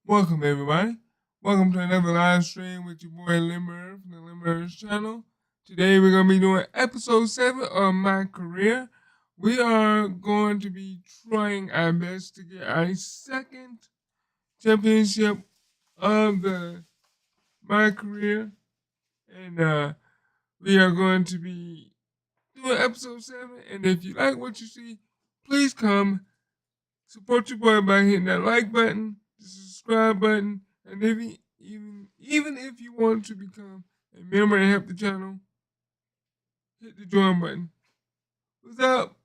Welcome, everybody. Welcome to another live stream with your boy Lindberg from the Lindberg's channel. Today, we're going to be doing episode 7 of My Career. We are going to be trying our best to get our second championship of the My Career. And we are going to be doing episode 7. And if you like what you see, please come support your boy by hitting that like button, the subscribe button, and even if you want to become a member and help the channel, hit the join button. What's up?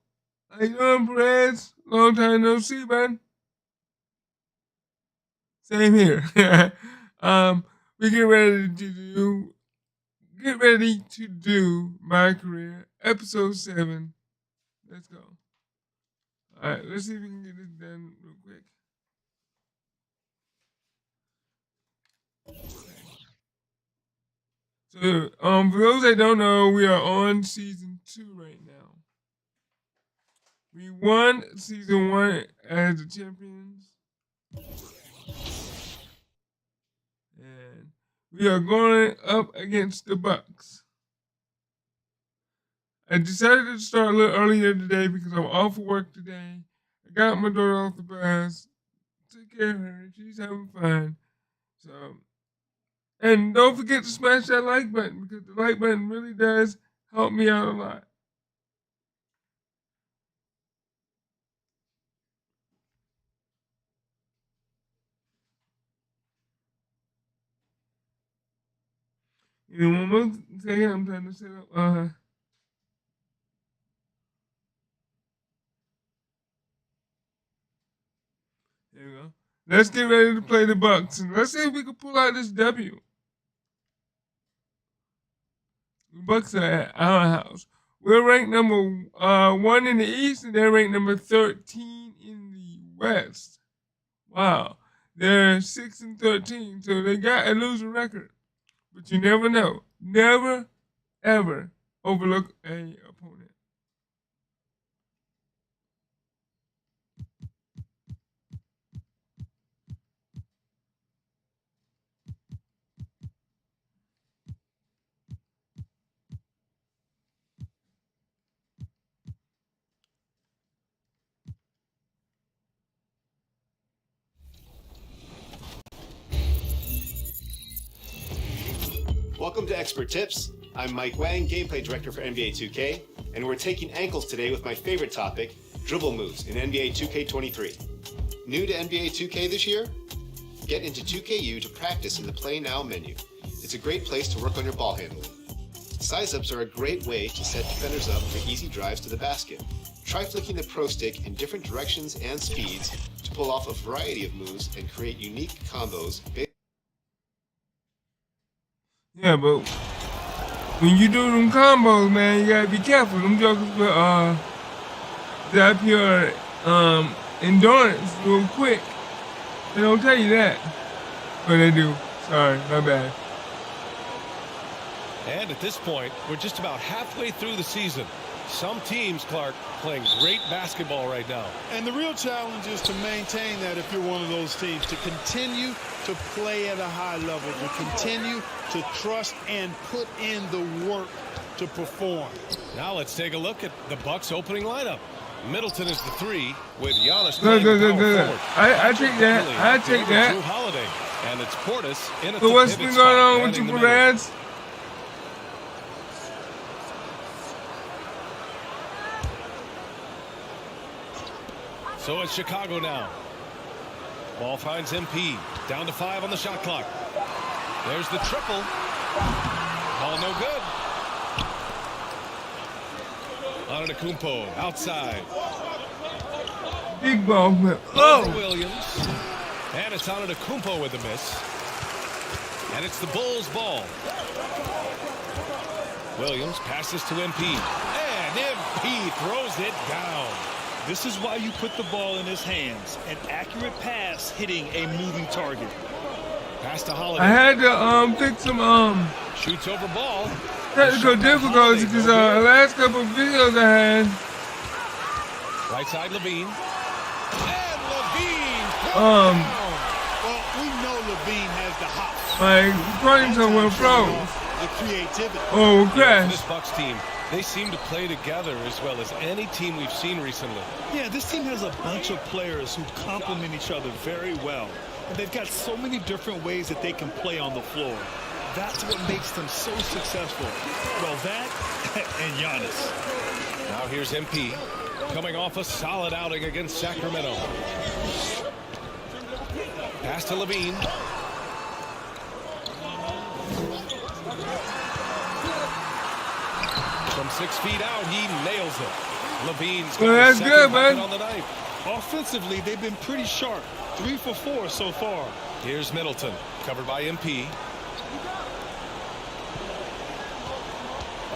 How you doing, Perez? Long time no see, man. Same here. We get ready to do My Career, episode 7. Let's go. All right, let's see if we can get this done real quick. So, for those that don't know, we are on season 2 right now. We won season 1 as the champions. And we are going up against the Bucks. I decided to start a little earlier today because I'm off of work today. I got my daughter off the bus, took care of her, she's having fun. So, and don't forget to smash that like button because the like button really does help me out a lot. You know, one more second, I'm trying to set up. There we go. Let's get ready to play the Bucks, and let's see if we can pull out this W. The Bucks are at our house. We're ranked number 1 in the East, and they're ranked number 13 in the West. Wow, they're 6-13, so they got a losing record. But you never know. Never, ever overlook a opponent. Welcome to Expert Tips. I'm Mike Wang, Gameplay Director for NBA 2K, and we're taking ankles today with my favorite topic, dribble moves in NBA 2K23. New to NBA 2K this year? Get into 2KU to practice in the Play Now menu. It's a great place to work on your ball handling. Size-ups are a great way to set defenders up for easy drives to the basket. Try flicking the Pro Stick in different directions and speeds to pull off a variety of moves and create unique combos. Yeah, but when you do them combos, man, you gotta be careful. Them jokers will zap your endurance real quick. They don't tell you that, but they do. Sorry, my bad. And at this point, we're just about halfway through the season. Some teams, Clark, playing great basketball right now. And the real challenge is to maintain that if you're one of those teams, to continue to play at a high level, to continue to trust and put in the work to perform. Now let's take a look at the Bucks opening lineup. Middleton is the 3 with Giannis Good. playing the power forward. I take that. I take that. Drew Holiday, and it's Portis in at So the what's pivot been spot, going on with manning you, the middle. Perez? So it's Chicago now. Ball finds MP. Down to 5 on the shot clock. There's the triple. Ball no good. Antetokounmpo outside. Big ball, man. Oh! Williams. And it's Antetokounmpo with the miss. And it's the Bulls' ball. Williams passes to MP. And MP throws it down. This is why you put the ball in his hands. An accurate pass hitting a moving target. Pass to Holiday. I had to fix some Shoots over ball. technical difficulties because the last couple of videos I had Right side Levine. And Levine. Well, we Levine has the hops. Like, running somewhere froze. The creativity. Oh, For crash. this Bucks team, they seem to play together as well as any team we've seen recently. Yeah, this team has a bunch of players who complement each other very well. And they've got so many different ways that they can play on the floor. That's what makes them so successful. Well, that and Giannis. Now here's MP, coming off a solid outing against Sacramento. Pass to Levine. From 6 feet out, he nails it. Levine's got Well, the that's second good, bucket man. on the night. Offensively, they've been pretty sharp. 3 for 4 so far. Here's Middleton, covered by MP.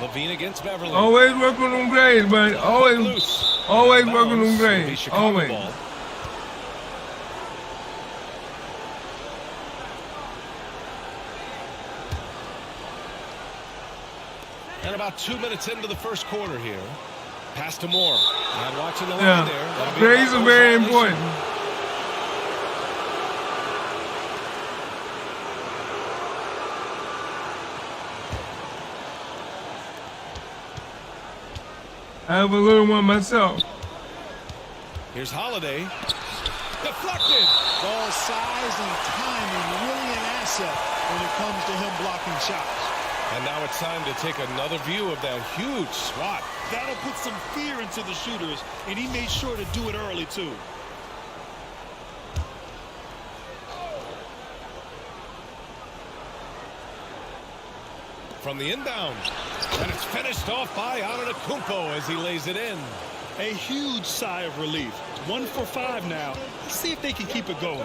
Levine against Beverly. Always working on grades, man. Always Loose. working Bounce. on It'll be grades. Chicago Always. ball. And about 2 minutes into the first quarter here. Pass to Moore. And watching the line there. Yeah. That'll be Grades a are very violation. important. I have a little one myself. Here's Holiday. Deflected. Ball size and timing really an asset when it comes to him blocking shots. And now it's time to take another view of that huge swat. That'll put some fear into the shooters, and he made sure to do it early, too. From the inbound. And it's finished off by Antetokounmpo as he lays it in. A huge sigh of relief. 1 for 5 now. Let's see if they can keep it going.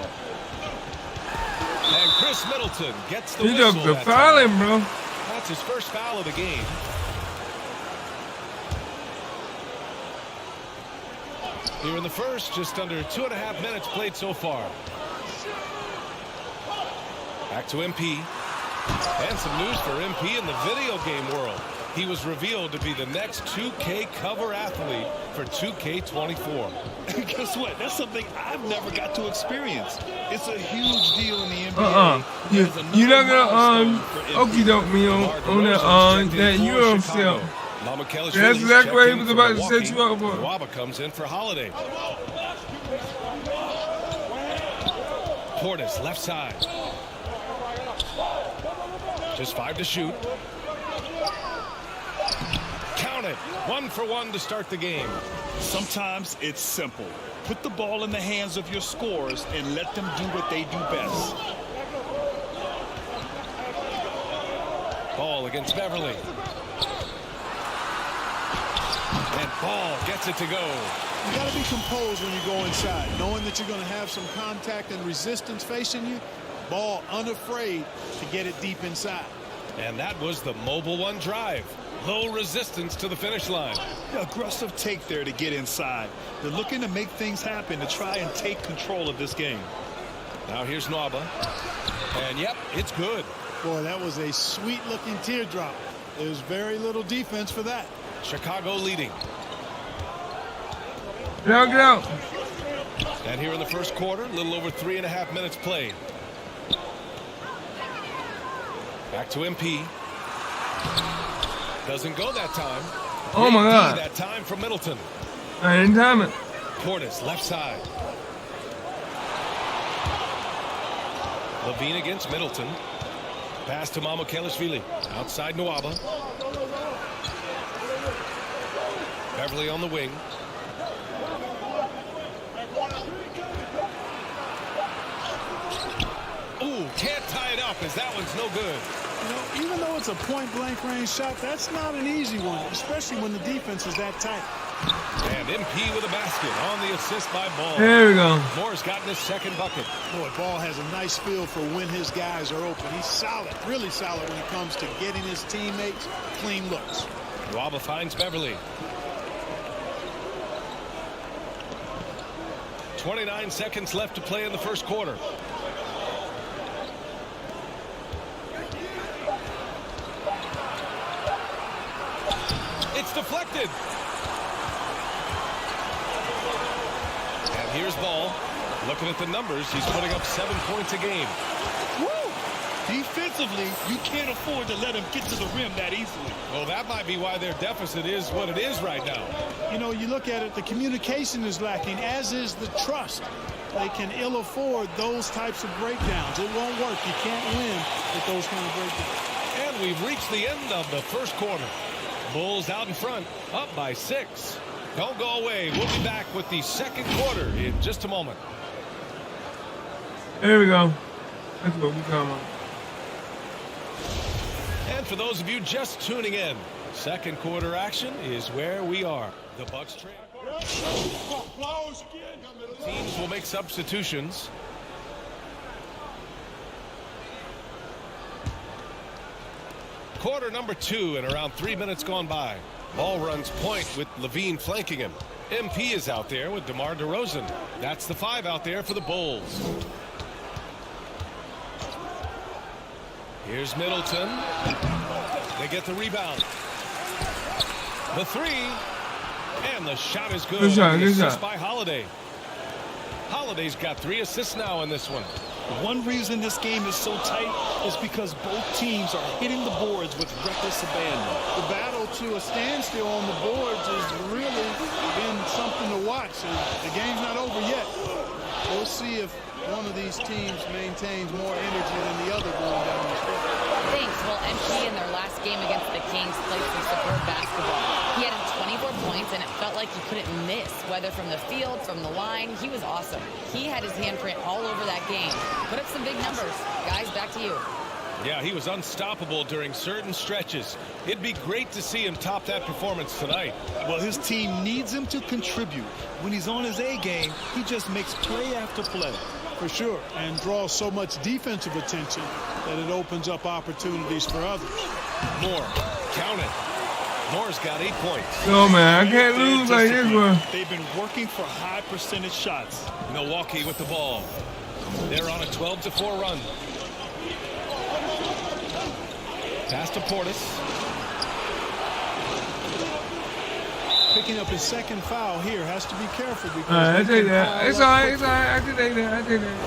And Chris Middleton gets the He whistle took the that foul time. him, bro. That's his first foul of the game. Here in the first, just under 2.5 minutes played so far. Back to MP. And some news for MP in the video game world. He was revealed to be the next 2K cover athlete for 2K24. Guess what? That's something I've never got to experience. It's a huge deal in the NBA. You're not gonna okie doke me on that Euro still. That's exactly what he was about to set you up for. Waba comes in for Holiday. Portis left side. Just 5 to shoot. Count it. 1 for 1 to start the game. Sometimes it's simple. Put the ball in the hands of your scorers and let them do what they do best. Ball against Beverly. And Ball gets it to go. You got to be composed when you go inside, knowing that you're going to have some contact and resistance facing you. Ball unafraid to get it deep inside. And that was the mobile one drive. Low resistance to the finish line. Aggressive take there to get inside. They're looking to make things happen to try and take control of this game. Now here's Nwaba. And yep, it's good. Boy, that was a sweet-looking teardrop. There's very little defense for that. Chicago leading. Get out, get out. And here in the first quarter, a little over 3.5 minutes played. Back to MP. Doesn't go that time. Oh my God. That time from Middleton. I didn't time it. Portis left side. Levine against Middleton. Pass to Mamukelashvili. Outside Nwaba. Beverly on the wing. Ooh, can't tie it up as that one's no good. You know, even though it's a point-blank range shot, that's not an easy one, especially when the defense is that tight. And MP with a basket on the assist by Ball. There we go. Moore's gotten his second bucket. Boy, Ball has a nice feel for when his guys are open. He's solid, really solid when it comes to getting his teammates clean looks. Nwaba finds Beverly. 29 seconds left to play in the first quarter. It's deflected. And here's Ball. Looking at the numbers, he's putting up 7 points a game. Woo! Defensively, you can't afford to let him get to the rim that easily. Well, that might be why their deficit is what it is right now. You know, you look at it, the communication is lacking, as is the trust. They can ill afford those types of breakdowns. It won't work. You can't win with those kind of breakdowns. And we've reached the end of the first quarter. Bulls out in front, up by 6. Don't go away. We'll be back with the second quarter in just a moment. There we go. That's what we come on. And for those of you just tuning in, second quarter action is where we are. The Bucks trade. Teams will make substitutions. Quarter number 2 and around 3 minutes gone by. Ball runs point with Levine flanking him. MP is out there with DeMar DeRozan. That's the 5 out there for the Bulls. Here's Middleton. They get the rebound. The 3. And the shot is good. Good shot, good Assist shot. by Holiday. Holiday's got 3 assists now in this one. One reason this game is so tight is because both teams are hitting the boards with reckless abandon. The battle to a standstill on the boards has really been something to watch. The game's not over yet. We'll see if one of these teams maintains more energy than the other going down the stretch. Thanks. Well, MP in their last game against the Kings played some superb basketball. He had 24 points, and it felt like he couldn't miss, whether from the field, from the line. He was awesome. He had his handprint all over that game. Put up some big numbers. Guys, back to you. Yeah, he was unstoppable during certain stretches. It'd be great to see him top that performance tonight. Well, his team needs him to contribute. When he's on his A game, he just makes play after play. For sure, and draws so much defensive attention that it opens up opportunities for others. Moore, count it. Moore's got 8 points. No, man, I can't lose like this one. They've been working for high percentage shots. Milwaukee with the ball. They're on a 12-4 run. Pass to Portis. Picking up his second foul here, has to be careful because I they take can that. pile It's up all right. It's quickly. all right. I can take that. I take that.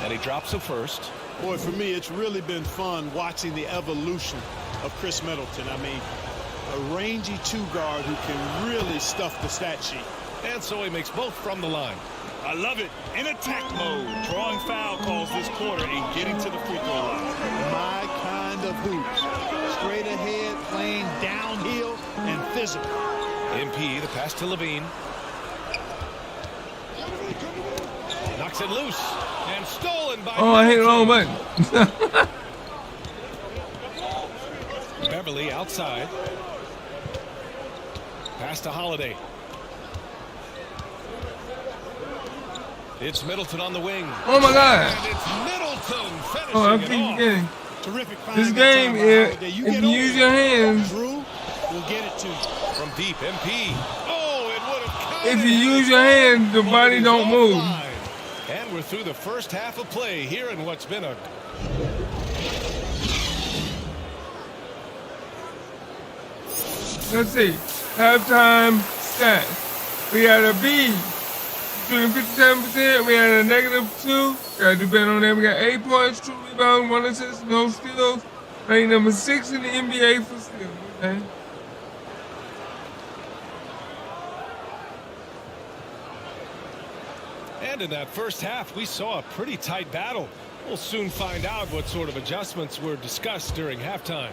And he drops the first. Boy, for me, it's really been fun watching the evolution of Chris Middleton. I mean, a rangy 2 guard who can really stuff the stat sheet. And so he makes both from the line. I love it. In attack mode, drawing foul calls this quarter and getting to the free throw line. My kind of hoops. Straight ahead, playing downhill, and physical. MP, the pass to Levine. Knocks it loose. And stolen by Oh, I hit the wrong Middleton. button. Beverly outside. Pass to Holiday. It's Middleton on the wing. Oh, my God. And it's Middleton finishing Oh, I it keep off. forgetting. Terrific find This that game, time by if Holiday. you get over use it. your hands, Drew will get it to you. From deep, MP. Oh, it would have counted. if you use your hands, the body He's don't move. offline. And we're through the first half of play here in what's been a... Let's see. Halftime stats. We had a B, shooting 57%. We had a -2. Got to depend on that. We got 8 points, 2 rebounds, 1 assist, no steals. Ranked number 6 in the NBA for steals. Okay. And in that first half, we saw a pretty tight battle. We'll soon find out what sort of adjustments were discussed during halftime.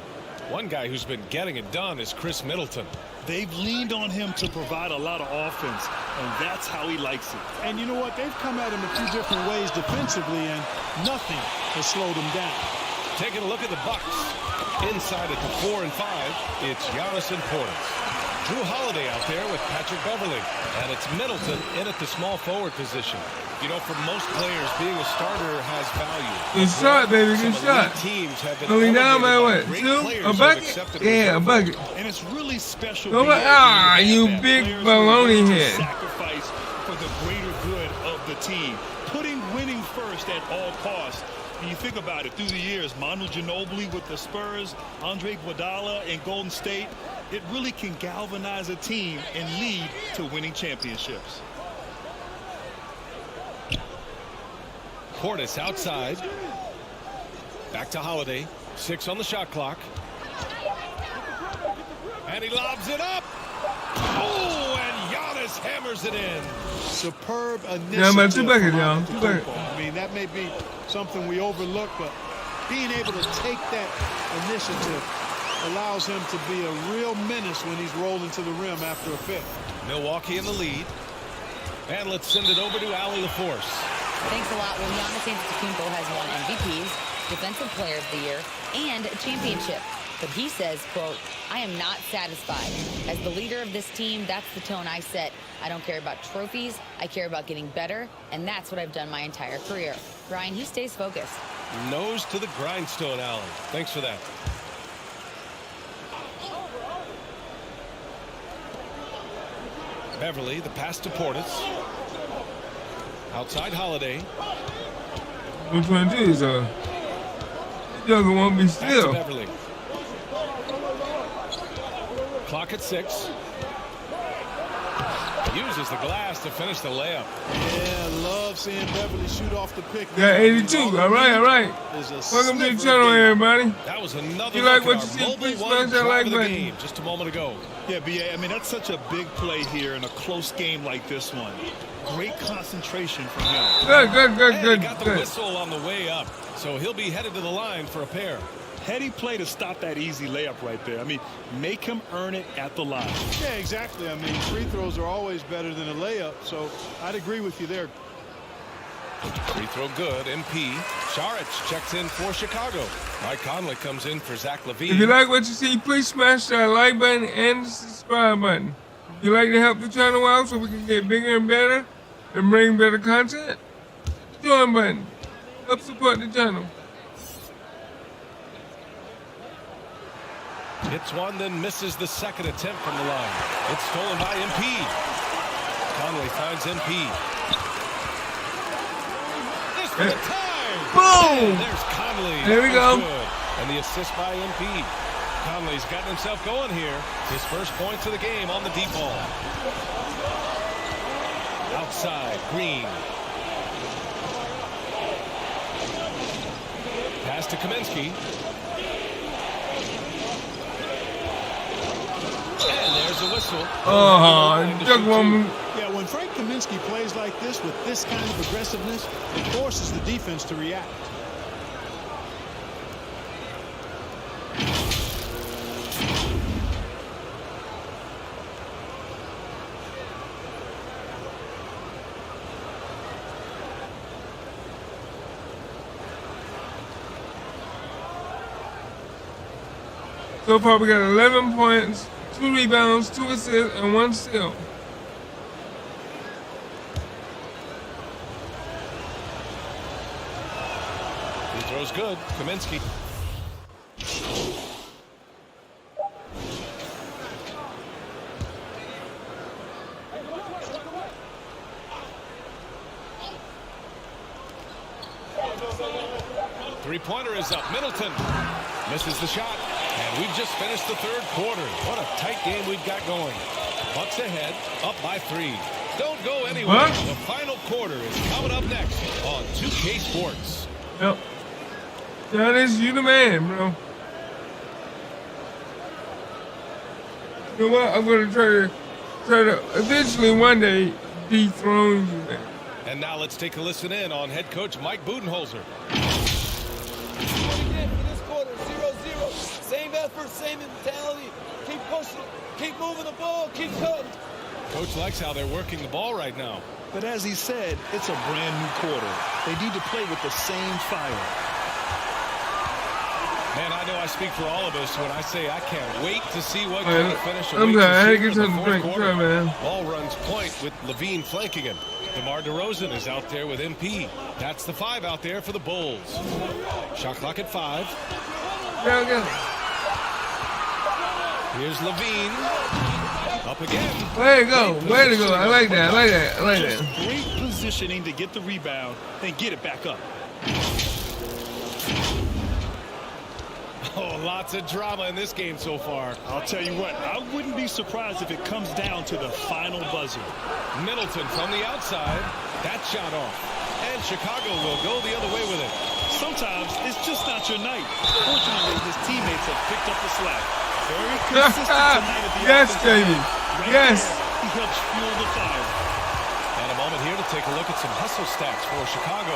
One guy who's been getting it done is Chris Middleton. They've leaned on him to provide a lot of offense, and that's how he likes it. And you know what? They've come at him a few different ways defensively, and nothing has slowed him down. Taking a look at the Bucks. Inside at the 4 and 5, it's Giannis and Portis. Drew Holiday out there with Patrick Beverly. And it's Middleton in at the small forward position. You know, for most players, being a starter has value. Good shot, baby. Some Good elite shot. teams have been So we down by elevated what? great 2? players A who've bucket? accepted Yeah, a reserve. bucket. And it's really special. Go being back. able to Ah, have you that big players who are willing baloney to head. sacrifice for the greater good of the team. Putting winning first at all costs. And you think about it, through the years, Manu Ginobili with the Spurs, Andre Iguodala in Golden State, it really can galvanize a team and lead to winning championships. Portis outside. Back to Holiday. 6 on the shot clock. And he lobs it up. Oh, and Giannis hammers it in. Superb initiative. Yeah, man, 2 buckets, from y'all. 2 Antetokounmpo. buckets. I mean, that may be something we overlook, but being able to take that initiative allows him to be a real menace when he's rolling to the rim after a pick. Milwaukee in the lead. And let's send it over to Allie LaForce. Thanks a lot. Well, Giannis Antetokounmpo has won MVPs, Defensive Player of the Year, and a championship. But he says, quote, I am not satisfied. As the leader of this team, that's the tone I set. I don't care about trophies. I care about getting better, and that's what I've done my entire career. Ryan, he stays focused. Nose to the grindstone, Allen. Thanks for that. Beverly, the pass to Portis. Outside Holiday. Which one is this younger won't be Back to still. Beverly. Clock at 6. Uses the glass to finish the layup. Yeah, love seeing Beverly shoot off the pick. Yeah, 82. All right, all right. Welcome to the channel, everybody. That was another You like look what at you our see, please mobile one smash that drive like of the button. game just a moment ago. Yeah, BA, I mean, that's such a big play here in a close game like this one. Great concentration from him. Good, good, good, And good, he got the good. whistle on the way up, so he'll be headed to the line for a pair. Heady play to stop that easy layup right there. I mean, make him earn it at the line. Yeah, exactly. I mean, free throws are always better than a layup, so I'd agree with you there. Free throw good. MP. Saric checks in for Chicago. Mike Conley comes in for Zach LaVine. If you like what you see, please smash that like button and the subscribe button. If you'd like to help the channel out so we can get bigger and better and bring better content, join button. Help support the channel. Hits one, then misses the second attempt from the line. It's stolen by MP. Conley finds MP. This for the time. Boom! And there's Conley. There we That go. was good. And the assist by MP. Conley's gotten himself going here. His first points of the game on the deep ball. Outside, Green. Pass to Kaminsky. And there's a whistle. Oh, took one. Yeah, when Frank Kaminsky plays like this with this kind of aggressiveness, it forces the defense to react. So far, we got 11 points, 2 rebounds, 2 assists, and 1 steal. He throws good. Kaminsky. Three-pointer is up. Middleton misses the shot. And we've just finished the third quarter. What a tight game we've got going. Bucks ahead, up by 3. Don't go anywhere. What? The final quarter is coming up next on 2K Sports. Yep. Giannis, you the man, bro. You know what? I'm gonna try to eventually one day dethrone you, man. And now let's take a listen in on head coach Mike Budenholzer. What he did for this quarter, 0-0. Same effort, same mentality. Keep pushing, keep moving the ball, keep cutting. Coach likes how they're working the ball right now. But as he said, it's a brand new quarter. They need to play with the same fire. Man, I know I speak for all of us when I say I can't wait to see what Hey, kind of finish I'm awaits sorry, I us had to here get in the something to fourth drink. quarter. Sorry, man. Ball runs point with Levine flanking him. DeMar DeRozan is out there with MP. That's the 5 out there for the Bulls. Shot clock at 5. Yeah. Here's Levine. Up again. Way to go. Way to go. I like that. I like that. I like Just that. great positioning to get the rebound, then get it back up. Oh, lots of drama in this game so far. I'll tell you what, I wouldn't be surprised if it comes down to the final buzzer. Middleton from the outside. That shot off. And Chicago will go the other way with it. Sometimes it's just not your night. Fortunately, his teammates have picked up the slack. Very consistent tonight at the Yes, offensive baby. end. Right Yes. there, he helps fuel the fire. And a moment here to take a look at some hustle stats for Chicago.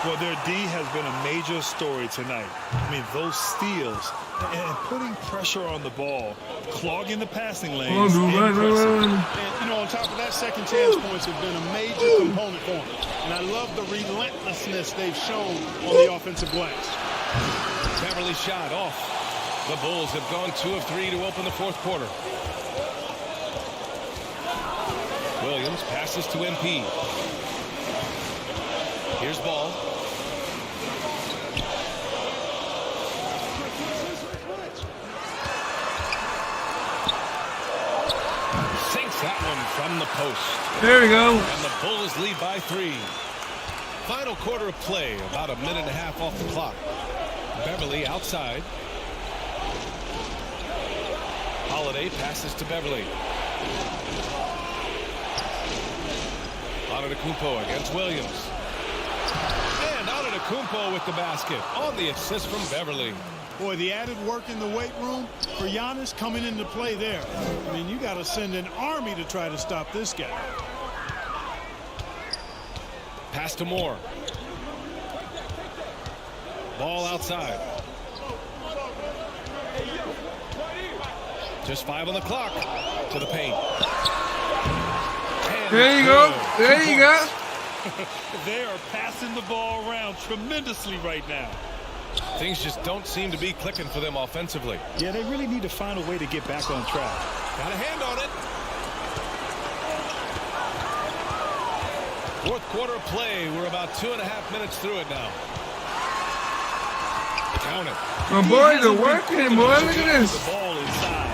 Well, their D has been a major story tonight. I mean, those steals and putting pressure on the ball, clogging the passing lanes. Come on, dude, run. And, you know, on top of that, second chance points have been a major component for them. And I love the relentlessness they've shown on the offensive glass. Beverly shot off. The Bulls have gone 2 of 3 to open the fourth quarter. Williams passes to MP. Here's ball. Sinks that one from the post. There we go. And the Bulls lead by 3. Final quarter of play, about a minute and a half off the clock. Beverly outside. Holiday passes to Beverly. Antetokounmpo against Williams. And Antetokounmpo with the basket on the assist from Beverly. Boy, the added work in the weight room for Giannis coming into play there. I mean, you got to send an army to try to stop this guy. Pass to Moore. Ball outside. Just 5 on the clock. To the paint. And There you go. There you go. They are passing the ball around tremendously right now. Things just don't seem to be clicking for them offensively. Yeah, they really need to find a way to get back on track. Got a hand on it. Fourth quarter of play. We're about 2.5 minutes through it now. Count it. My boys are working, boy. Look at this. The ball inside.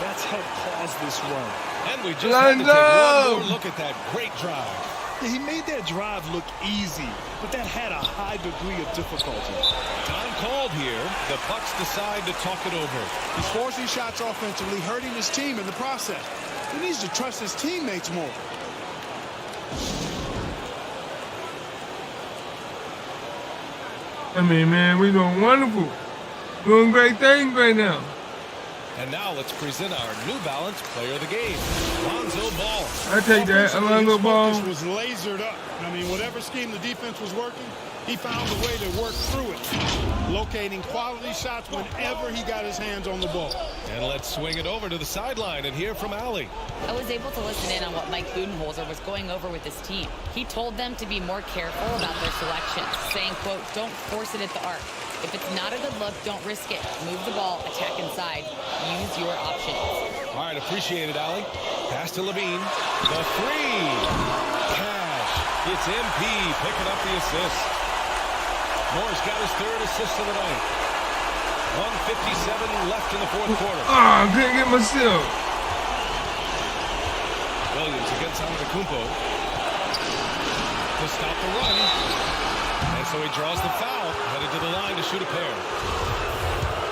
That's helped cause this run. And we just had to take one Lonzo. more look at that great drive. Yeah, he made that drive look easy, but that had a high degree of difficulty. Time called here. The Bucks decide to talk it over. He's forcing shots offensively, hurting his team in the process. He needs to trust his teammates more. I mean, man, we doing wonderful. Doing great things right now. And now let's present our New Balance Player of the Game, Lonzo Ball. I take that. Alonzo His Ball. focus was lasered up. I mean, whatever scheme the defense was working, he found a way to work through it, locating quality shots whenever he got his hands on the ball. And let's swing it over to the sideline and hear from Allie. I was able to listen in on what Mike Budenholzer was going over with his team. He told them to be more careful about their selections, saying, quote, don't force it at the arc. If it's not a good look, don't risk it. Move the ball, attack inside. Use your options. All right, appreciate it, Allie. Pass to Levine. The three. Cash. It's MP picking up the assist. Moore's got his third assist of the night. 1:57 left in the fourth quarter. Ah, couldn't get myself. Williams against Antetokounmpo to stop the run. And so he draws the foul, headed to the line to shoot a pair.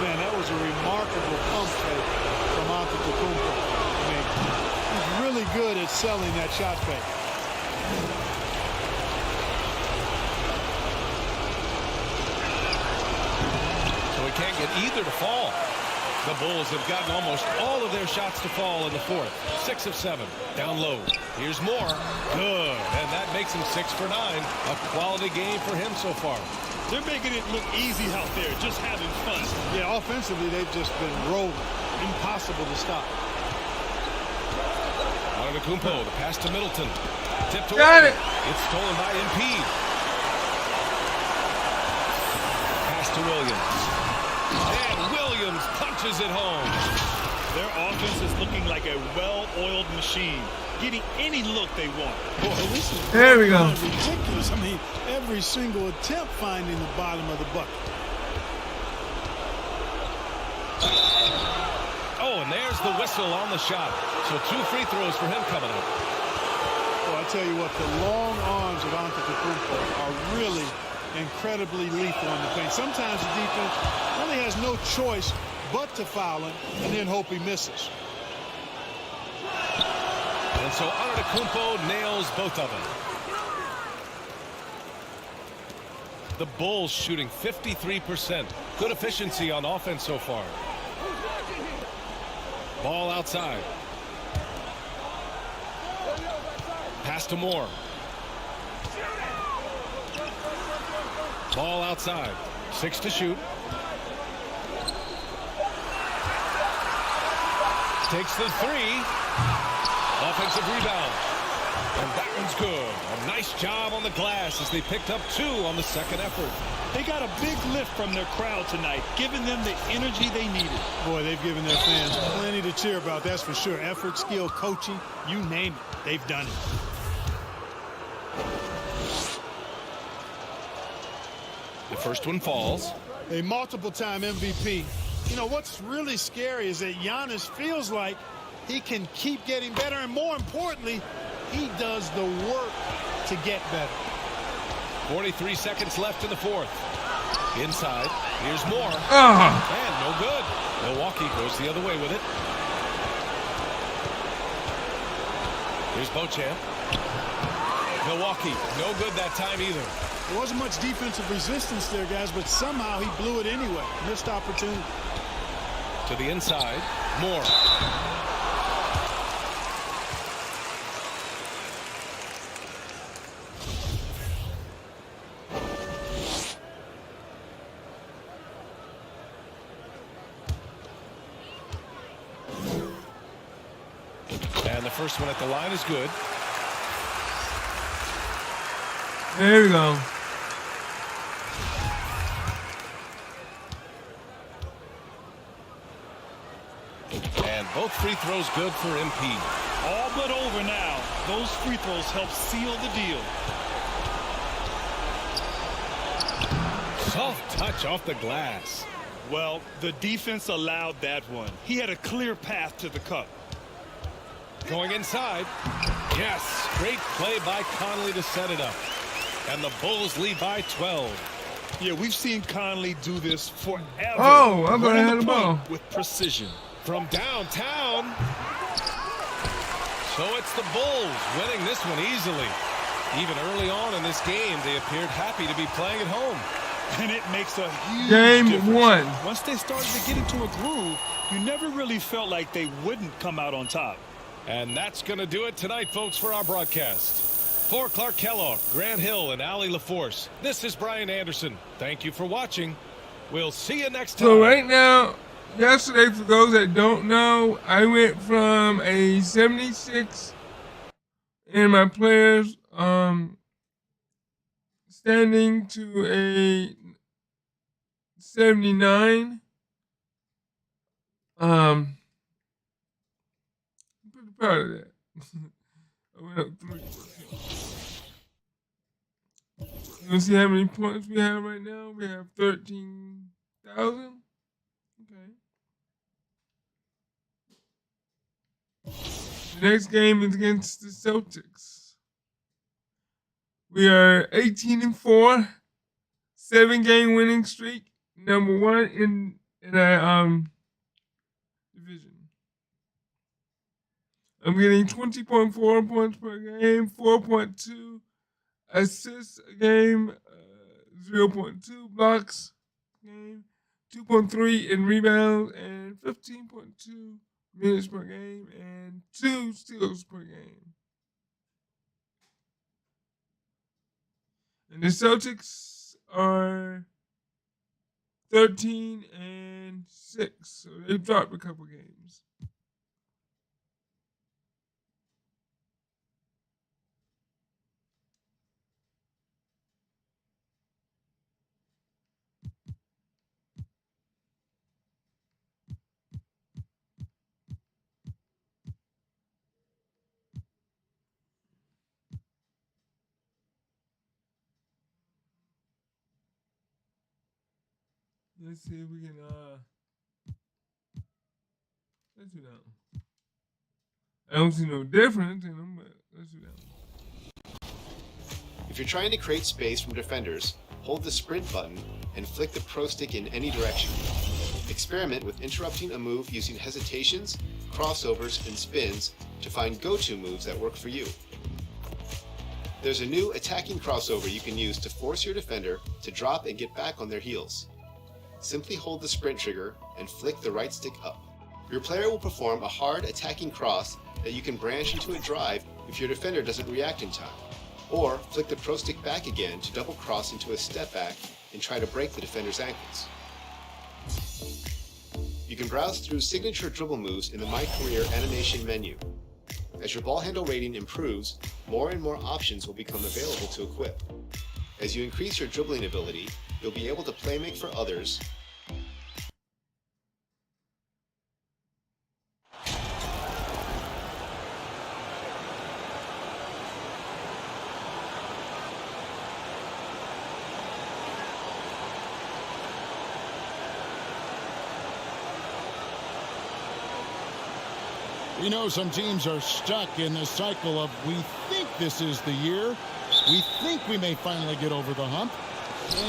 Man, that was a remarkable pump fake from Antetokounmpo. I mean, he's really good at selling that shot fake. So he can't get either to fall. The Bulls have gotten almost all of their shots to fall in the fourth. 6 of 7. Down low. Here's Moore. Good. And that makes him 6 for 9. A quality game for him so far. They're making it look easy out there, just having fun. Yeah, offensively, they've just been rolling. Impossible to stop. Antetokounmpo, the pass to Middleton. Tipped away. Got it. It's stolen by MP. Pass to Williams. And Williams punches it home. Their offense is looking like a well-oiled machine, getting any look they want. Boy, this is There we go. ridiculous. I mean, every single attempt finding the bottom of the bucket. Oh, and there's the whistle on the shot. So 2 free throws for him coming up. Well, I tell you what, the long arms of Antetokounmpo are really incredibly lethal in the paint. Sometimes the defense really has no choice but to foul him and then hope he misses. And so Antetokounmpo nails both of them. The Bulls shooting 53%. Good efficiency on offense so far. Ball outside. Pass to Moore. Ball outside. 6 to shoot. Takes the 3. Offensive rebound. And that one's good. A nice job on the glass as they picked up 2 on the second effort. They got a big lift from their crowd tonight, giving them the energy they needed. Boy, they've given their fans plenty to cheer about, that's for sure. Effort, skill, coaching, you name it, they've done it. The first one falls. A multiple-time MVP. You know, what's really scary is that Giannis feels like he can keep getting better, and more importantly, he does the work to get better. 43 seconds left in the fourth. Inside. Here's Moore. And no good. Milwaukee goes the other way with it. Here's Beauchamp. Milwaukee, no good that time either. There wasn't much defensive resistance there, guys, but somehow he blew it anyway. Missed opportunity. To the inside. Moore. And the first one at the line is good. There we go. And both free throws good for MP. All but over now. Those free throws help seal the deal. Soft touch off the glass. Well, the defense allowed that one. He had a clear path to the cup. Going inside. Yes, great play by Conley to set it up. And the Bulls lead by 12. Yeah, we've seen Conley do this forever. Oh, I thought I Running had the the ball. point with precision. From downtown. So it's the Bulls winning this one easily. Even early on in this game, they appeared happy to be playing at home. And it makes a huge Game difference. 1. Once they started to get into a groove, you never really felt like they wouldn't come out on top. And that's going to do it tonight, folks, for our broadcast. For Clark Kellogg, Grant Hill, and Allie LaForce, this is Brian Anderson. Thank you for watching. We'll see you next time. So right now, yesterday, for those that don't know, I went from a 76 in my players standing to a 79. I'm pretty proud of that. I went up 3. You want to see how many points we have right now? We have 13,000. Okay. The next game is against the Celtics. We are 18-4, 7-game winning streak, number 1 in our division. I'm getting 20.4 points per game, 4.2 assists a game, 0.2 blocks a game, 2.3 in rebounds, and 15.2 minutes per game, and 2 steals per game. And the Celtics are 13-6, so they've dropped a couple games. Let's see if we can, let's do that one. I don't see no difference in them, but let's do that one. If you're trying to create space from defenders, hold the sprint button and flick the pro stick in any direction. Experiment with interrupting a move using hesitations, crossovers, and spins to find go-to moves that work for you. There's a new attacking crossover you can use to force your defender to drop and get back on their heels. Simply hold the sprint trigger and flick the right stick up. Your player will perform a hard attacking cross that you can branch into a drive if your defender doesn't react in time, or flick the pro stick back again to double cross into a step back and try to break the defender's ankles. You can browse through signature dribble moves in the MyCareer animation menu. As your ball handle rating improves, more and more options will become available to equip. As you increase your dribbling ability, you'll be able to playmake for others, We know some teams are stuck in the cycle of we think this is the year, we think we may finally get over the hump,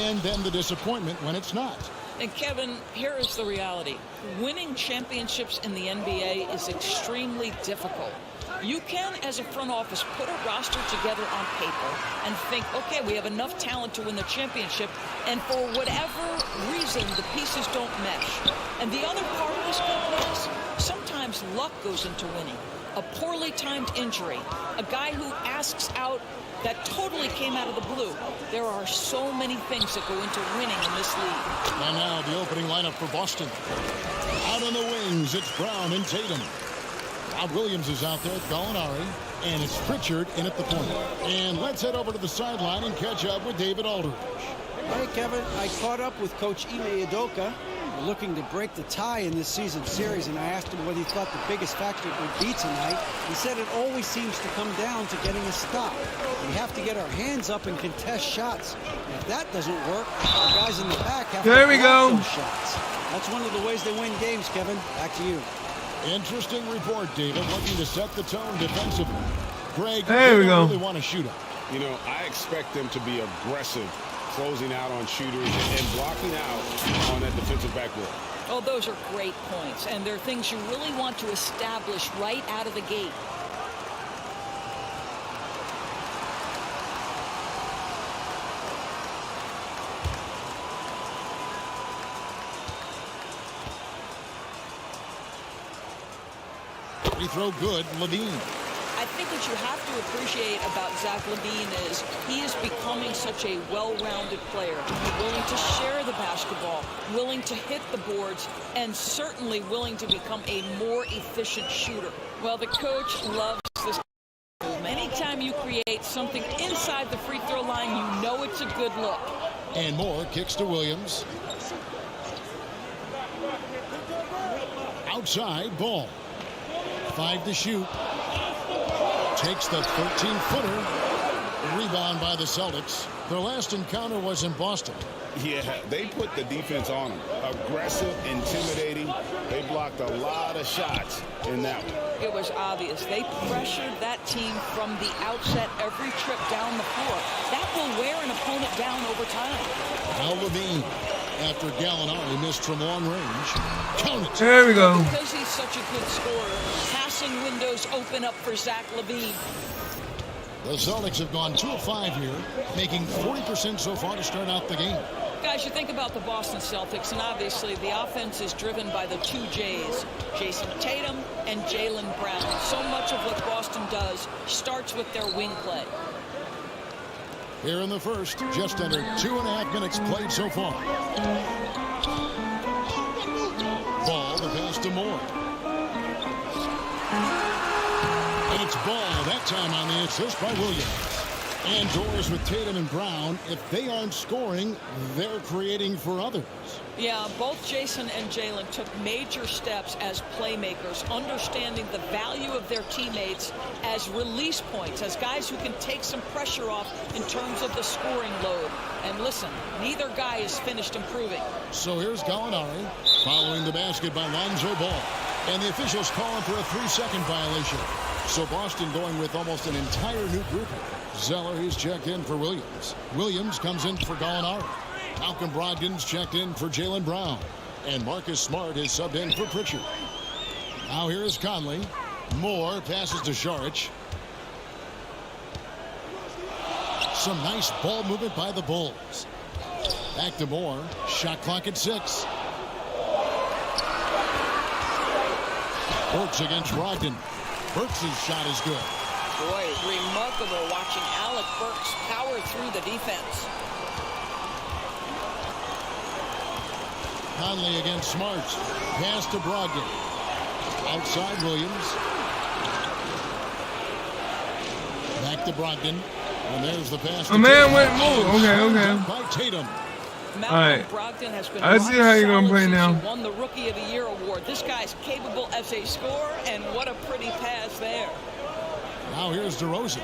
and then the disappointment when it's not. And Kevin, here is the reality. Winning championships in the NBA is extremely difficult. You can, as a front office, put a roster together on paper and think, okay, we have enough talent to win the championship, and for whatever reason, the pieces don't mesh. And the other part of this, Kevin, is sometimes luck goes into winning. A poorly timed injury, a guy who asks out that totally came out of the blue. There are so many things that go into winning in this league. And now the opening lineup for Boston. Out on the wings, it's Brown and Tatum. Rob Williams is out there, Gallinari, and it's Pritchard in at the point. And let's head over to the sideline and catch up with David Aldridge. Hey, Kevin, I caught up with Coach Ime Udoka. We're looking to break the tie in this season series, and I asked him what he thought the biggest factor would be tonight. He said it always seems to come down to getting a stop. We have to get our hands up and contest shots. If that doesn't work, our guys in the back have to block those shots. That's one of the ways they win games, Kevin. Back to you. Interesting report, David, looking to set the tone defensively. Greg, there we go. Really want to shoot up. You know, I expect them to be aggressive, closing out on shooters and blocking out on that defensive backboard. Oh, those are great points, and they're things you really want to establish right out of the gate. Free throw good, Levine. I think what you have to appreciate about Zach LaVine is he is becoming such a well-rounded player, willing to share the basketball, willing to hit the boards, and certainly willing to become a more efficient shooter. Well, the coach loves this. Anytime you create something inside the free throw line, you know it's a good look. And more kicks to Williams. Outside, Ball. 5 to shoot. Takes the 13-footer. Rebound by the Celtics. Their last encounter was in Boston. Yeah, they put the defense on them. Aggressive, intimidating. They blocked a lot of shots in that one. It was obvious. They pressured that team from the outset every trip down the floor. That will wear an opponent down over time. Now Levine, after Gallinari missed from long range. Count it. There we go. Because he's such a good scorer, passing windows open up for Zach LaVine. The Celtics have gone 2 of 5 here, making 40% so far to start out the game. Guys, you think about the Boston Celtics, and obviously the offense is driven by the 2 J's, Jason Tatum and Jaylen Brown. So much of what Boston does starts with their wing play. Here in the first, just under 2.5 minutes played so far. Ball, the pass to Moore. And it's Ball, that time on the assist by Williams. And doors with Tatum and Brown. If they aren't scoring, they're creating for others. Yeah, both Jason and Jaylen took major steps as playmakers, understanding the value of their teammates as release points, as guys who can take some pressure off in terms of the scoring load. And listen, neither guy is finished improving. So here's Gallinari following the basket by Lonzo Ball. And the officials calling for a 3-second violation. So Boston going with almost an entire new group. Zeller is checked in for Williams. Williams comes in for Gallinari. Malcolm Brogdon's checked in for Jaylen Brown. And Marcus Smart is subbed in for Pritchard. Now here is Conley. Moore passes to Saric. Some nice ball movement by the Bulls. Back to Moore. Shot clock at 6. Burks against Brogdon. Burks' shot is good. Boy, remarkable watching Alec Burks power through the defense. Conley against Smart. Pass to Brogdon. Outside Williams. Back to Brogdon. And there's the pass. A man went move. Okay. By Tatum. Malcolm Brogdon has been I see how you're gonna play now. Won the Rookie of the Year award. This guy's capable as a scorer, and what a pretty pass there. Now here's DeRozan.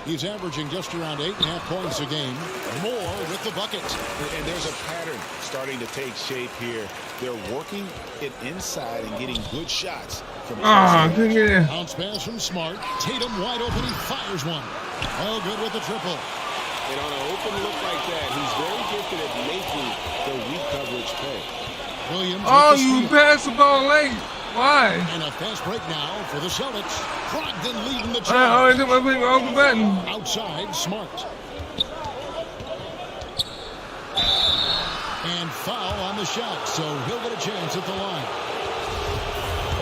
He's averaging just around 8.5 points a game. Moore with the bucket. And there's a pattern starting to take shape here. They're working it inside and getting good shots from couldn't get it. Bounce pass from Smart. Tatum wide open. He fires one. Well, good with the triple. And on an open look like that, he's very gifted at making the weak coverage pay. Williams. Oh, you passed the ball late. Why? And a fast break now for the Celtics. Brogdon leading the I charge. already took my finger off the button. Outside, Smart. And foul on the shot, so he'll get a chance at the line.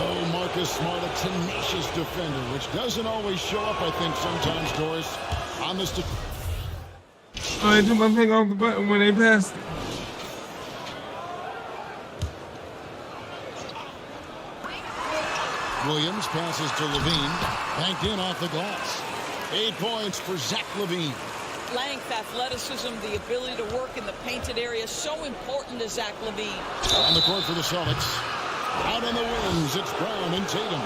Oh, Marcus Smart, a tenacious defender, which doesn't always show up, I think, sometimes, Doris, on this. I took my finger off the button when they passed it. Williams passes to Levine. Banked in off the glass. 8 points for Zach Levine. Length, athleticism, the ability to work in the painted area, so important to Zach Levine. On the court for the Celtics. Out on the wings, it's Brown and Tatum.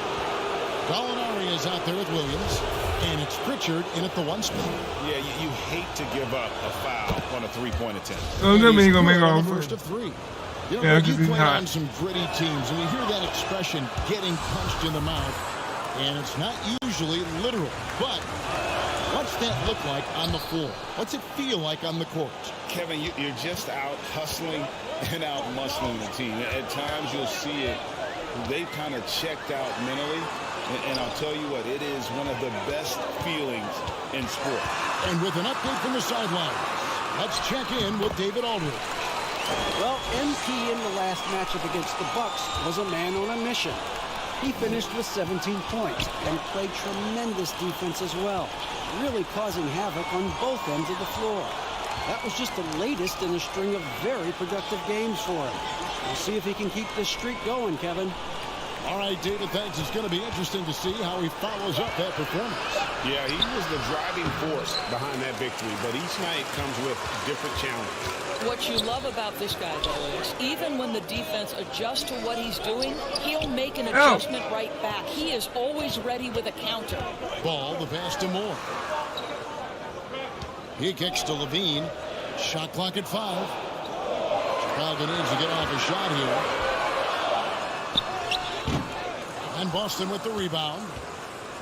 Gallinari is out there with Williams. And it's Pritchard in at the 1 spot. Yeah, you hate to give up a foul on a three-point attempt. Oh, that means he's going to make all the first of 3. You know, Yeah, when 'cause you he's play hot. on some gritty teams, and you hear that expression, getting punched in the mouth, and it's not usually literal. But what's that look like on the floor? What's it feel like on the court? Kevin, you're just out hustling and out muscling the team. At times you'll see it. They kind of checked out mentally. And I'll tell you what, it is one of the best feelings in sport. And with an update from the sideline, let's check in with David Aldridge. Well, MP in the last matchup against the Bucks was a man on a mission. He finished with 17 points and played tremendous defense as well, really causing havoc on both ends of the floor. That was just the latest in a string of very productive games for him. We'll see if he can keep this streak going, Kevin. All right, David, thanks. It's going to be interesting to see how he follows up that performance. Yeah, he was the driving force behind that victory, but each night comes with different challenges. What you love about this guy, though, is even when the defense adjusts to what he's doing, he'll make an adjustment right back. He is always ready with a counter. Ball, the pass to Moore. He kicks to Levine. Shot clock at 5. Chicago needs to get off a shot here. And Boston with the rebound.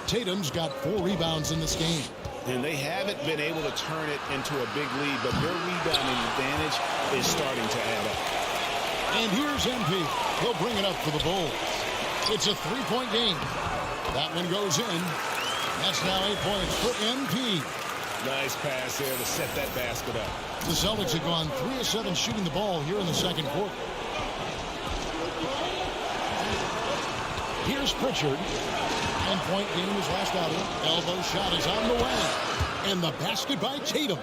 Tatum's got 4 rebounds in this game. And they haven't been able to turn it into a big lead, but their rebounding advantage is starting to add up. And here's MP. He'll bring it up for the Bulls. It's a 3-point game. That one goes in. That's now 8 points for MP. Nice pass there to set that basket up. The Celtics have gone 3 of 7 shooting the ball here in the second quarter. Here's Pritchard. 10-point game his last outing. Elbow shot is on the way. And the basket by Tatum.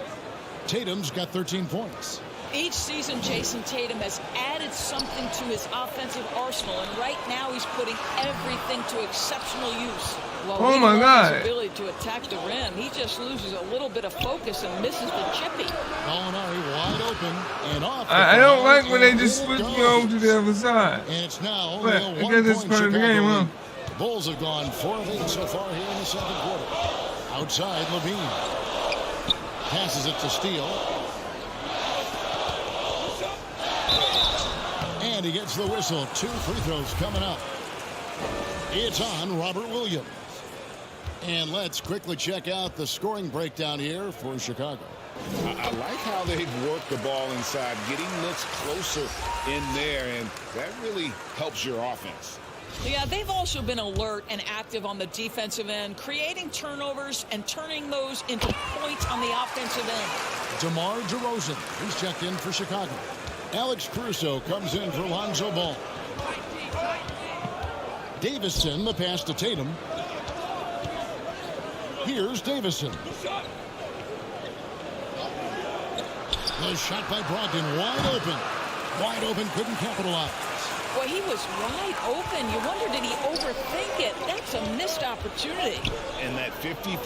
Tatum's got 13 points. Each season, Jason Tatum has added something to his offensive arsenal, and right now he's putting everything to exceptional use. Well, oh my God! His ability to attack the rim, he just loses a little bit of focus and misses the chippy. Gallinari wide open and off. I don't like when they just switch me over to the other side. And it's now but only I a guess it's 1-point part of the Chicago game, huh? lead. The Bulls have gone 4 of 8 so far here in the second quarter. Outside, Levine passes it to Steele. And he gets the whistle. 2 free throws coming up. It's on Robert Williams. And let's quickly check out the scoring breakdown here for Chicago. I like how they've worked the ball inside, getting Knicks closer in there, and that really helps your offense. Yeah, they've also been alert and active on the defensive end, creating turnovers and turning those into points on the offensive end. DeMar DeRozan, he's checked in for Chicago. Alex Caruso comes in for Lonzo Ball. Davison, the pass to Tatum. Here's Davison. The shot by Brogdon, wide open. Wide open, couldn't capitalize. Well, he was wide open. You wonder, did he overthink it? That's a missed opportunity. And that 50-40-90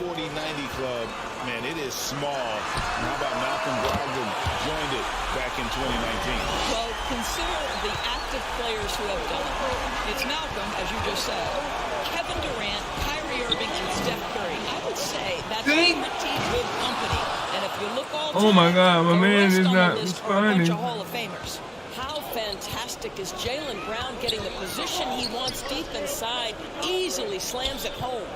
club, man, it is small. And how about Malcolm Brogdon joined it back in 2019? Well, consider the active players who have done it. It's Malcolm, as you just said, Kevin Durant, Kyrie Irving, and Steph Curry. I would say that's pretty good company. And if you look all Oh my God, my the man rest is on not the list are a bunch responding. of Hall of Famers. How fantastic is Jaylen Brown getting the position he wants deep inside, easily slams it home.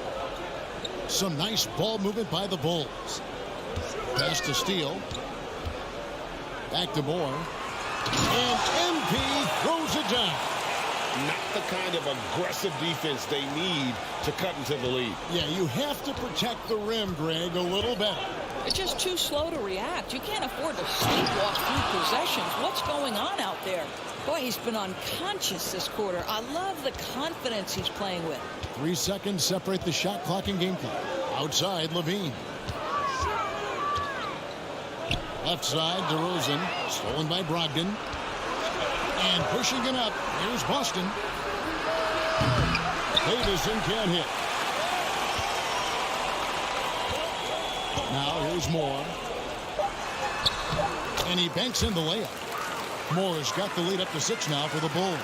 Some nice ball movement by the Bulls. Pass to Steele. Back to Moore. And MP throws it down. Not the kind of aggressive defense they need to cut into the lead. Yeah, you have to protect the rim, Greg, a little better. It's just too slow to react. You can't afford to sleepwalk through possessions. What's going on out there? Boy, he's been unconscious this quarter. I love the confidence he's playing with. 3 seconds separate the shot clock and game clock. Outside, Levine. Left side, DeRozan. Stolen by Brogdon. And pushing it up. Here's Boston. Davison can't hit. Now here's Moore. And he banks in the layup. Moore's got the lead up to 6 now for the Bulls.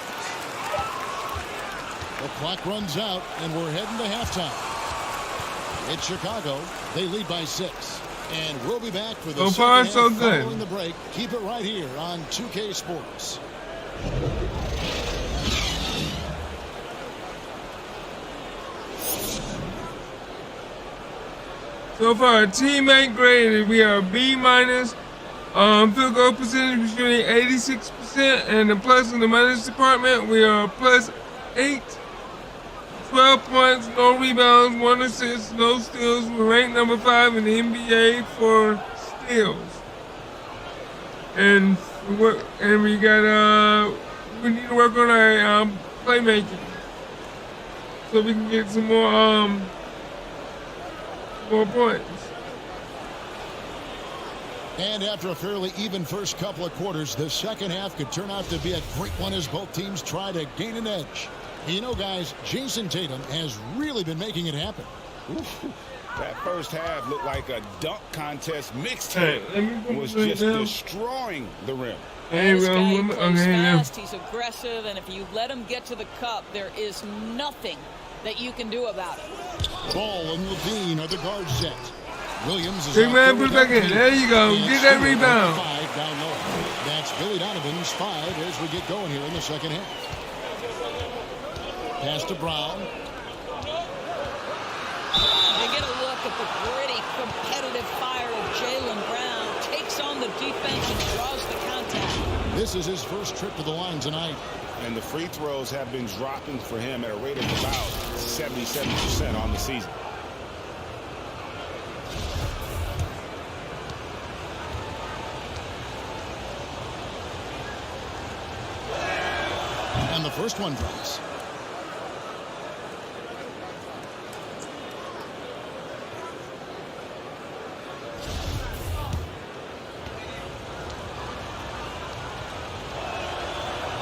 The clock runs out, and we're heading to halftime. It's Chicago. They lead by 6. And we'll be back for the So far, second so half good. following the break. Keep it right here on 2K Sports. So far, teammate graded, we are B minus. Field goal percentage between 86%, and the plus and the minus department, we are plus 8. 12 points, no rebounds, 1 assist, no steals. We're ranked number 5 in the NBA for steals. And we got we need to work on our playmaking so we can get some more points. And after a fairly even first couple of quarters, the second half could turn out to be a great one as both teams try to gain an edge. You know, guys, Jason Tatum has really been making it happen. That first half looked like a dunk contest. Hey, Was just destroying the rim. Hey, This guy well, plays okay, now. fast, he's aggressive, and if you let him get to the cup, there is nothing that you can do about it. Ball and Levine are the guard set. Williams is Big out man, there put it back without in. lead. There you go. And Get that Stewart rebound. with 5 down low. That's Billy Donovan's 5 as we get going here in the second half. Pass to Brown. You get a look at the gritty, competitive fire of Jaylen Brown. Takes on the defense and draws the contact. This is his first trip to the line tonight. And the free throws have been dropping for him at a rate of about 77% on the season. And the first one drops.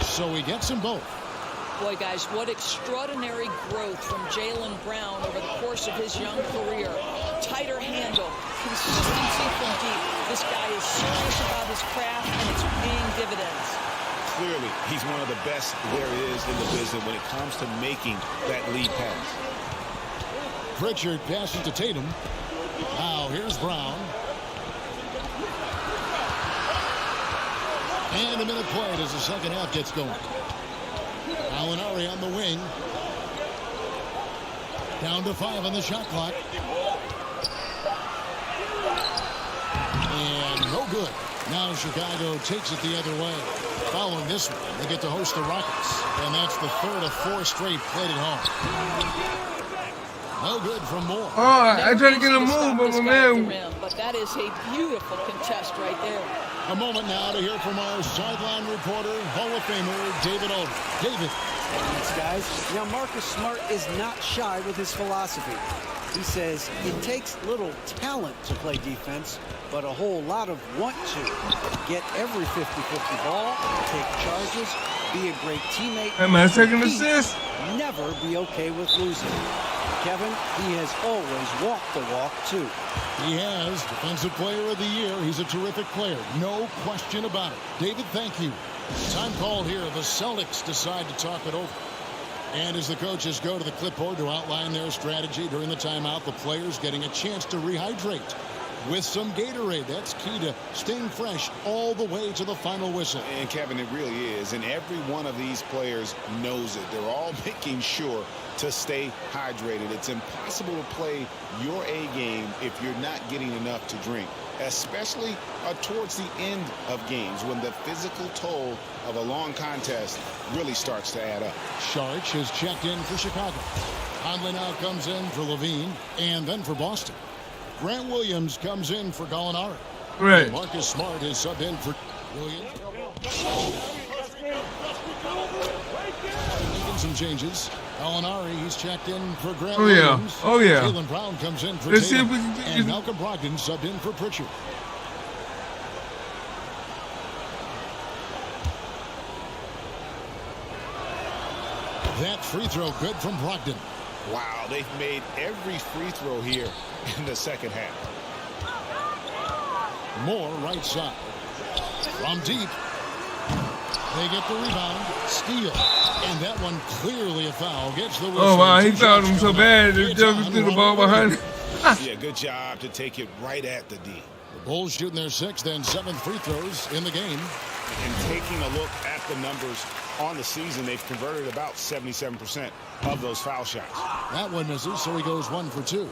So he gets them both. Boy, guys, what extraordinary growth from Jaylen Brown over the course of his young career. Tighter handle, consistency from deep. This guy is serious about his craft, and it's paying dividends. Clearly, he's one of the best there is in the business when it comes to making that lead pass. Pritchard passes to Tatum. Now here's Brown. And a minute played as the second half gets going. Alinari on the wing. Down to 5 on the shot clock. And no good. Now Chicago takes it the other way. Following this one, they get to host the Rockets. And that's the third of 4 straight played at home. No good from Moore. Oh, I tried to get a move, but my man. But that is a beautiful contest right there. A moment now to hear from our sideline reporter, Hall of Famer David Aldridge. David. Thanks, guys. Now, Marcus Smart is not shy with his philosophy. He says it takes little talent to play defense, but a whole lot of want to. Get every 50-50 ball, take charges, be a great teammate. And my second assist. Never be okay with losing. Kevin, he has always walked the walk, too. He has. Defensive Player of the Year. He's a terrific player. No question about it. David, thank you. Time called here. The Celtics decide to talk it over. And as the coaches go to the clipboard to outline their strategy during the timeout, the players getting a chance to rehydrate with some Gatorade. That's key to staying fresh all the way to the final whistle. And Kevin, it really is. And every one of these players knows it. They're all making sure to stay hydrated. It's impossible to play your A game if you're not getting enough to drink, especially towards the end of games when the physical toll of a long contest really starts to add up. Sharch has checked in for Chicago. Conley now comes in for Levine and then for Boston. Grant Williams comes in for Gallinari. Right. And Marcus Smart is subbed in for Williams. Making some changes. Gallinari, he's checked in for Grant Williams. Oh, yeah. Jaylen Brown comes in for Let's see Tatum. if we can get And Malcolm Brogdon subbed in for Pritchard. That free throw good from Brogdon. Wow, they've made every free throw here in the second half. Moore right side. From deep. They get the rebound. Steal. And that one clearly a foul. Gets the whistle. Oh, wow. He fouled him so bad. He jumped through the ball behind him. Yeah, good job to take it right at the D. The Bulls shooting their 6th and 7th free throws in the game. And taking a look at the numbers on the season, they've converted about 77% of those foul shots. That one misses, so he goes 1 for 2.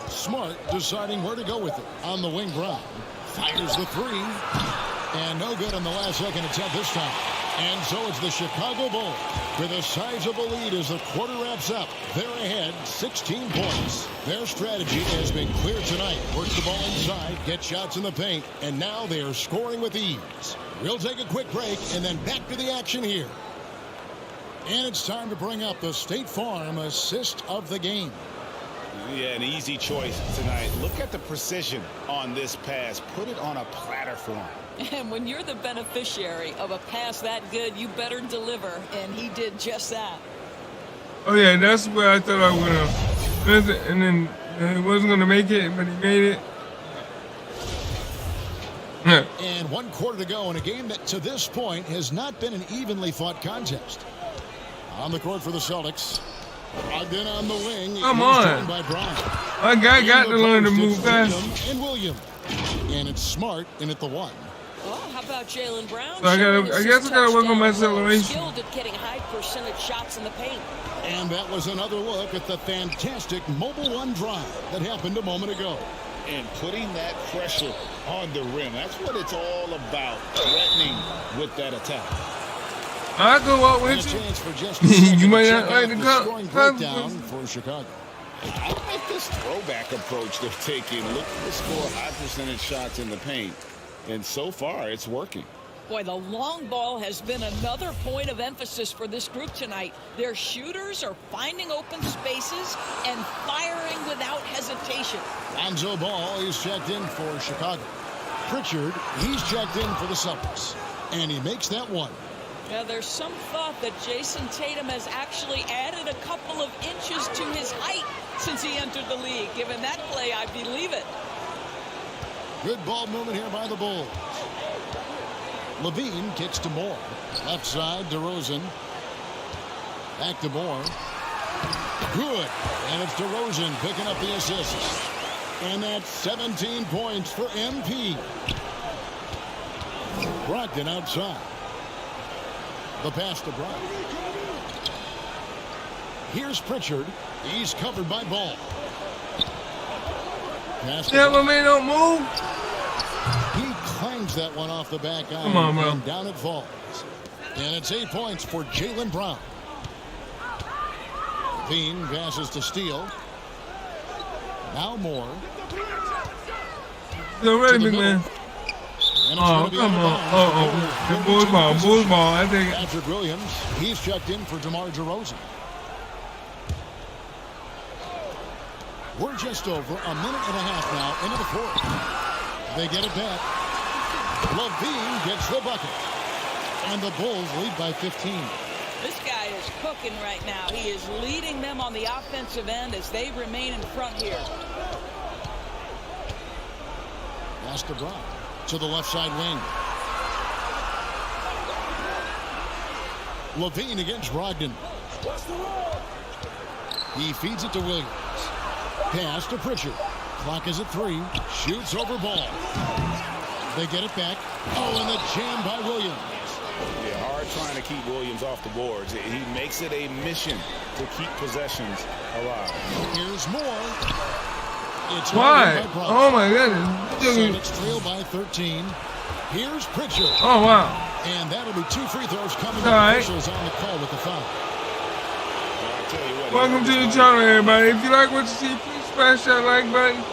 Smart deciding where to go with it. On the wing, Brown fires the 3. And no good on the last second attempt this time. And so it's the Chicago Bulls with a sizable lead as the quarter wraps up. They're ahead 16 points. Their strategy has been clear tonight. Work the ball inside, get shots in the paint, and now they are scoring with ease. We'll take a quick break and then back to the action here. And it's time to bring up the State Farm assist of the game. Yeah, an easy choice tonight. Look at the precision on this pass. Put it on a platter for him. And when you're the beneficiary of a pass that good, you better deliver, and he did just that. Oh, yeah, that's where I thought I was going to. And then he wasn't going to make it, but he made it. And 1 quarter to go in a game that to this point has not been an evenly fought contest. On the court for the Celtics. Brogdon on the wing. Come on. By Brown. My guy got to learn to move fast. And Williams. And it's Smart in at the 1. Well, how about Jaylen Brown? So I guess I got to work on my acceleration. Skilled at getting high percentage shots in the paint. And that was another look at the fantastic mobile 1 drive that happened a moment ago. And putting that pressure on the rim. That's what it's all about. Threatening with that attack. I go out with you. You might not like the breakdown for Chicago. I like this throwback approach they're taking. Look to score high percentage shots in the paint. And so far, it's working. Boy, the long ball has been another point of emphasis for this group tonight. Their shooters are finding open spaces and firing without hesitation. Lonzo Ball is checked in for Chicago. Pritchard, he's checked in for the Celtics. And he makes that 1. Now, there's some thought that Jason Tatum has actually added a couple of inches to his height since he entered the league. Given that play, I believe it. Good ball movement here by the Bulls. Levine kicks to Moore. Left side, DeRozan. Back to Moore. Good. And it's DeRozan picking up the assist. And that's 17 points for MP. Brogdon outside. The pass to Brown. Here's Pritchard. He's covered by Ball. Yeah, my man don't move. He clangs that one off the back iron. Come on, bro. And down it falls. And it's 8 points for Jaylen Brown. Bean passes to Steele. Now Moore. Still ready, big man. Oh, come on. The Bulls ball. I think. Patrick Williams, he's checked in for DeMar DeRozan. We're just over a minute and a half now into the fourth. They get it back. LaVine gets the bucket. And the Bulls lead by 15. This guy is cooking right now. He is leading them on the offensive end as they remain in front here. Pass to Brown to the left side wing. LaVine against Brogdon. He feeds it to Williams. Pass to Pritchard. Clock is at 3. Shoots over Ball. They get it back. Oh, and the jam by Williams. Yeah, hard trying to keep Williams off the boards. He makes it a mission to keep possessions alive. Here's Moore. It's Why? Oh my goodness. Celtics trail by 13. Here's Pritchard. Oh wow. And that'll be 2 free throws coming All up. right. Officials on the call with the foul. Welcome to the channel, everybody. If you like what you see, please smash that like button.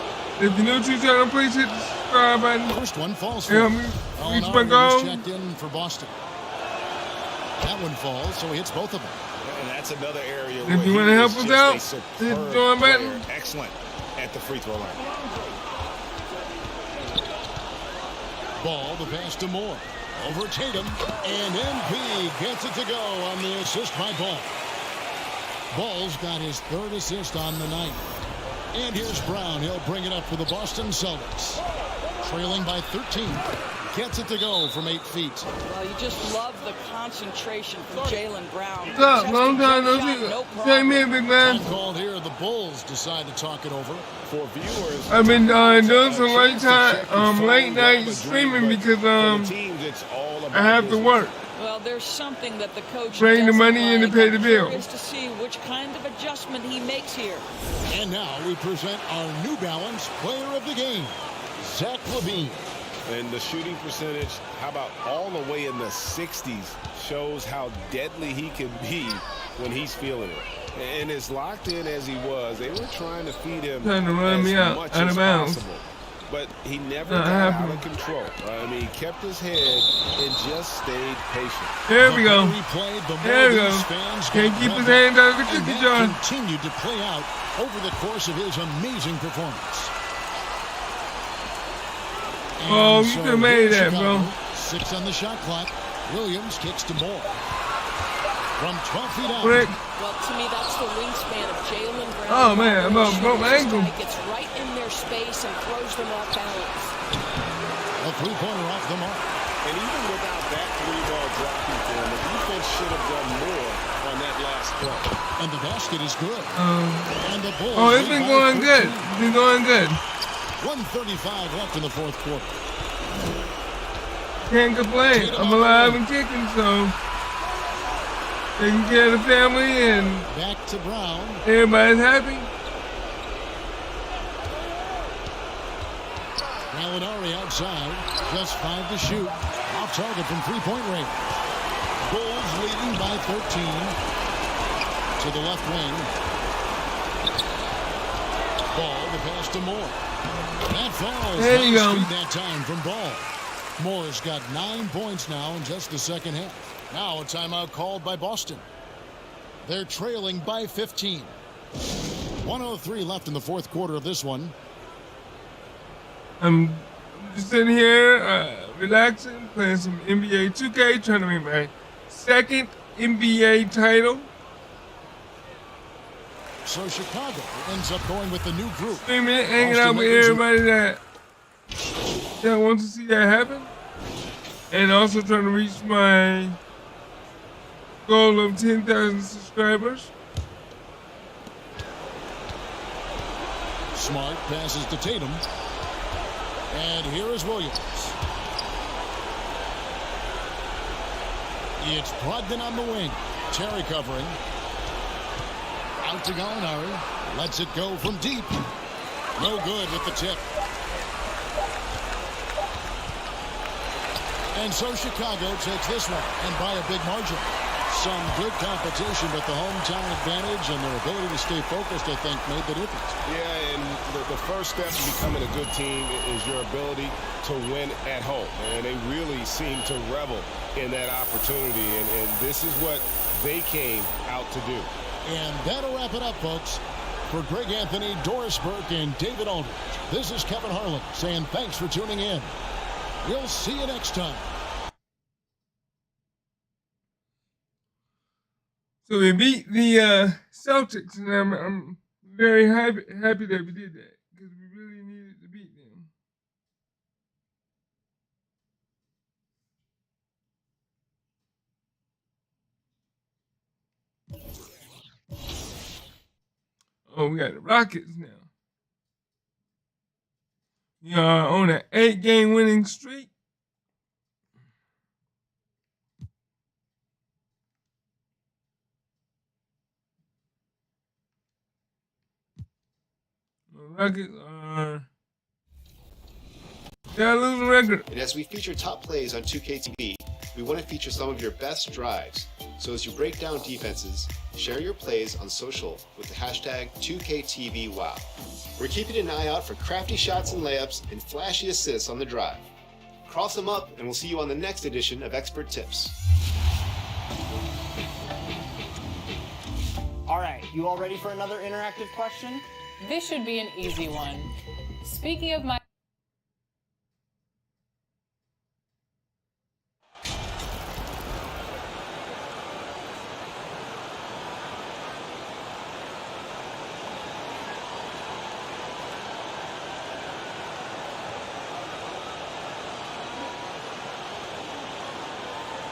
If you're new to the channel, please hit the subscribe button. First one falls. Help me reach my goal. Checked in for Boston. That one falls, so he hits both of them. And that's another area If you want to help us out, hit the join button. Excellent at the free throw line. Ball, the pass to Moore. Over Tatum. And MP gets it to go on the assist by Ball. Ball's got his 3rd assist on the night. And here's Brown. He'll bring it up for the Boston Celtics. Trailing by 13. Gets it to go from 8 feet. Well, you just love the concentration from Jaylen Brown. What's up? Long time no see. Same here, big man. Time called here. The Bulls decide to talk it over. For viewers, I've been doing some late night streaming because I have to work. Well, there's something that the coach bring the money in to pay the bill. Curious to see which kind of adjustment he makes here. And now we present our New Balance Player of the Game, Zach LaVine. And the shooting percentage, how about all the way in the 60s, shows how deadly he can be when he's feeling it. And as locked in as he was, they were trying to feed him trying to run me out of bounds. Possible. But he never got out of control. I mean, he kept his head and just stayed patient. There we go. There we go. Can't keep his hands out of the cookie jar. Continued to play out over the course of his amazing performance. Oh, you could have made that, bro. 6 on the shot clock. Williams kicks to Moore. From 12 feet out. Quick. Well, to me, that's the wingspan of Jaylen Brown. Oh, man, I'm about to broke my ankle. Gets right in their space and throws them off balance. A 3-pointer off the mark. And even without that 3-ball dropping for him, the defense should have done more on that last play. And the basket is good. And the Bulls it's been going good. It's been going good. 1:35 left in the fourth quarter. Can't complain. I'm alive and kicking, so taking care of the family and back to Brown. Everybody's happy. Gallinari outside, just 5 to shoot. Off target from 3-point range. Bulls leading by 13. To the left wing. Ball, the pass to Moore. That falls. There you go. That time from Ball. Moore's got 9 points now in just the second half. Now a timeout called by Boston. They're trailing by 15. 1:03 left in the fourth quarter of this one. I'm just sitting here, relaxing, playing some NBA 2K, trying to win my second NBA title. So Chicago ends up going with the new group. Streaming it, hanging out with everybody that wants to see that happen. And also trying to reach my goal of 10,000 subscribers. Smart passes to Tatum. And here is Williams. It's Brogdon on the wing. Terry covering. Out to Gallinari. Lets it go from deep. No good with the tip. And so Chicago takes this one, and by a big margin. Some good competition, but the hometown advantage and their ability to stay focused, I think, made the difference. Yeah, and the first step to becoming a good team is your ability to win at home. And they really seem to revel in that opportunity, and this is what they came out to do. And that'll wrap it up, folks. For Greg Anthony, Doris Burke, and David Aldridge, this is Kevin Harlan saying thanks for tuning in. We'll see you next time. So we beat the Celtics, and I'm very happy that we did that because we really needed to beat them. Oh, we got the Rockets now. We are on an 8-game winning streak. Rockets are got a losing record. And as we feature top plays on 2K TV, we want to feature some of your best drives. So as you break down defenses, share your plays on social with the hashtag 2KTVWow. We're keeping an eye out for crafty shots and layups and flashy assists on the drive. Cross them up, and we'll see you on the next edition of Expert Tips. All right, you all ready for another interactive question? This should be an easy one. Speaking of my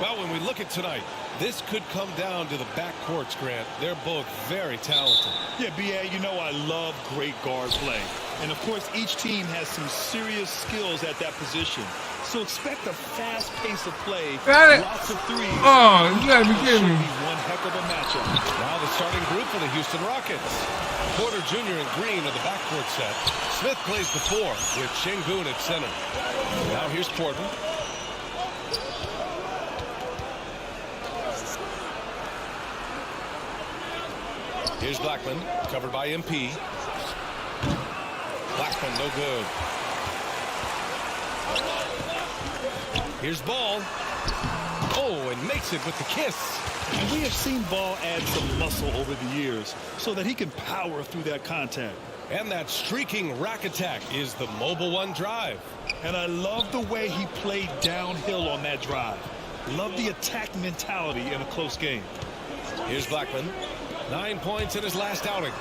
Well, when we look at tonight, this could come down to the backcourts, Grant. They're both very talented. Yeah, B.A., you know I love great guard play. And, of course, each team has some serious skills at that position. So expect a fast pace of play. Got it. Lots of threes. Oh, you gotta be kidding me. Should be one heck of a matchup. Now the starting group for the Houston Rockets. Porter Jr. and Green are the backcourt set. Smith plays the 4 with Şengün at center. Now here's Porter. Here's Blackman, covered by MP. Blackman, no good. Here's Ball. Oh, and makes it with the kiss. And we have seen Ball add some muscle over the years so that he can power through that contact. And that streaking rack attack is the Mobile One drive. And I love the way he played downhill on that drive. Love the attack mentality in a close game. Here's Blackman. 9 points in his last outing.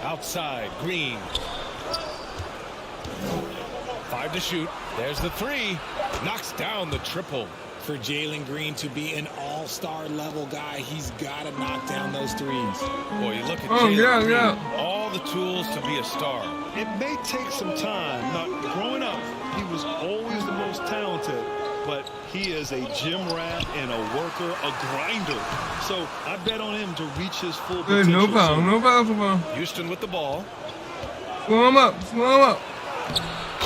Outside, Green. 5 to shoot. There's the 3. Knocks down the triple. For Jalen Green to be an all-star level guy, he's got to knock down those threes. Boy, you look at Jalen Green, all the tools to be a star. It may take some time. Now, growing up, he was always the most talented, but he is a gym rat and a worker, a grinder. So I bet on him to reach his full potential. No problem, no problem. Houston with the ball. Slow him up, slow him up.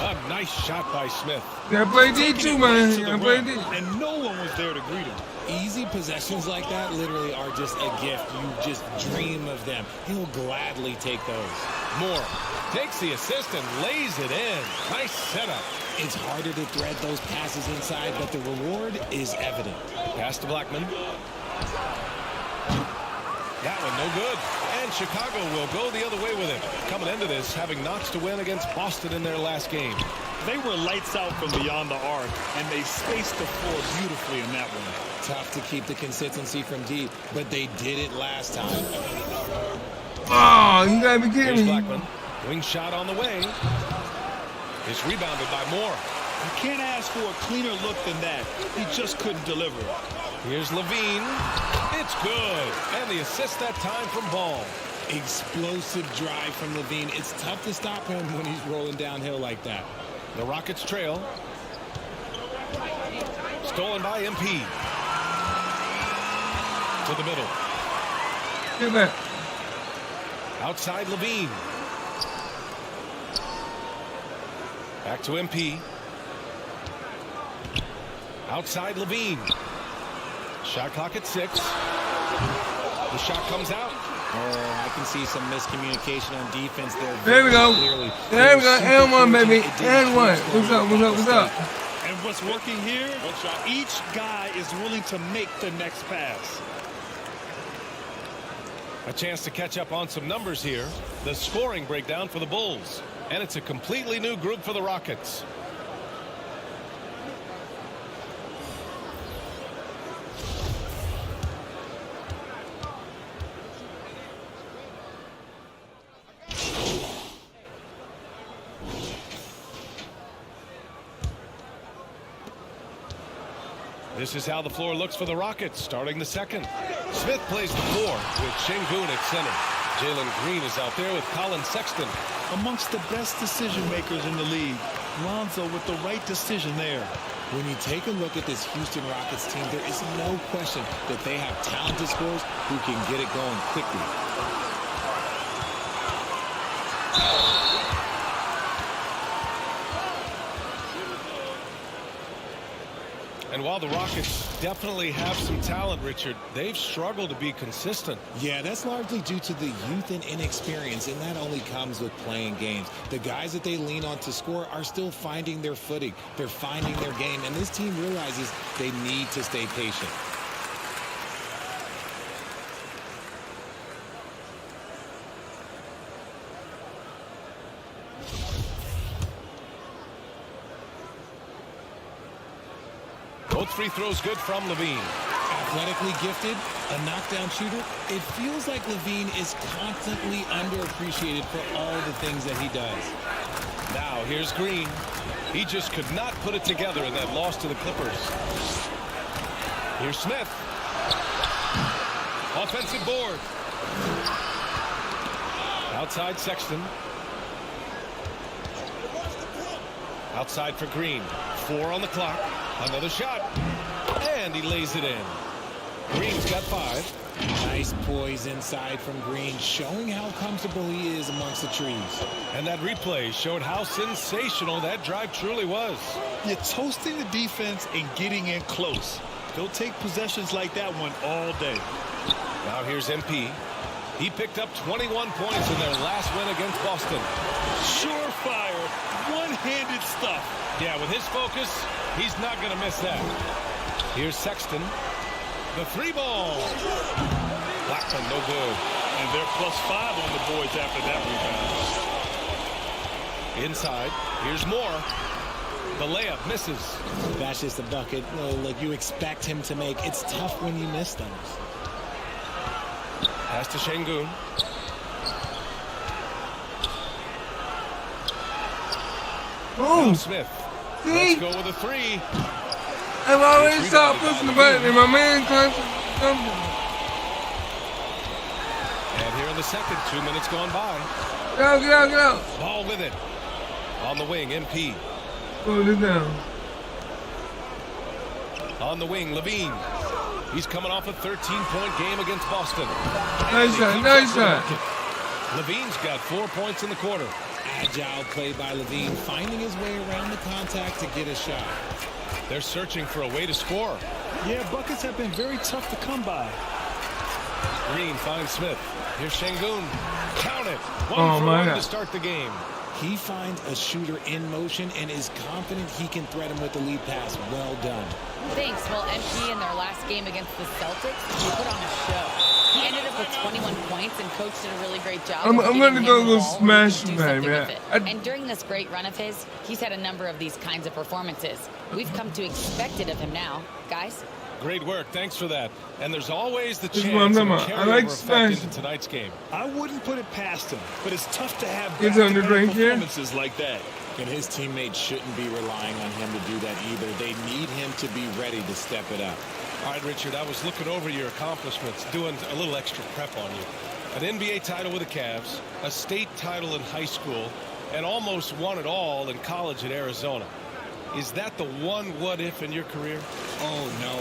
A nice shot by Smith. Gotta play D too, man. Gotta play D. And no one was there to greet him. Easy possessions like that literally are just a gift. You just dream of them. He'll gladly take those. Moore takes the assist and lays it in. Nice setup. It's harder to thread those passes inside, but the reward is evident. Pass to Blackman. That one no good. And Chicago will go the other way with it. Coming into this, having notched a win against Boston in their last game. They were lights out from beyond the arc, and they spaced the floor beautifully in that one. Tough to keep the consistency from deep, but they did it last time. Oh, you gotta be kidding me. Blackman. Wing shot on the way. It's rebounded by Moore. You can't ask for a cleaner look than that. He just couldn't deliver. Here's Levine. It's good. And the assist that time from Ball. Explosive drive from Levine. It's tough to stop him when he's rolling downhill like that. The Rockets trail. Stolen by MP. To the middle. Get back. Outside Levine. Back to MP. Outside Levine. Shot clock at 6. The shot comes out. Oh, I can see some miscommunication on defense there. There we go. Clearly. There we go. And one, baby. And one. What's up? What's up? What's up? And what's working here, each guy is willing to make the next pass. A chance to catch up on some numbers here. The scoring breakdown for the Bulls. And it's a completely new group for the Rockets. This is how the floor looks for the Rockets starting the second. Smith plays the floor with Şengün at center. Jalen Green is out there with Colin Sexton. Amongst the best decision makers in the league. Lonzo with the right decision there. When you take a look at this Houston Rockets team, there is no question that they have talented scorers who can get it going quickly. And while the Rockets definitely have some talent, Richard, they've struggled to be consistent. Yeah, that's largely due to the youth and inexperience, and that only comes with playing games. The guys that they lean on to score are still finding their footing. They're finding their game, and this team realizes they need to stay patient. Both free throws good from Levine. Athletically gifted, a knockdown shooter. It feels like Levine is constantly underappreciated for all the things that he does. Now here's Green. He just could not put it together in that loss to the Clippers. Here's Smith. Offensive board. Outside Sexton. Outside for Green. 4 on the clock. Another shot. And he lays it in. Green's got 5. Nice poise inside from Green, showing how comfortable he is amongst the trees. And that replay showed how sensational that drive truly was. You're toasting the defense and getting in close. They'll take possessions like that one all day. Now here's MP. He picked up 21 points in their last win against Boston. Surefire, one-handed stuff. Yeah, with his focus, he's not going to miss that. Here's Sexton. The 3-ball. Blackman, no good. And they're +5 on the boards after that rebound. Inside. Here's Moore. The layup misses. That's just a bucket like you expect him to make. It's tough when you miss those. Pass to Şengün. Boom. Smith. See? Let's go with a 3. I've already stopped pushing the button and my man comes. And here in the second, 2 minutes gone by. Get out, get out, get out. Ball with it. On the wing, MP. Hold it down. On the wing, Levine. He's coming off a 13-point game against Boston. Nice shot, nice shot. Levine's got 4 points in the quarter. Agile play by Levine, finding his way around the contact to get a shot. They're searching for a way to score. Yeah, buckets have been very tough to come by. Green finds Smith. Here's Şengün. Count it. One for one to start the game. He finds a shooter in motion and is confident he can threat him with the lead pass. Well done. Thanks. Well, MP in their last game against the Celtics, he put on a show. He ended up with 21 points, and coach did a really great job. I'm going to go smash him, man. And during this great run of his, he's had a number of these kinds of performances. We've come to expect it of him now. Guys? Great work. Thanks for that. And there's always the This is chance what I'm of talking a about. I carryover like effect smash. into tonight's game. I wouldn't put it past him, but it's tough to have Is it on the back-to-back drink here? performances like that. And his teammates shouldn't be relying on him to do that either. They need him to be ready to step it up. All right, Richard, I was looking over your accomplishments, doing a little extra prep on you. An NBA title with the Cavs, a state title in high school, and almost won it all in college at Arizona. Is that the one what-if in your career? Oh, no.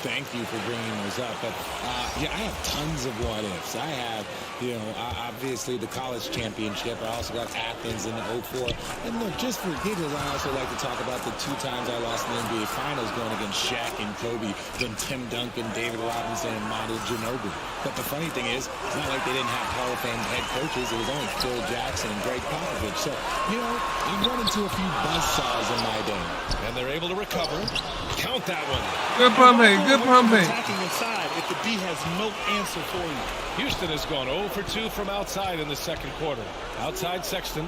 Thank you for bringing those up. But, yeah, I have tons of what-ifs. I have, obviously the college championship. I also got Athens in the 04. And look, just for giggles, I also like to talk about the 2 times I lost in the NBA Finals going against Shaq and Kobe, then Tim Duncan, David Robinson, and Manu Ginobili. But the funny thing is, it's not like they didn't have Hall of Fame head coaches. It was only Phil Jackson and Greg Popovich. So, I've run into a few buzzsaws in my day. And they're able to recover. Count that one. Good pumping. Good pumping. Attacking inside if the D has no answer for you. Houston has gone 0 for 2 from outside in the second quarter. Outside Sexton.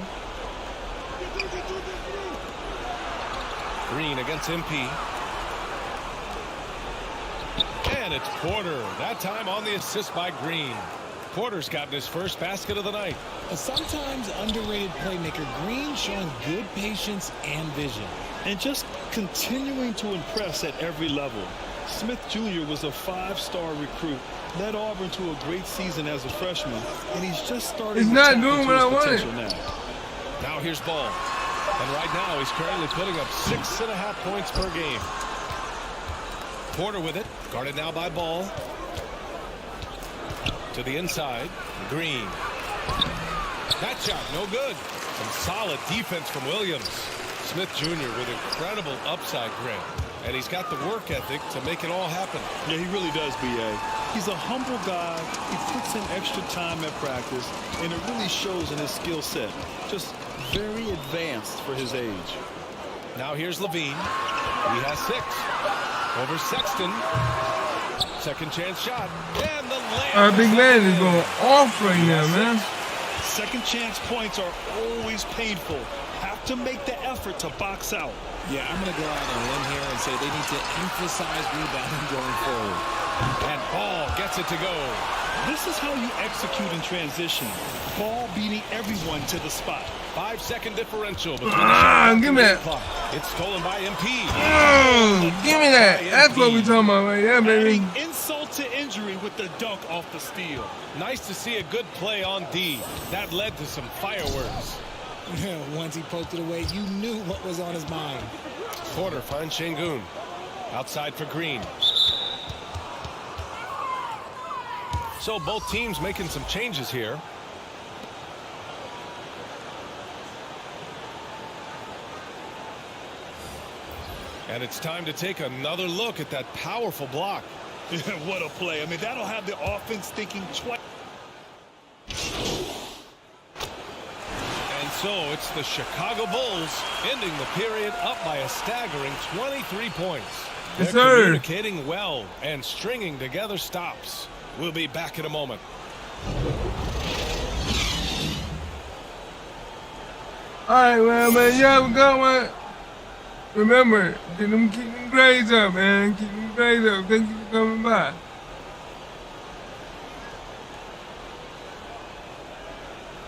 Green against MP. And it's Porter. That time on the assist by Green. Porter's gotten his first basket of the night. A sometimes underrated playmaker, Green showing good patience and vision. And just continuing to impress at every level. Smith Jr. was a 5-star recruit, led Auburn to a great season as a freshman, and he's just starting to tap into his potential now. Now here's Ball. And right now he's currently putting up 6.5 points per game. Porter with it, guarded now by Ball. To the inside, Green. That shot, no good. Some solid defense from Williams. Smith Jr. with incredible upside grit. And he's got the work ethic to make it all happen. Yeah, he really does, B.A. He's a humble guy. He puts in extra time at practice, and it really shows in his skill set. Just very advanced for his age. Now here's Levine. He has 6. Over Sexton. Second chance shot. And the layup. Our big man is going off right now, man. Second chance points are always painful. Have to make the effort to box out. Yeah, I'm going to go out on a limb here and say they need to emphasize rebounding going forward. And Ball gets it to go. This is how you execute in transition. Ball beating everyone to the spot. 5-second differential between the shot give me that. clock. It's stolen by MP. Give me that. That's what we're talking about right there, baby. Adding insult to injury with the dunk off the steal. Nice to see a good play on D. That led to some fireworks. Once he poked it away, you knew what was on his mind. Porter finds Şengün. Outside for Green. So both teams making some changes here. And it's time to take another look at that powerful block. What a play. I mean, that'll have the offense thinking twice. And so it's the Chicago Bulls ending the period up by a staggering 23 points. Yes, They're sir. communicating well and stringing together stops. We'll be back in a moment. All right, well, man, you have a good one. Remember, keep them grades up, man. Keep them grades up. Thank you for coming by.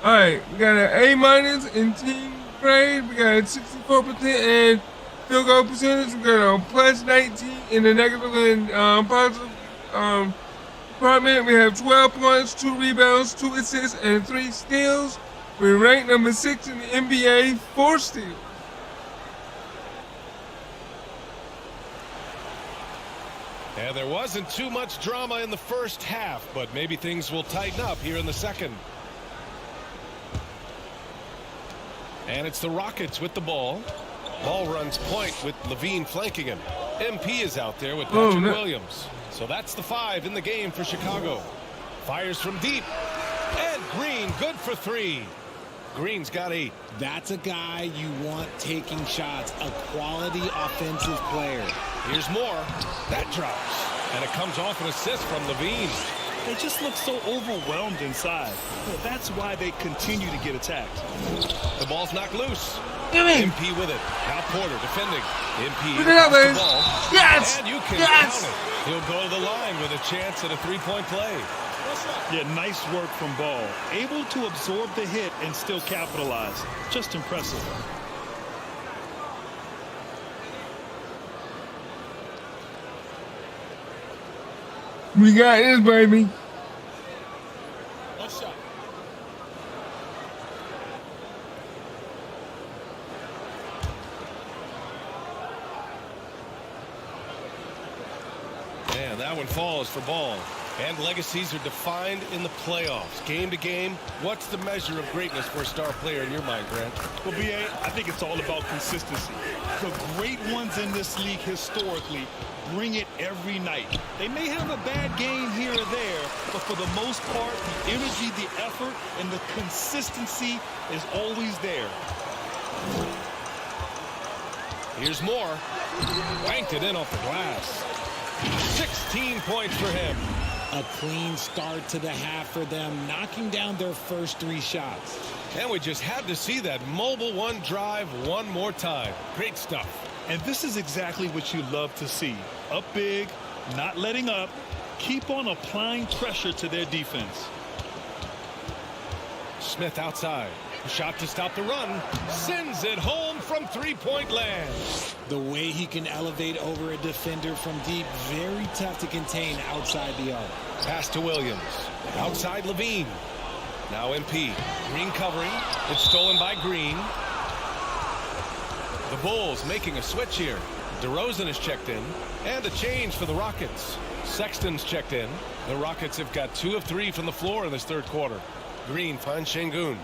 All right, we got an A- in team grade. We got a 64% in field goal percentage. We got a plus 19 in the negative and positive department. We have 12 points, 2 rebounds, 2 assists, and 3 steals. We're ranked number 6 in the NBA, 4 steals. And there wasn't too much drama in the first half, but maybe things will tighten up here in the second. And it's the Rockets with the ball. Ball runs point with Levine flanking him. MP is out there with Patrick Williams. So that's the 5 in the game for Chicago. Fires from deep. And Green, good for 3. Green's got 8. That's a guy you want taking shots, a quality offensive player. Here's more. That drops. And it comes off an assist from Levine. They just look so overwhelmed inside. Well, that's why they continue to get attacked. The ball's knocked loose. MP with it. Now Porter defending. MP Put it up, across man. the ball. Yes! And you can Yes! count it. He'll go to the line with a chance at a 3-point play. Yeah, nice work from Ball. Able to absorb the hit and still capitalize. Just impressive. We got this, baby. Let's shot. That one falls for ball. And legacies are defined in the playoffs. Game to game, what's the measure of greatness for a star player in your mind, Grant? Well, B.A., I think it's all about consistency. The great ones in this league historically bring it every night. They may have a bad game here or there, but for the most part, the energy, the effort, and the consistency is always there. Here's Moore. Banked it in off the glass. 16 points for him. A clean start to the half for them, knocking down their first 3 shots. And we just had to see that mobile one drive one more time. Great stuff. And this is exactly what you love to see. Up big, not letting up, keep on applying pressure to their defense. Smith outside. Shot to stop the run. Sends it home from three-point land. The way he can elevate over a defender from deep, very tough to contain outside the arc. Pass to Williams. Outside Levine. Now MP. Green covering. It's stolen by Green. The Bulls making a switch here. DeRozan is checked in. And a change for the Rockets. Sexton's checked in. The Rockets have got 2 of 3 from the floor in this third quarter. Green finds Şengün.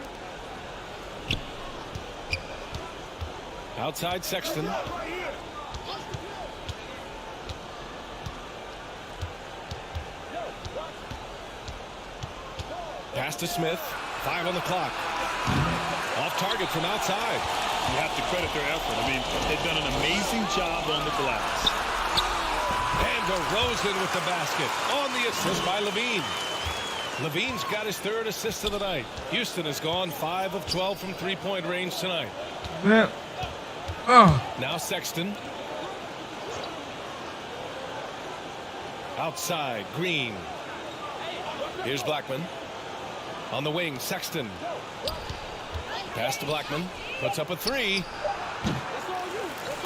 Outside Sexton. Pass to Smith. 5 on the clock. Off target from outside. You have to credit their effort. I mean, they've done an amazing job on the glass. And DeRozan with the basket. On the assist by Levine. Levine's got his 3rd assist of the night. Houston has gone 5 of 12 from three-point range tonight. Man. Oh. Now Sexton. Outside, Green. Here's Blackman. On the wing, Sexton. Pass to Blackman. Puts up a 3.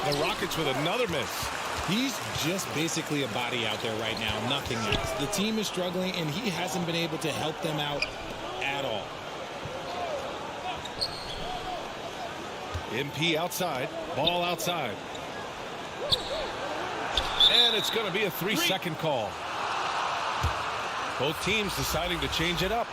The Rockets with another miss. He's just basically a body out there right now, nothing else. The team is struggling, and he hasn't been able to help them out at all. MP outside. Ball outside. And it's going to be a 3-second call. Both teams deciding to change it up.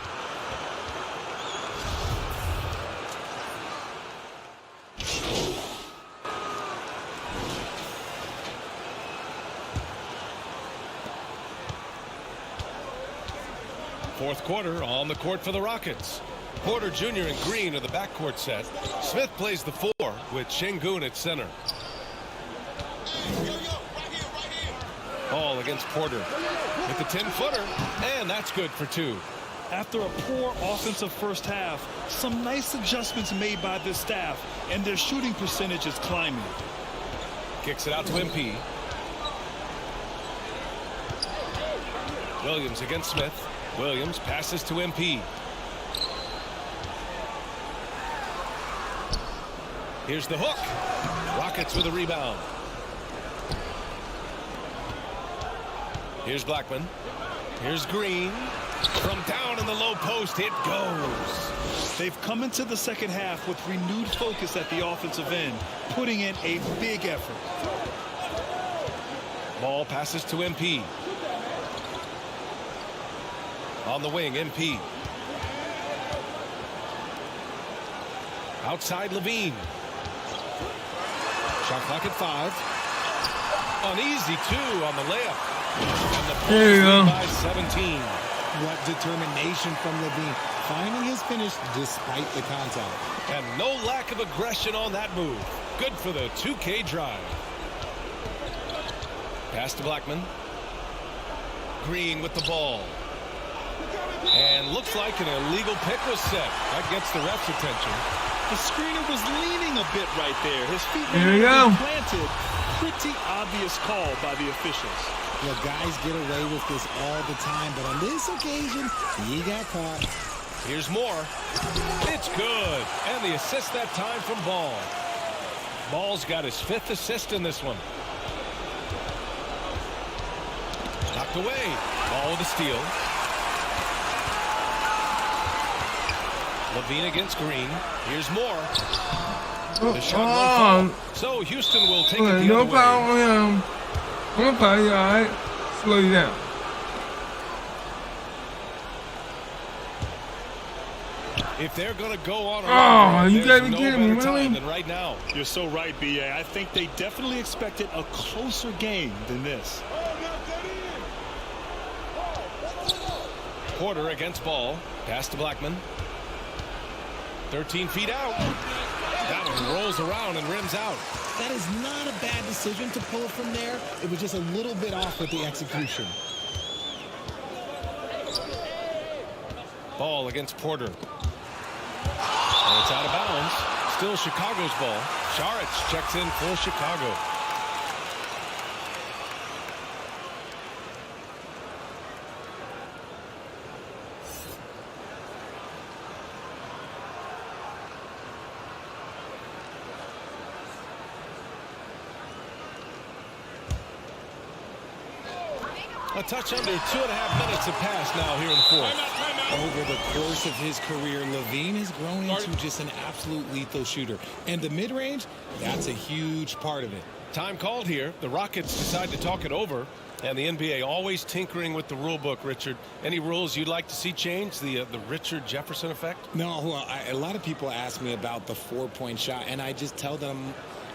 Fourth quarter on the court for the Rockets. Porter Jr. and Green are the backcourt set. Smith plays the 4 with Şengün at center. Ball against Porter with the 10-footer, and that's good for 2. After a poor offensive first half, some nice adjustments made by this staff, and their shooting percentage is climbing. Kicks it out to MP. Williams against Smith. Williams passes to MP. Here's the hook. Rockets with a rebound. Here's Blackman. Here's Green. From down in the low post, it goes. They've come into the second half with renewed focus at the offensive end, putting in a big effort. Ball passes to MP. On the wing, MP. Outside Levine. Shot clock at 5. An easy 2 on the layup. And the There you go. by 17. What determination from Levine, finding his finish despite the contact. And no lack of aggression on that move. Good for the 2K drive. Pass to Blackman. Green with the ball. And looks like an illegal pick was set. That gets the ref's attention. The screener was leaning a bit right there. His feet Here we were go. planted. Pretty obvious call by the officials. Well, guys get away with this all the time, but on this occasion, he got caught. Here's Moore. It's good. And the assist that time from Ball. Ball's got his 5th assist in this one. Knocked away. Ball with a steal. Levine against Green. Here's Moore. The shot won't fall. So Houston will take it the No other way. problem with him. I'm gonna play you, alright? slow you down. If they're going to go on a run, you there's gotta no get me, better really? time than right now. You're so right, B.A. I think they definitely expected a closer game than this. Porter against ball. Pass to Blackman. 13 feet out. That one rolls around and rims out. That is not a bad decision to pull it from there. It was just a little bit off with the execution. Ball against Porter. And it's out of bounds. Still Chicago's ball. Saric checks in for Chicago. A touch under 2.5 minutes have passed now here in the fourth. Over the course of his career, LaVine has grown into just an absolute lethal shooter. And the mid-range, that's a huge part of it. Time called here. The Rockets decide to talk it over. And the NBA always tinkering with the rule book, Richard. Any rules you'd like to see change? The Richard Jefferson effect? No, well, a lot of people ask me about the 4-point shot, and I just tell them,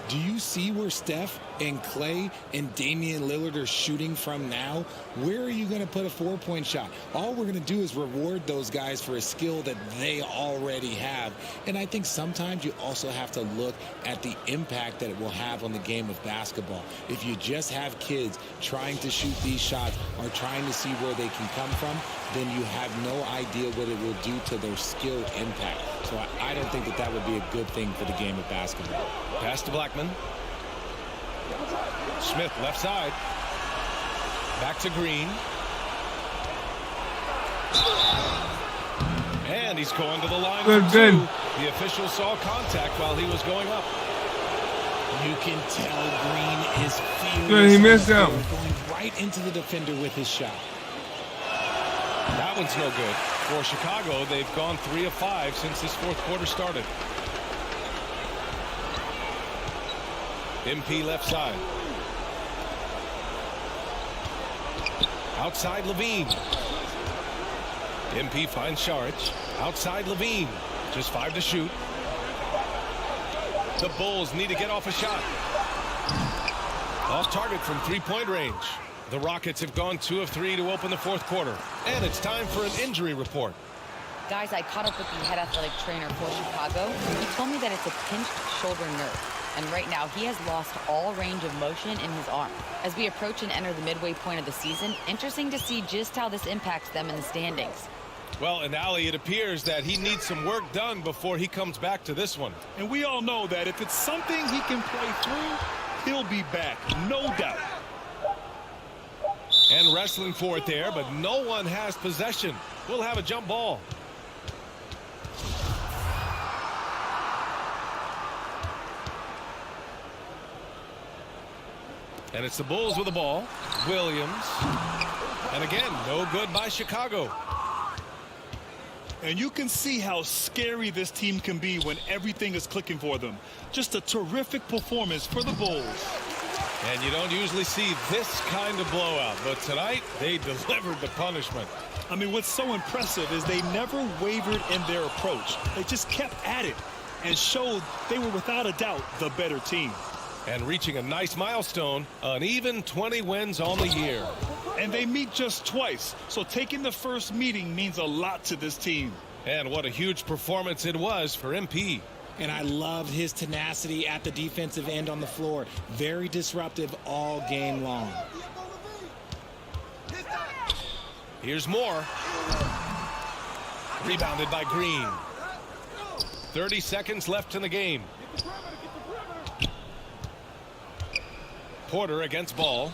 do you see where Steph and Clay and Damian Lillard are shooting from now? Where are you going to put a 4-point shot? All we're going to do is reward those guys for a skill that they already have. And I think sometimes you also have to look at the impact that it will have on the game of basketball. If you just have kids trying to shoot these shots or trying to see where they can come from, then you have no idea what it will do to their skill impact. So I don't think that that would be a good thing for the game of basketball. Pass to Blackman. Smith left side. Back to Green. And he's going to the line for two. The official saw contact while he was going up. You can tell Green is furious. Good, he missed out. Going right into the defender with his shot. That one's no good. For Chicago, they've gone 3 of 5 since this fourth quarter started. MP left side. Outside Levine. MP finds Saric. Outside Levine. Just 5 to shoot. The Bulls need to get off a shot. Off target from 3-point range. The Rockets have gone 2 of 3 to open the fourth quarter. And it's time for an injury report. Guys, I caught up with the head athletic trainer for Chicago. He told me that it's a pinched shoulder nerve. And right now, he has lost all range of motion in his arm. As we approach and enter the midway point of the season, interesting to see just how this impacts them in the standings. Well, and Ali, it appears that he needs some work done before he comes back to this one. And we all know that if it's something he can play through, he'll be back, no doubt. And wrestling for it there, but no one has possession. We'll have a jump ball. And it's the Bulls with the ball. Williams. And again, no good by Chicago. And you can see how scary this team can be when everything is clicking for them. Just a terrific performance for the Bulls. And you don't usually see this kind of blowout, but tonight they delivered the punishment. I mean, what's so impressive is they never wavered in their approach. They just kept at it and showed they were without a doubt the better team. And reaching a nice milestone, an even 20 wins on the year. And they meet just twice, so taking the first meeting means a lot to this team. And what a huge performance it was for MP. And I loved his tenacity at the defensive end on the floor. Very disruptive all game long. Here's more. Rebounded by Green. 30 seconds left in the game. Porter against ball.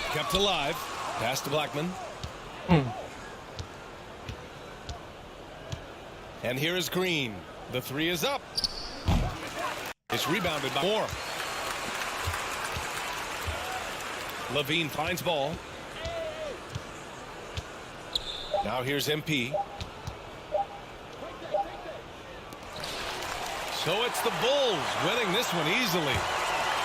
Kept alive. Pass to Blackman. And here is Green. The 3 is up. It's rebounded by Moore. Levine finds ball. Now here's MP. So it's the Bulls winning this one easily.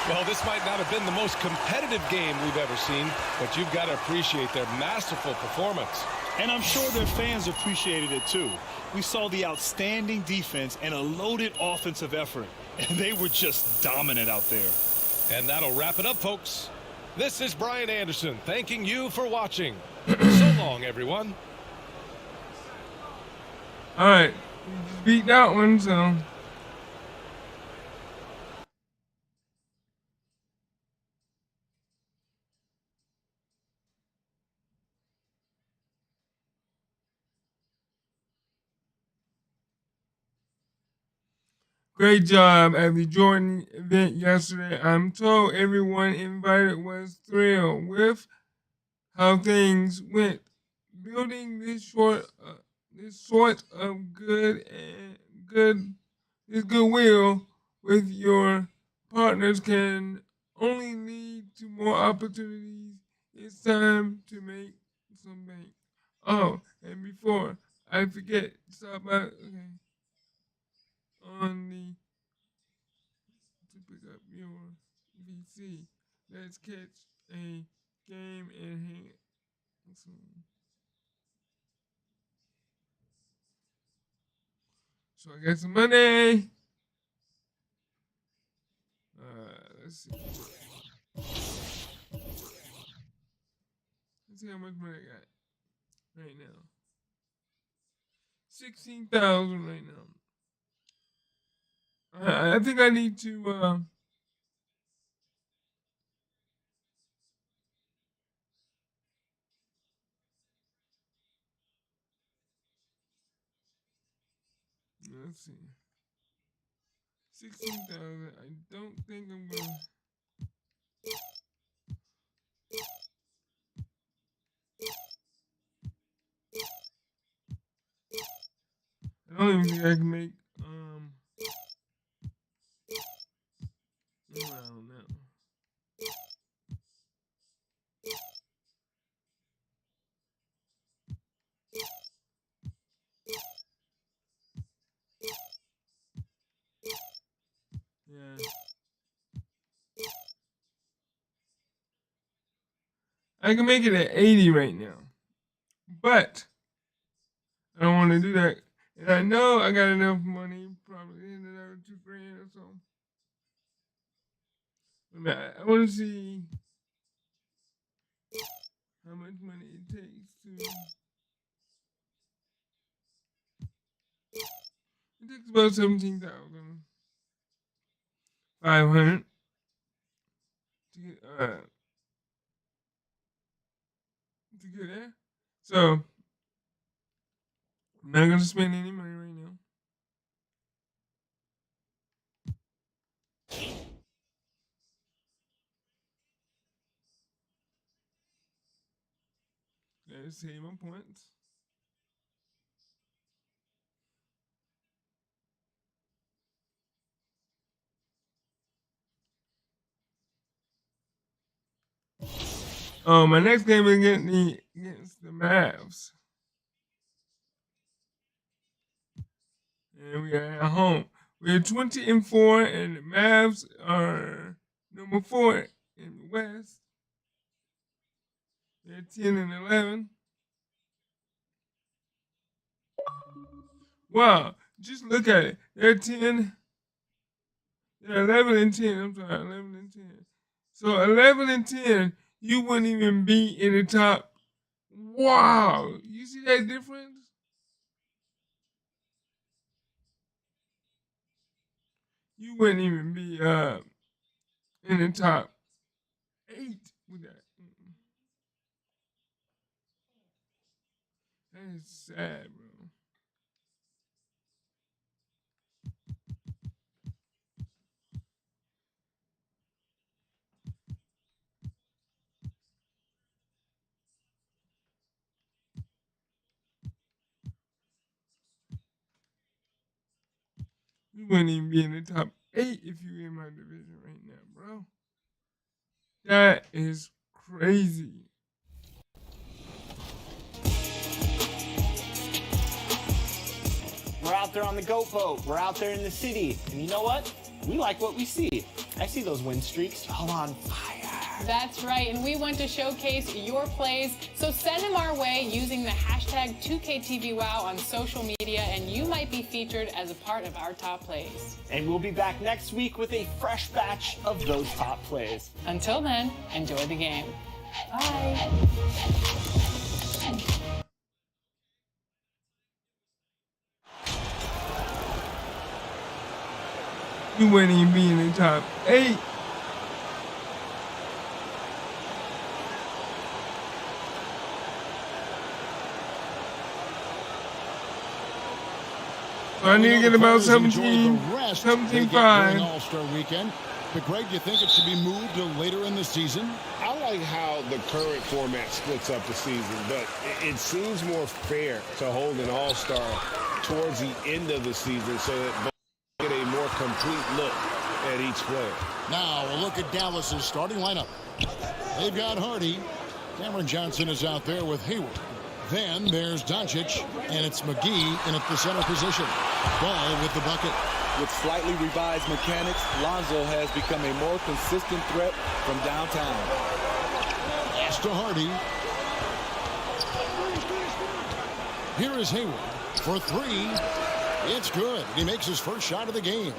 Well, this might not have been the most competitive game we've ever seen, but you've got to appreciate their masterful performance. And I'm sure their fans appreciated it too. We saw the outstanding defense and a loaded offensive effort, and they were just dominant out there. And that'll wrap it up, folks. This is Brian Anderson thanking you for watching. So long, everyone. All right, we just beat that one, so. Great job at the Jordan event yesterday. I'm told everyone invited was thrilled with how things went. Building this sort of goodwill with your partners can only lead to more opportunities. It's time to make some bank. Oh, and before I forget, stop by on the to pick up your VC. Let's catch a game and hang it. So I got some money. Let's see. Let's see how much money I got right now. 16,000 right now. I think I need to let's see. 16,000. I don't think I'm gonna. I don't even think I can make I don't know. Yeah. I can make it at 80 right now. But I don't want to do that. And I know I got enough money, probably another $2,000 or so. But I want to see how much money it takes to. It takes about 17,500 to get there. So I'm not gonna spend any money right now. Let's save my points. Oh, my next game is against the Mavs. And we are at home. We're 20-4, and the Mavs are number 4 in the West. They're 10-11. Wow, just look at it. They're 11-10. I'm sorry, 11-10. So 11-10, you wouldn't even be in the top. Wow, you see that difference? You wouldn't even be in the top 8 with that. That is sad, bro. You wouldn't even be in the top 8 if you were in my division right now, bro. That is crazy. We're out there on the goat boat. We're out there in the city. And you know what? We like what we see. I see those win streaks. All on fire. That's right, and we want to showcase your plays, so send them our way using the hashtag 2KTVWow on social media, and you might be featured as a part of our top plays. And we'll be back next week with a fresh batch of those top plays. Until then, enjoy the game. Bye. You wouldn't even be in the top 8. So I need to get about 17.5. All-Star weekend. But Greg, you think it should be moved to later in the season? I like how the current format splits up the season, but it seems more fair to hold an all-star towards the end of the season so that both get a more complete look at each player. Now a look at Dallas's starting lineup. They've got Hardy. Cameron Johnson is out there with Hayward. Then there's Doncic, and it's McGee in at the center position. Ball with the bucket. With slightly revised mechanics, Lonzo has become a more consistent threat from downtown. Pass to Hardy. Here is Hayward for 3. It's good. He makes his first shot of the game.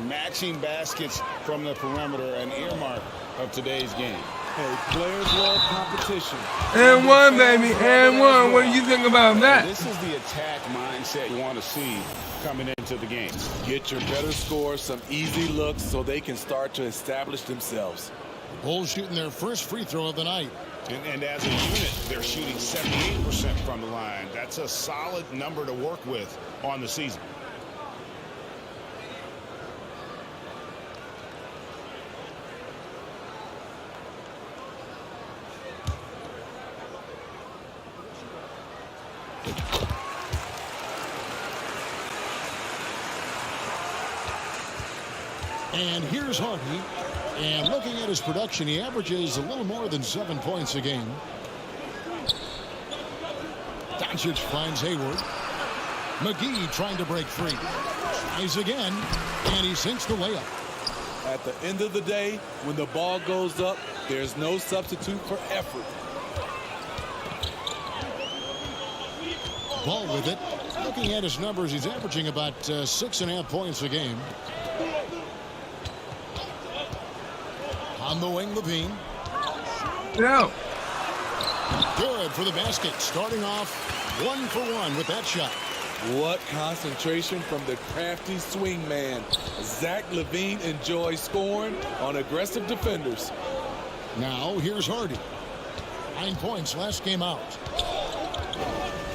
Matching baskets from the perimeter, an earmark of today's game. Hey, players love competition. And one, baby, and one. What do you think about that? This is the attack mindset you want to see coming into the game. Get your better scores, some easy looks, so they can start to establish themselves. Bulls shooting their first free throw of the night. And as a unit, they're shooting 78% from the line. That's a solid number to work with on the season. And here's Hardy. And looking at his production, he averages a little more than 7 points a game. Doncic finds Hayward. McGee trying to break free. Tries again, and he sinks the layup. At the end of the day, when the ball goes up, there's no substitute for effort. Ball with it. Looking at his numbers, he's averaging about 6.5 points a game. On the wing, Levine. No. Good for the basket. Starting off 1 for 1 with that shot. What concentration from the crafty swing man. Zach LaVine enjoys scoring on aggressive defenders. Now here's Hardy. 9 points last game out.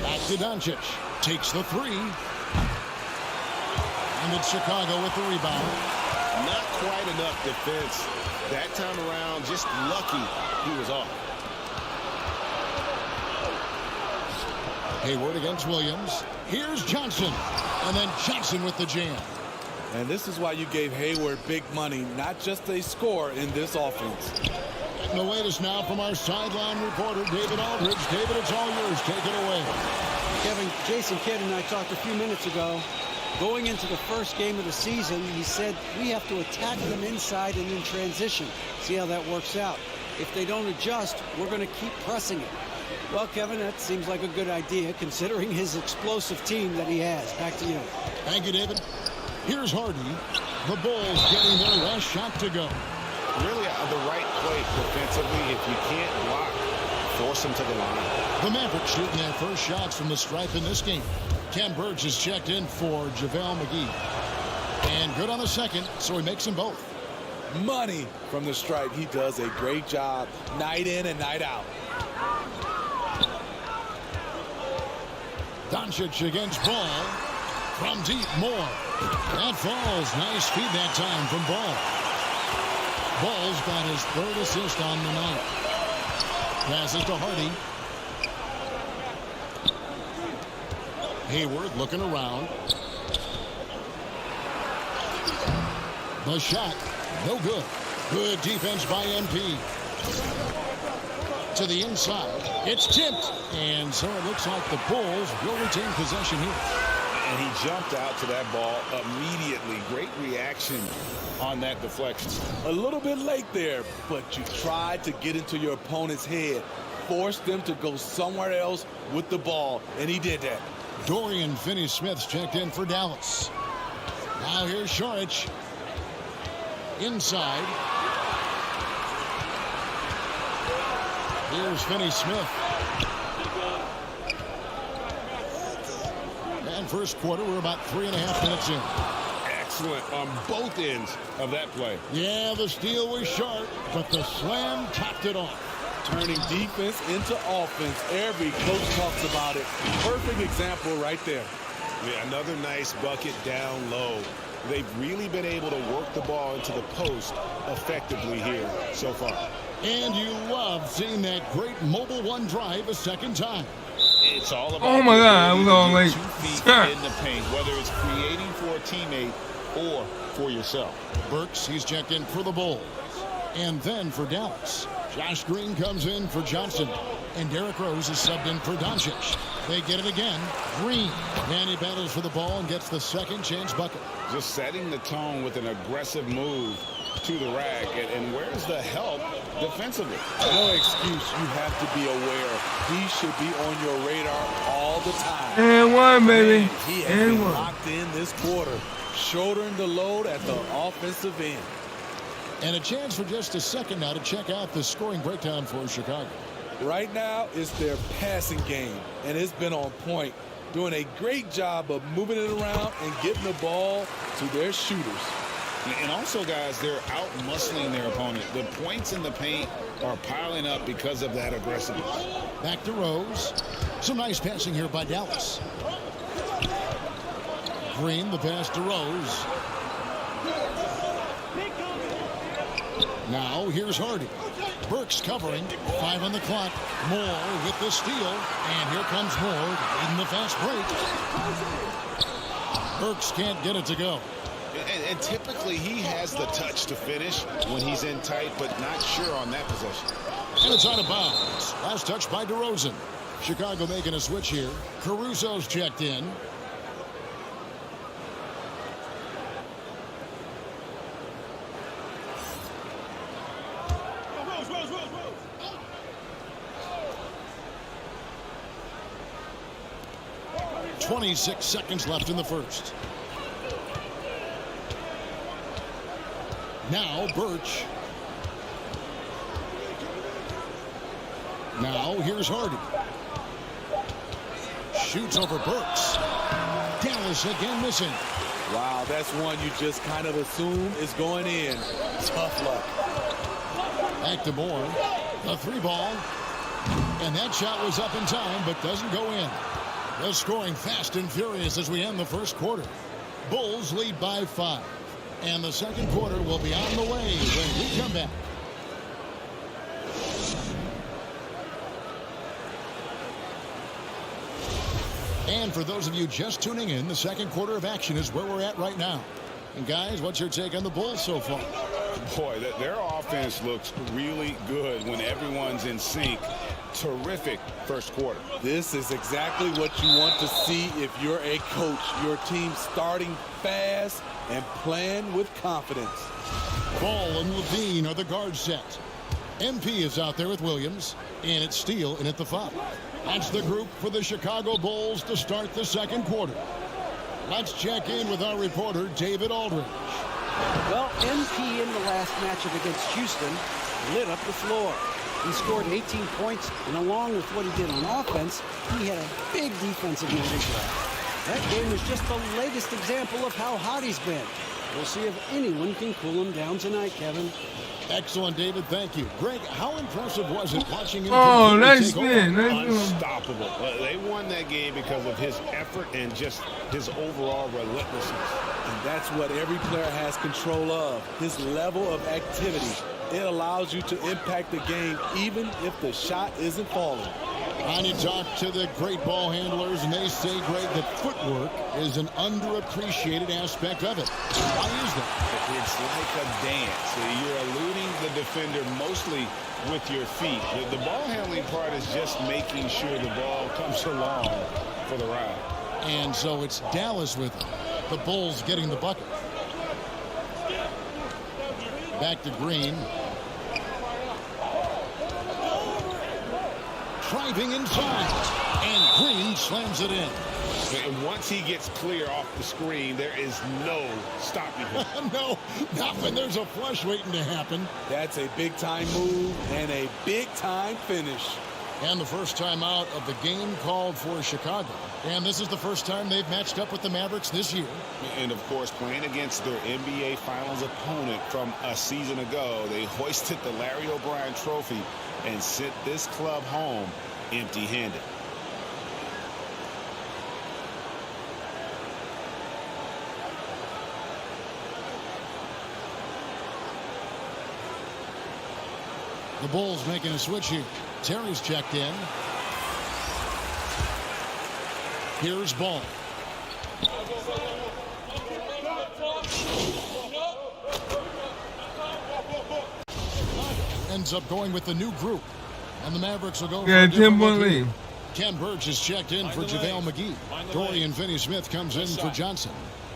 Back to Doncic. Takes the 3. And it's Chicago with the rebound. Not quite enough defense that time around. Just lucky he was off. Hayward against Williams. Here's Johnson. And then Johnson with the jam. And this is why you gave Hayward big money, not just a score in this offense. And the latest now from our sideline reporter, David Aldridge. David, it's all yours. Take it away. Kevin, Jason Kidd and I talked a few minutes ago. Going into the first game of the season, he said we have to attack them inside and in transition. See how that works out. If they don't adjust, we're going to keep pressing it. Well, Kevin, that seems like a good idea considering his explosive team that he has. Back to you. Thank you, David. Here's Hardy. The Bulls getting their last shot to go. Really the right play defensively. If you can't block, force them to the line. The Mavericks shooting their first shots from the stripe in this game. Ken Burge is checked in for JaVale McGee. And good on the second, so he makes them both. Money from the stripe. He does a great job night in and night out. Doncic against Ball. From deep, Moore. That falls. Nice feed that time from Ball. Ball's got his 3rd assist on the night. Passes to Hardy. Hayward looking around. The shot, no good. Good defense by MP. To the inside, it's tipped. And so it looks like the Bulls will retain possession here. And he jumped out to that ball immediately. Great reaction on that deflection. A little bit late there, but you tried to get into your opponent's head. Forced them to go somewhere else with the ball, and he did that. Dorian Finney-Smith's checked in for Dallas. Now here's Saric. Inside. Here's Finney-Smith. And first quarter, we're about 3.5 minutes in. Excellent on both ends of that play. Yeah, the steal was sharp, but the slam topped it off. Turning defense into offense. Every coach talks about it. Perfect example right there. Yeah, another nice bucket down low. They've really been able to work the ball into the post effectively here so far. And you love seeing that great mobile one drive a second time. It's all about oh my God, I was all like 2 feet in the paint, whether it's creating for a teammate or for yourself. Burks, he's checked in for the Bulls. And then for Dallas, Josh Green comes in for Johnson. And Derrick Rose is subbed in for Doncic. They get it again. Green. And he battles for the ball and gets the second chance bucket. Just setting the tone with an aggressive move to the rack. And where's the help defensively? No excuse. You have to be aware. He should be on your radar all the time. And one, baby. Man, he has been locked in this quarter, shouldering the load at the offensive end. And a chance for just a second now to check out the scoring breakdown for Chicago. Right now, it's their passing game, and it's been on point, doing a great job of moving it around and getting the ball to their shooters. And also, guys, they're out-muscling their opponent. The points in the paint are piling up because of that aggressiveness. Back to Rose. Some nice passing here by Dallas. Green, the pass to Rose. Now, here's Hardy. Burks covering. 5 on the clock. Moore with the steal. And here comes Moore in the fast break. Burks can't get it to go. And typically he has the touch to finish when he's in tight, but not sure on that possession. And it's out of bounds. Last touch by DeRozan. Chicago making a switch here. Caruso's checked in. Rose. 26 seconds left in the first. Now Birch. Now here's Hardy. Shoots over Burks. Dallas again missing. Wow, that's one you just kind of assume is going in. Tough luck. Back to Moore. A 3-ball. And that shot was up in time, but doesn't go in. The scoring fast and furious as we end the first quarter. Bulls lead by 5. And the second quarter will be on the way when we come back. And for those of you just tuning in, the second quarter of action is where we're at right now. And guys, what's your take on the Bulls so far? Boy, their offense looks really good when everyone's in sync. Terrific first quarter. This is exactly what you want to see if you're a coach. Your team starting fast and playing with confidence. Ball and Levine are the guard set. MP is out there with Williams, and it's Steele in at the 5. That's the group for the Chicago Bulls to start the second quarter. Let's check in with our reporter, David Aldridge. Well, MP in the last matchup against Houston lit up the floor. He scored 18 points, and along with what he did on offense, he had a big defensive night as well. That game was just the latest example of how hot he's been. We'll see if anyone can cool him down tonight, Kevin. Excellent, David. Thank you. Greg, how impressive was it watching him? Oh, nice man. Unstoppable. They won that game because of his effort and just his overall relentlessness. And that's what every player has control of, his level of activity. It allows you to impact the game even if the shot isn't falling. And you talk to the great ball handlers, and they say, Greg, that footwork is an underappreciated aspect of it. Why is that? It's like a dance. You're eluding the defender mostly with your feet. The ball handling part is just making sure the ball comes along for the ride. And so it's Dallas with it. The Bulls getting the bucket. Back to Green. Driving inside. And Green slams it in. And once he gets clear off the screen, there is no stopping him. No, not when there's a flush waiting to happen. That's a big-time move and a big-time finish. And the first time out of the game called for Chicago. And this is the first time they've matched up with the Mavericks this year. And, of course, playing against their NBA Finals opponent from a season ago, they hoisted the Larry O'Brien Trophy and sent this club home empty-handed. The Bulls making a switch here. Terry's checked in. Here's Ball. Ends up going with the new group. And the Mavericks will go for a different look here. Ken Burge is checked in for JaVale McGee. Dorian Finney-Smith comes in for Johnson.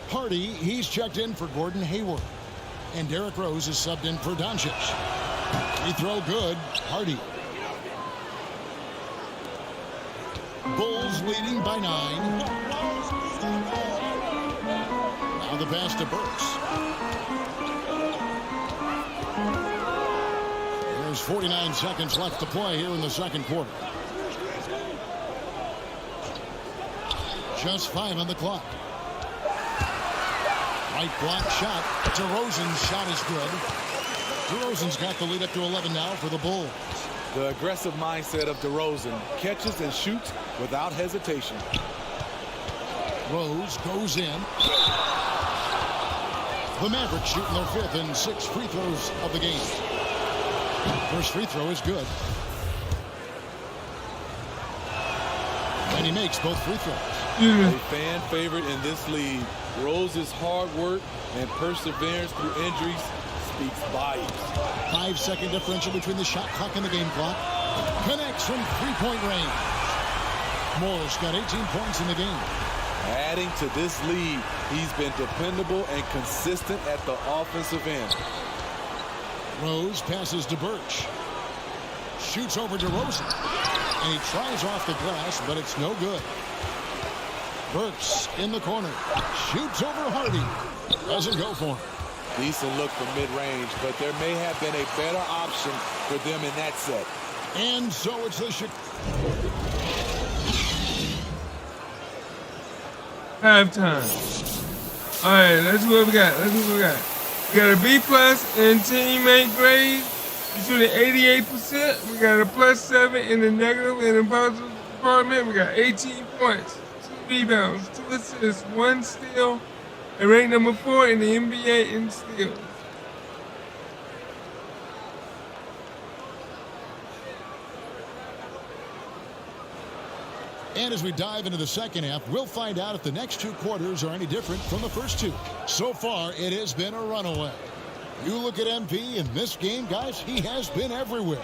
Hardy, he's checked in for Gordon Hayward. And Derrick Rose is subbed in for Doncic. Free throw good. Hardy. Bulls leading by 9. Now the pass to Burks. There's 49 seconds left to play here in the second quarter. Just 5 on the clock. Right block shot. DeRozan's shot is good. DeRozan's got the lead up to 11 now for the Bulls. The aggressive mindset of DeRozan catches and shoots without hesitation. Rose goes in. The Mavericks shooting their 5th and 6th free throws of the game. First free throw is good. And he makes both free throws. A fan favorite in this league. Rose's hard work and perseverance through injuries speaks volumes. 5-second differential between the shot clock and the game clock. Connects from three-point range. Moore's got 18 points in the game. Adding to this lead, he's been dependable and consistent at the offensive end. Rose passes to Birch. Shoots over to Rosen. And he tries off the glass, but it's no good. Burks in the corner. Shoots over Hardy. Doesn't go for him. Decent look from mid-range, but there may have been a better option for them in that set. And so it's the halftime. All right, let's see what we got. We got a B+ in teammate grade. He's shooting 88%. We got a +7 in the negative and the positive department. We got 18 points, 2 rebounds, 2 assists, 1 steal, and ranked number 4 in the NBA in steals. And as we dive into the second half, we'll find out if the next 2 quarters are any different from the first 2. So far, it has been a runaway. You look at MP in this game, guys, he has been everywhere.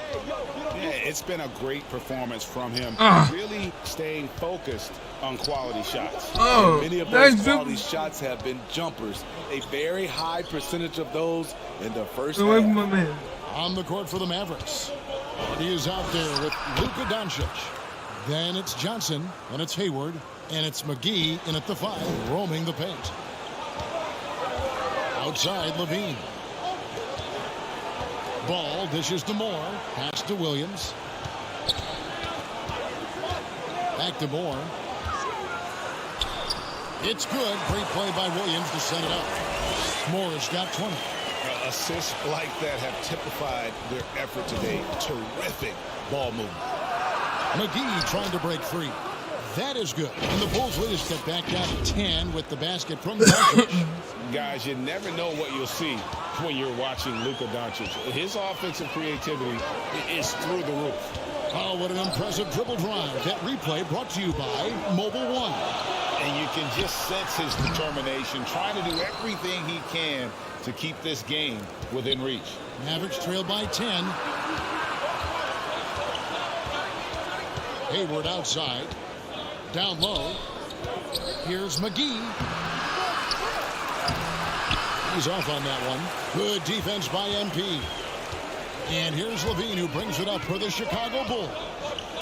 Yeah, it's been a great performance from him. Really staying focused on quality shots. Many of those quality shots have been jumpers. A very high percentage of those in the first half. On the court for the Mavericks. He is out there with Luka Doncic. Then it's Johnson, and it's Hayward, and it's McGee in at the 5, roaming the paint. Outside, Levine. Ball dishes to Moore. Pass to Williams. Back to Moore. It's good. Great play by Williams to set it up. Moore's got 20. Assists like that have typified their effort today. Terrific ball movement. McGee trying to break free. That is good. And the Bulls lead is cut back down to 10 with the basket from Doncic. Guys, you never know what you'll see when you're watching Luka Doncic. His offensive creativity is through the roof. Oh, what an impressive dribble drive. That replay brought to you by Mobile One. And you can just sense his determination, trying to do everything he can to keep this game within reach. Mavericks trail by 10. Hayward outside. Down low. Here's McGee. He's off on that one. Good defense by MP. And here's Levine, who brings it up for the Chicago Bulls.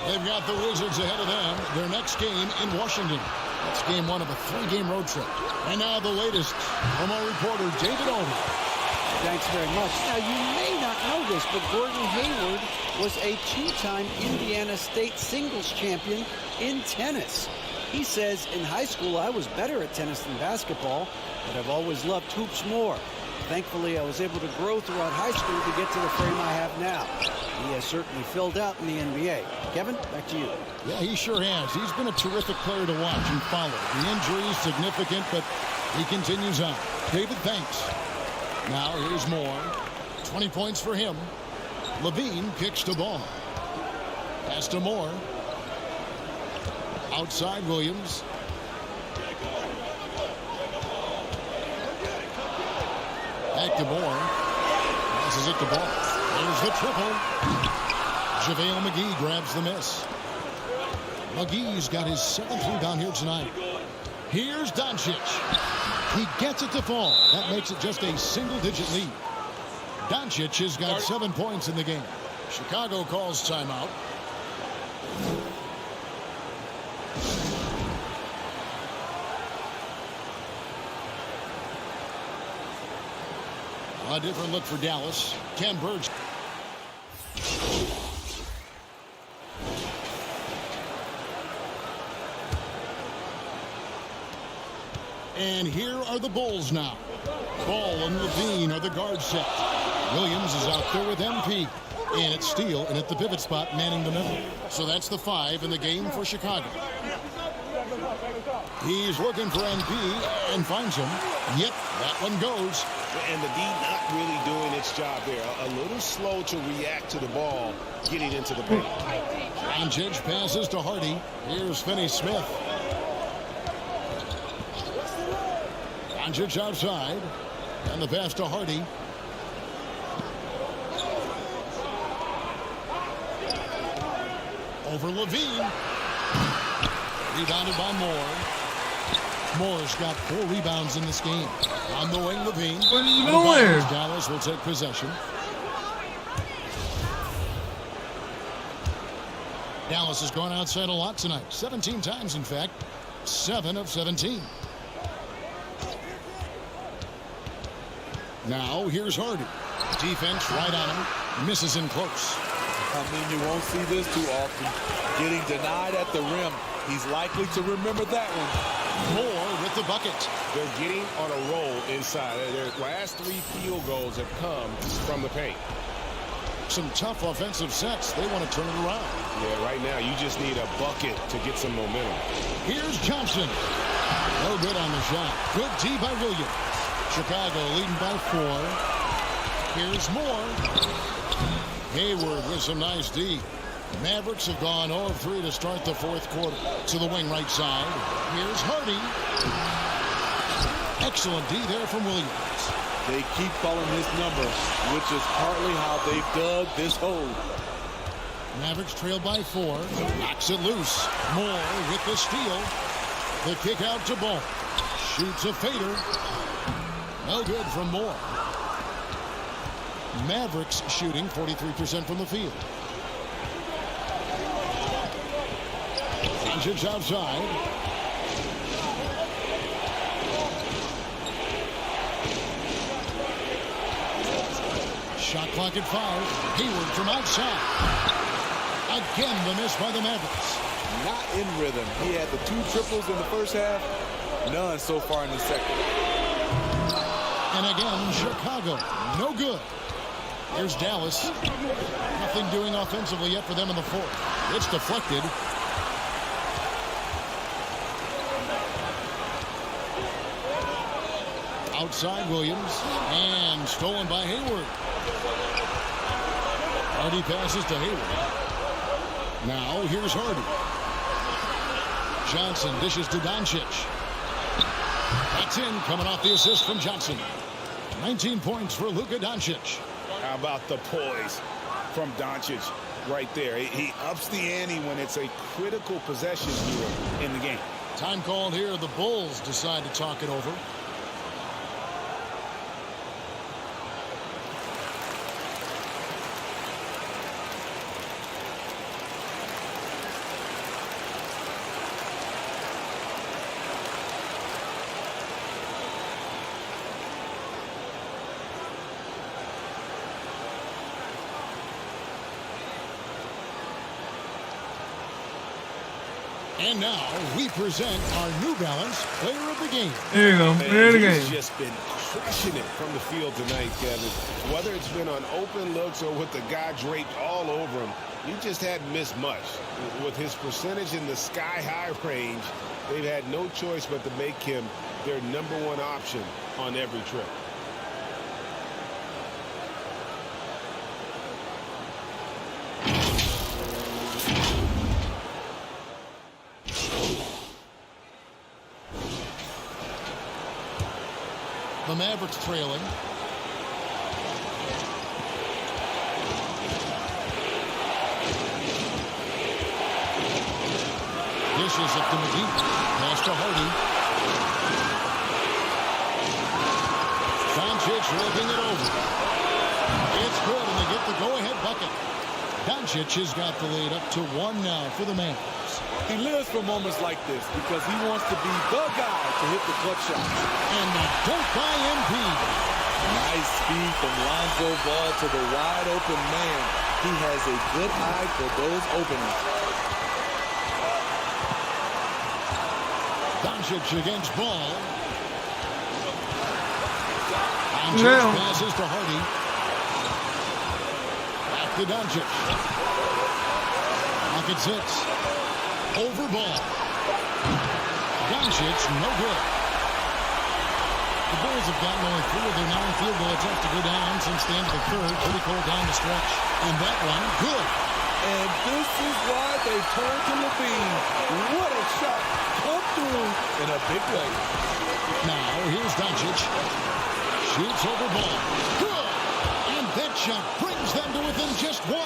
They've got the Wizards ahead of them. Their next game in Washington. That's game one of a 3-game road trip. And now the latest from our reporter, David Oldham. Thanks very much. Now, you may not know this, but Gordon Hayward was a 2-time Indiana State singles champion in tennis. He says, in high school, I was better at tennis than basketball, but I've always loved hoops more. Thankfully, I was able to grow throughout high school to get to the frame I have now. He has certainly filled out in the NBA. Kevin, back to you. Yeah, he sure has. He's been a terrific player to watch and follow. The injury is significant, but he continues on. David, thanks. Now here's Moore. 20 points for him. Levine kicks the ball. Pass to Moore. Outside Williams. Back to Moore. Passes it to Ball. There's the triple. JaVale McGee grabs the miss. McGee's got his 7th rebound here tonight. Here's Doncic. He gets it to fall. That makes it just a single-digit lead. Doncic has got 7 points in the game. Chicago calls timeout. A different look for Dallas. Ken Burge. And here are the Bulls now. Ball and Levine are the guard set. Williams is out there with MP. And it's Steele in at the pivot spot, manning the middle. So that's the 5 in the game for Chicago. He's looking for MP and finds him. Yep, that one goes. And the D not really doing its job there. A little slow to react to the ball getting into the paint. Doncic passes to Hardy. Here's Finney-Smith. Doncic outside. And the pass to Hardy. Over Levine. Rebounded by Moore. Moore's got 4 rebounds in this game. On the wing, Levine. What are you doing? Dallas will take possession. Dallas has gone outside a lot tonight. 17 times, in fact. 7 of 17. Now, here's Hardy. Defense right on him. Misses in close. I mean, you won't see this too often. Getting denied at the rim. He's likely to remember that one. Moore with the bucket. They're getting on a roll inside. Their last 3 field goals have come from the paint. Some tough offensive sets. They want to turn it around. Yeah, right now you just need a bucket to get some momentum. Here's Johnson. No good on the shot. Good D by Williams. Chicago leading by 4. Here's Moore. Hayward with some nice D. Mavericks have gone 0 of 3 to start the 4th quarter. To the wing right side. Here's Hardy. Excellent D there from Williams. They keep calling this number, which is partly how they've dug this hole. Mavericks trail by 4. Knocks it loose. Moore with the steal. The kick out to Ball. Shoots a fader. No good from Moore. Mavericks shooting 43% from the field. Doncic outside. Shot clock at 5. Hayward from outside. Again, the miss by the Mavericks. Not in rhythm. He had the 2 triples in the first half. None so far in the second. And again, Chicago. No good. Here's Dallas. Nothing doing offensively yet for them in the 4th. It's deflected. Outside Williams. And stolen by Hayward. Hardy passes to Hayward. Now here's Hardy. Johnson dishes to Doncic. That's in, coming off the assist from Johnson. 19 points for Luka Doncic. How about the poise from Doncic right there? He ups the ante when it's a critical possession here in the game. Time called here. The Bulls decide to talk it over. And now we present our New Balance Player of the Game. There you go. Player of the He's game. just been crushing it from the field tonight, Kevin. Whether it's been on open looks or with the guy draped all over him, he just hadn't missed much. With his percentage in the sky-high range, they've had no choice but to make him their #1 option on every trip. The Mavericks trailing. Dishes it to McGee. Pass to Hardy. Doncic ripping it over. It's good, and they get the go-ahead bucket. Doncic has got the lead up to 1 now for the Mavericks. He lives for moments like this because he wants to be the guy to hit the clutch shot. And the dunk by Embiid. Nice speed from Lonzo Ball to the wide open man. He has a good eye for those openings. Doncic against Ball. Doncic passes to Hardy. Back to Doncic. Pocket 6. Over Ball. Doncic, no good. The Bulls have gotten only 3 of their 9 field goals have to go down since the end of the third. Pretty cold down the stretch. And that one, good. And this is why they turn to Levine. What a shot. Come through in a big way. Now, here's Doncic. Shoots over Ball. Good. And that shot brings them to within just 1.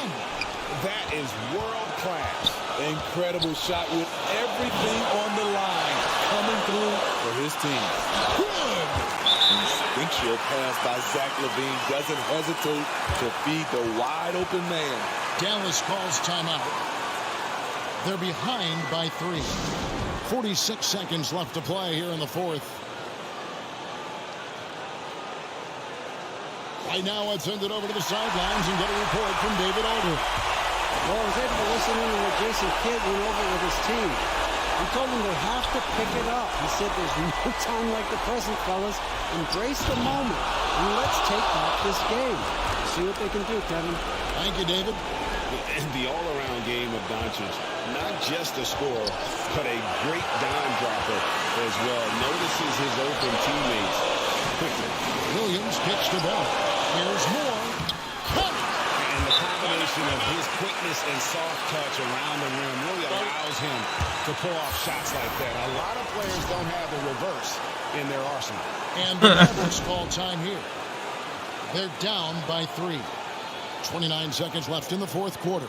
That is world class. Incredible shot with everything on the line coming through for his team. Good. Instinctual pass by Zach LaVine doesn't hesitate to feed the wide open man. Dallas calls timeout. They're behind by 3. 46 seconds left to play here in the fourth. Right now, let's send it over to the sidelines and get a report from David Alder. Well, I was able to listen in to what Jason Kidd went over with his team. He told them they have to pick it up. He said there's no time like the present, fellas. Embrace the moment, and let's take back this game. See what they can do, Kevin. Thank you, David. And the all-around game of Doncic, not just a scorer, but a great dime dropper as well. Notices his open teammates quickly. Williams kicks the ball. Here's more. And the combination of his quickness and soft touch around the rim really allows him to pull off shots like that. A lot of players don't have the reverse in their arsenal. And the Mavericks call time here. They're down by 3. 29 seconds left in the fourth quarter.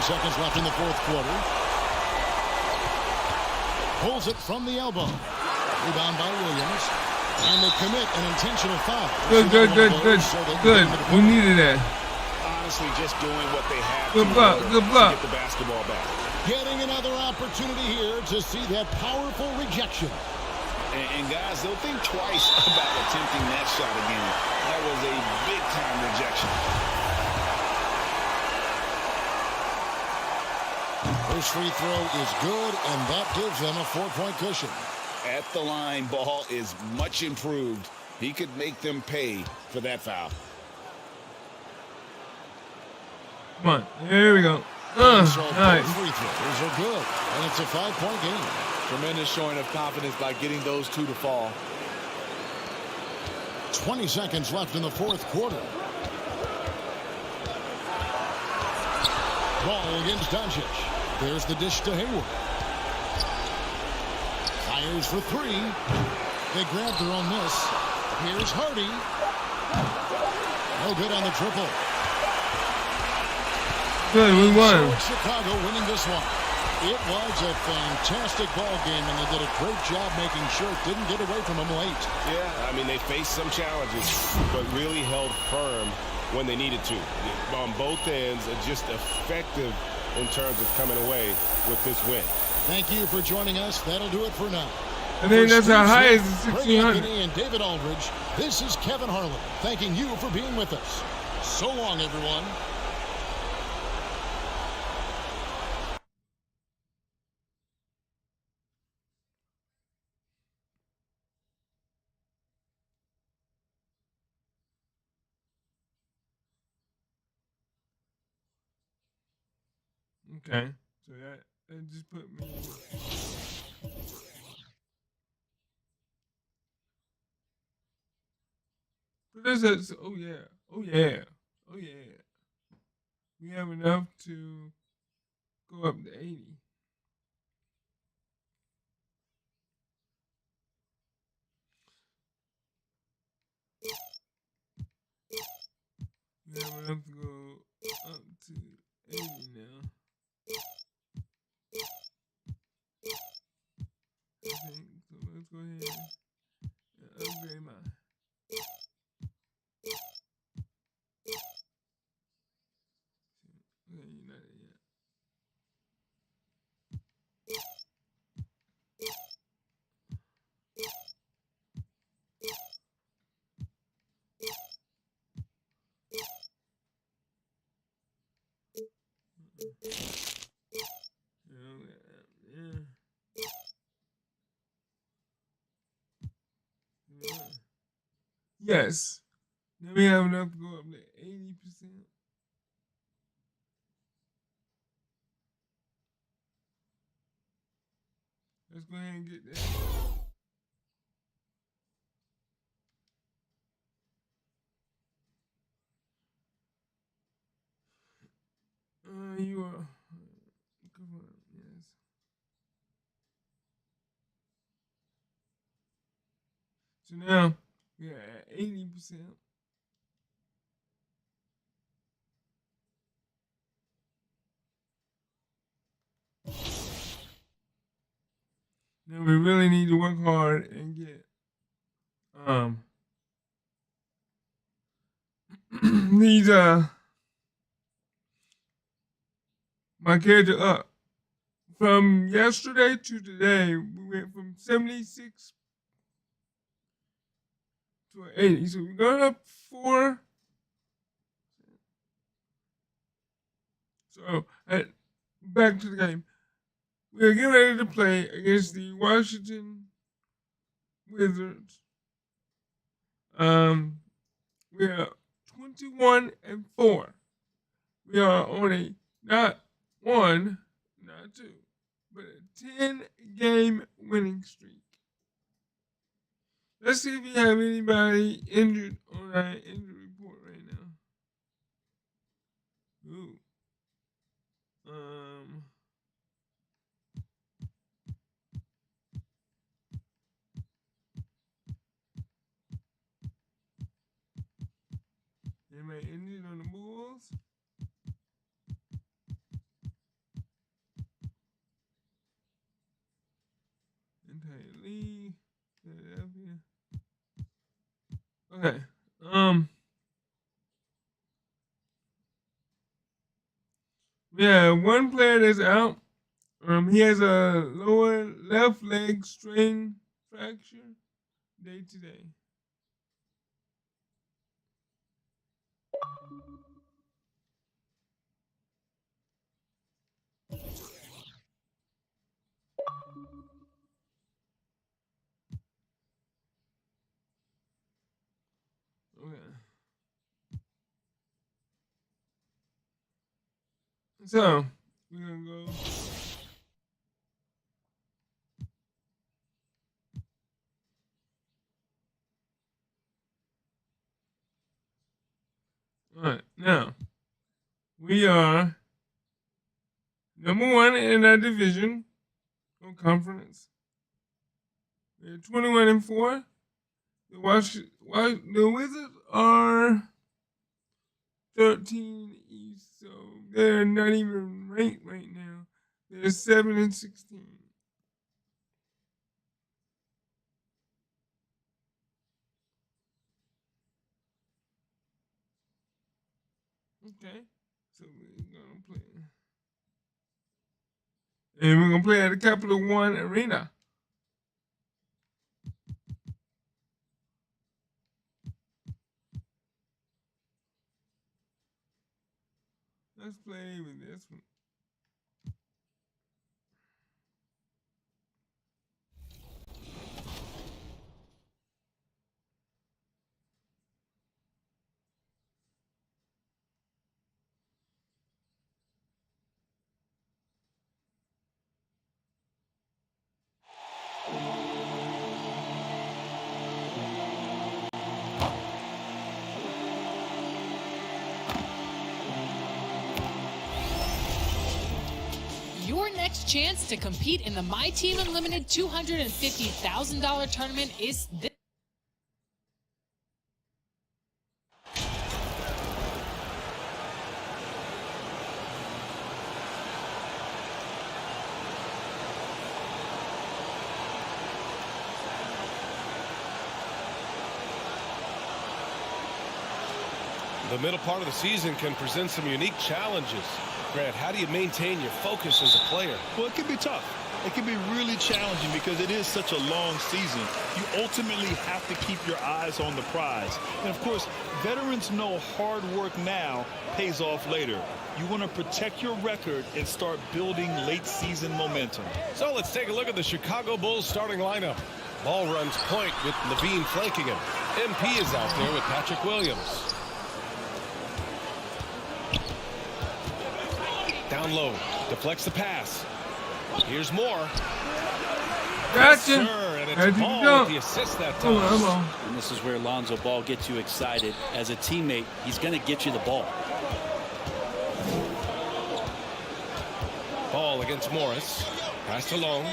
Seconds left in the fourth quarter. Pulls it from the elbow. Rebound by Williams. And they commit an intentional foul. Good. We needed that. Honestly, just doing what they have to get the basketball back. Getting another opportunity here to see that powerful rejection. And guys, they'll think twice about attempting that shot again. That was a big-time rejection. First free throw is good, and that gives them a 4-point cushion. At the line, Ball is much improved. He could make them pay for that foul. Come on, here we go. Nice. Free throws are good, and it's a 5-point game. Tremendous showing of confidence by getting those 2 to fall. 20 seconds left in the fourth quarter. Ball against Doncic. There's the dish to Hayward. Fires for three. They grabbed their own miss. Here's Hardy. No good on the triple. Good, we won. So Chicago winning this one. It was a fantastic ball game, and they did a great job making sure it didn't get away from them late. Yeah, I mean, they faced some challenges, but really held firm when they needed to. On both ends, just effective in terms of coming away with this win. Thank you for joining us. That'll do it for now. I think that's our highest, 1,600. And David Aldridge, this is Kevin Harlan, thanking you for being with us. So long, everyone. Okay, so that just put me. But that's oh yeah, oh yeah, oh yeah. We have enough to go up to 80. We have enough to go up to 80 now. I think so. Let's go ahead and upgrade mine. Okay, you're not yet. Yes. Now we have enough to go up to 80%. Let's go ahead and get that. You are. Come on, yes. So now we are at 80%. Now we really need to work hard and get these my character up. From yesterday to today, we went from 76 to 80. So we got up 4. So back to the game. We're getting ready to play against the Washington Wizards. We are 21-4. We are on a not 1, not 2, but a 10-game winning streak. Let's see if we have anybody injured on our injury report right now. Ooh. Anybody injured on the Bulls? Entire league. Philadelphia. Okay. We have one player that's out. He has a lower left leg strain fracture day to day. Okay. So we're gonna go. All right, now we are number 1 in that division or conference. They're 21-4. The Wizards are 13 East, so they're not even ranked right now. They're 7-16. Okay, so we're gonna play, and we're gonna play at the Capital One Arena. Let's play with this one. Your next chance to compete in the My Team Unlimited $250,000 tournament is this. The middle part of the season can present some unique challenges. Grant, how do you maintain your focus as a player? Well, it can be tough. It can be really challenging because it is such a long season. You ultimately have to keep your eyes on the prize. And, of course, veterans know hard work now pays off later. You want to protect your record and start building late-season momentum. So let's take a look at the Chicago Bulls starting lineup. Ball runs point with Levine flanking him. MP is out there with Patrick Williams. Down low, deflects the pass. Here's Moore. Gotcha. Yes, sir, and it's Ball with the assist that time. And this is where Lonzo Ball gets you excited. As a teammate, he's going to get you the ball. Ball against Morris. Passed along.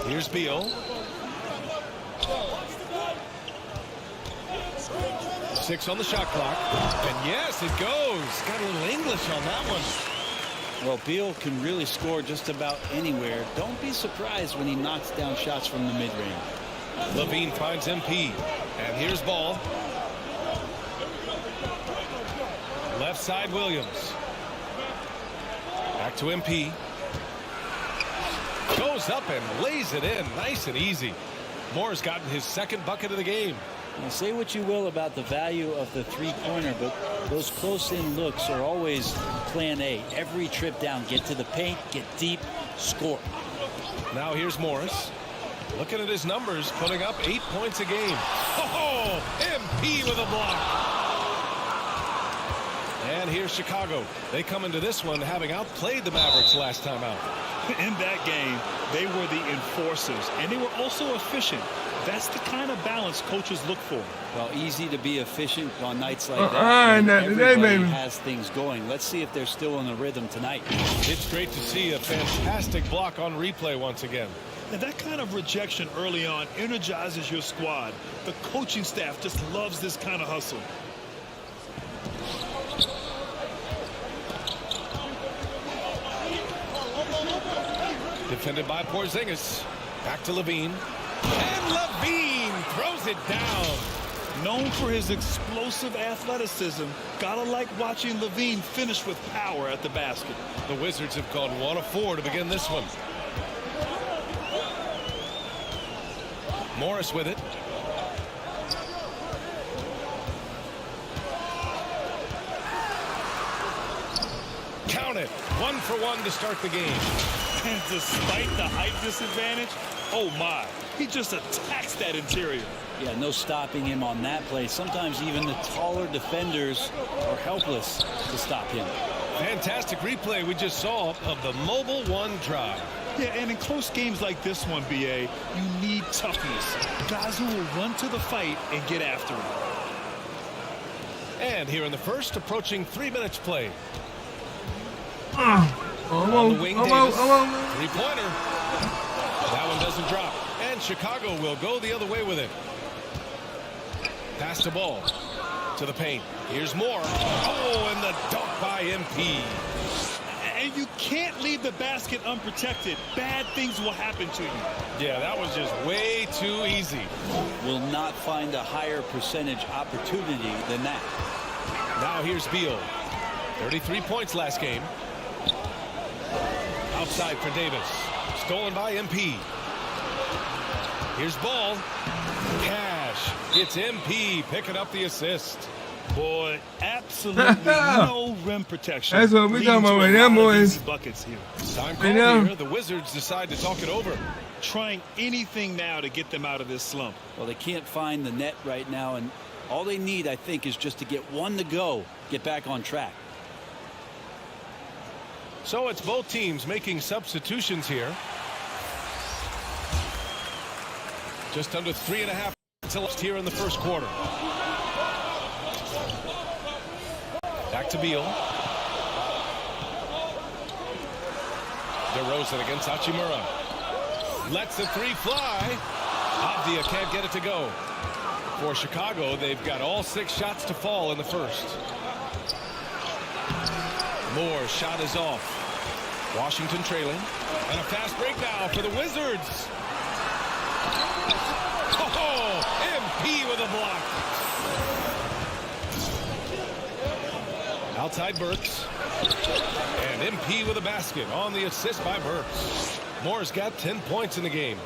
Here's Beal. 6 on the shot clock. And yes, it goes. Got a little English on that one. Well, Beal can really score just about anywhere. Don't be surprised when he knocks down shots from the mid-range. Levine finds MP. And here's Ball. Left side Williams. Back to MP. Goes up and lays it in. Nice and easy. Moore's gotten his second bucket of the game. Now, say what you will about the value of the three-pointer, but those close-in looks are always plan A. Every trip down, get to the paint, get deep, score. Now here's Morris. Looking at his numbers, putting up 8 points a game. Oh, MP with a block. And here's Chicago. They come into this one having outplayed the Mavericks last time out. In that game, they were the enforcers, and they were also efficient. That's the kind of balance coaches look for. Well, easy to be efficient on nights like that. Everybody has things going. Let's see if they're still in the rhythm tonight. It's great to see a fantastic block on replay once again. And that kind of rejection early on energizes your squad. The coaching staff just loves this kind of hustle. Defended by Porzingis. Back to Levine. And Levine throws it down. Known for his explosive athleticism, gotta like watching Levine finish with power at the basket. The Wizards have gone 1 of 4 to begin this one. Morris with it. Count it. 1 for 1 to start the game. And despite the height disadvantage, oh my, he just attacks that interior. Yeah, no stopping him on that play. Sometimes even the taller defenders are helpless to stop him. Fantastic replay we just saw of the mobile one drive. Yeah, and in close games like this one, BA, you need toughness. Guys who will run to the fight and get after it. And here in the first, approaching 3 minutes played. Oh, On the wing, Davis. Three-pointer. That one doesn't drop. And Chicago will go the other way with it. Pass the ball to the paint. Here's Moore. Oh, and the dunk by MP. And you can't leave the basket unprotected. Bad things will happen to you. Yeah, that was just way too easy. Will not find a higher percentage opportunity than that. Now here's Beal. 33 points last game. Outside for Davis. Stolen by MP. Here's Ball. Cash. It's MP picking up the assist. Boy, absolutely no rim protection. That's what we talking about right now, boys. Buckets here. Time call here. The Wizards decide to talk it over. Trying anything now to get them out of this slump. Well, they can't find the net right now, and all they need, I think, is just to get one to go, get back on track. So it's both teams making substitutions here. Just under 3.5 until it's here in the first quarter. Back to Beal. DeRozan against Hachimura. Lets the three fly. Avdia can't get it to go. For Chicago, they've got all 6 shots to fall in the first. Moore's shot is off. Washington trailing. And a fast break now for the Wizards. Oh, MP with a block. Outside Burks. And MP with a basket on the assist by Burks. Moore's got 10 points in the game.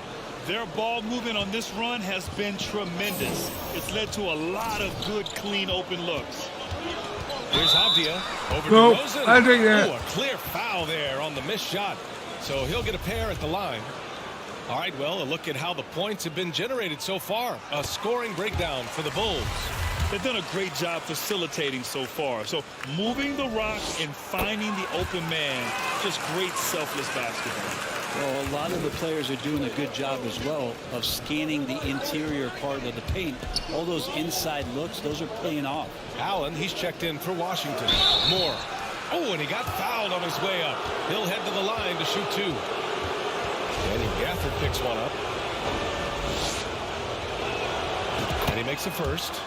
Their ball movement on this run has been tremendous. It's led to a lot of good, clean, open looks. Here's Avdia over No, DeRozan. I think that. Oh, a clear foul there on the missed shot. So he'll get a pair at the line. All right, well, a look at how the points have been generated so far. A scoring breakdown for the Bulls. They've done a great job facilitating so far. So moving the rock and finding the open man, just great selfless basketball. Well, a lot of the players are doing a good job as well of scanning the interior part of the paint. All those inside looks, those are paying off. Allen, he's checked in for Washington. Moore. Oh, and he got fouled on his way up. He'll head to the line to shoot 2. Danny Gafford picks one up. And he makes the first.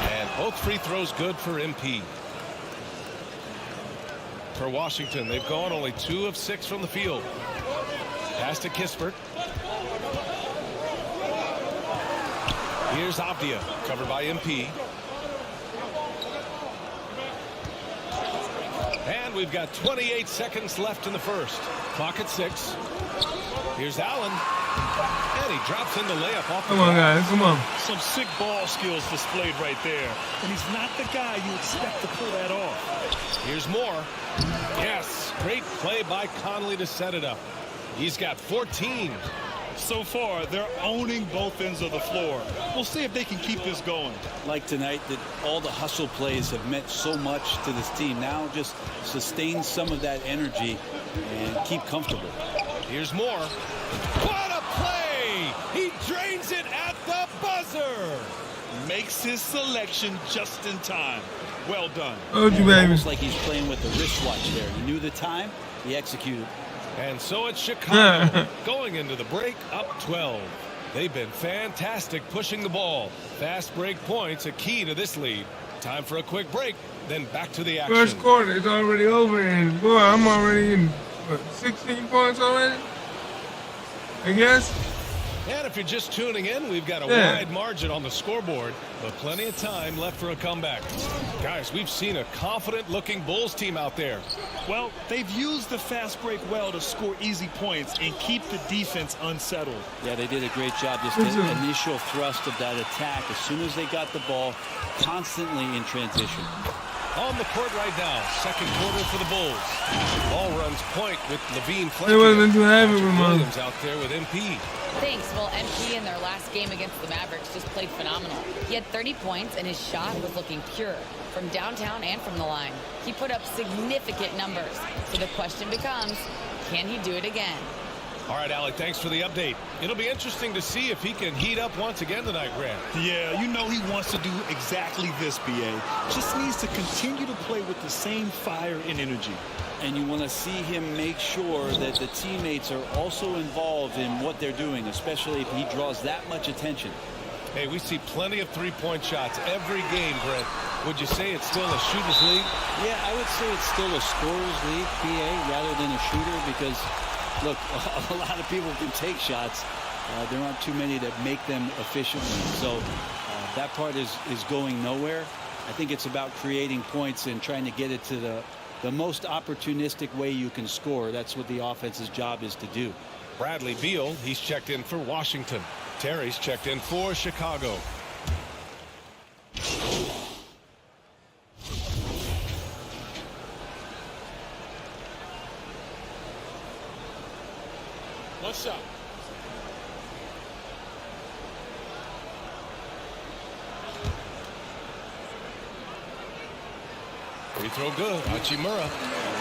And both free throws good for MP. For Washington, they've gone only 2 of 6 from the field. Pass to Kispert. Here's Avdia, covered by MP. And we've got 28 seconds left in the first. Clock at 6. Here's Allen. And he drops in the layup off the Come on, guys. Come on. Some sick ball skills displayed right there. And he's not the guy you expect to pull that off. Here's Moore. Yes, great play by Conley to set it up. He's got 14. So far, they're owning both ends of the floor. We'll see if they can keep this going. Like tonight, that all the hustle plays have meant so much to this team. Now just sustain some of that energy and keep comfortable. Here's Moore. What a play! He drains it at the buzzer. Makes his selection just in time. Well done. Oh, you baby. Almost like he's playing with the wristwatch there. He knew the time, he executed. And so it's Chicago going into the break up 12. They've been fantastic pushing the ball. Fast break points a key to this lead. Time for a quick break, then back to the action. First quarter is already over, and boy, I'm already in 16 points already, I guess. And if you're just tuning in, we've got a wide margin on the scoreboard, but plenty of time left for a comeback. Guys, we've seen a confident-looking Bulls team out there. Well, they've used the fast break well to score easy points and keep the defense unsettled. Yeah, they did a great job. Just the initial thrust of that attack, as soon as they got the ball, constantly in transition. On the court right now, second quarter for the Bulls. Ball runs point with Levine They wasn't too happy with Williams out there with MP. Thanks. Well, MP in their last game against the Mavericks just played phenomenal. He had 30 points, and his shot was looking pure from downtown and from the line. He put up significant numbers. So the question becomes, can he do it again? All right, Alec, thanks for the update. It'll be interesting to see if he can heat up once again tonight, Grant. Yeah, you know he wants to do exactly this, B.A. Just needs to continue to play with the same fire and energy. And you want to see him make sure that the teammates are also involved in what they're doing, especially if he draws that much attention. Hey, we see plenty of three-point shots every game, Brent. Would you say it's still a shooter's league? Yeah, I would say it's still a scorer's league, PA, rather than a shooter, because, look, a lot of people can take shots. There aren't too many that make them efficiently. So that part is going nowhere. I think it's about creating points and trying to get it to the most opportunistic way you can score. That's what the offense's job is to do. Bradley Beal, he's checked in for Washington. Terry's checked in for Chicago. What's up? Free throw good. Hachimura.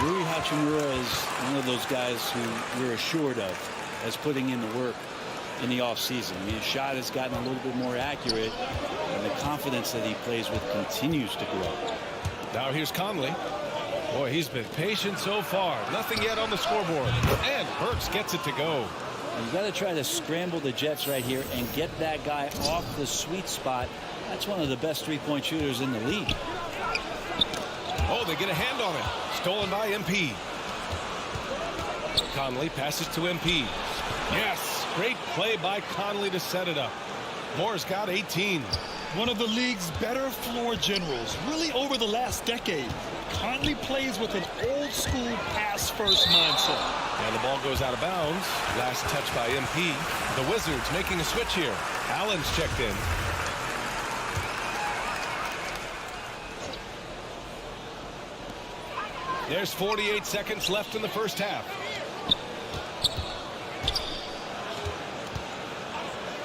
Rui Hachimura is one of those guys who we're assured of as putting in the work in the offseason. I mean, his shot has gotten a little bit more accurate, and the confidence that he plays with continues to grow. Now here's Conley. Boy, he's been patient so far. Nothing yet on the scoreboard. And Burks gets it to go. You've got to try to scramble the Jets right here and get that guy off the sweet spot. That's one of the best three-point shooters in the league. Oh, they get a hand on it. Stolen by MP. Conley passes to MP. Yes. Great play by Conley to set it up. Moore's got 18. One of the league's better floor generals, really over the last decade. Conley plays with an old-school pass-first mindset. And the ball goes out of bounds. Last touch by MP. The Wizards making a switch here. Allen's checked in. There's 48 seconds left in the first half.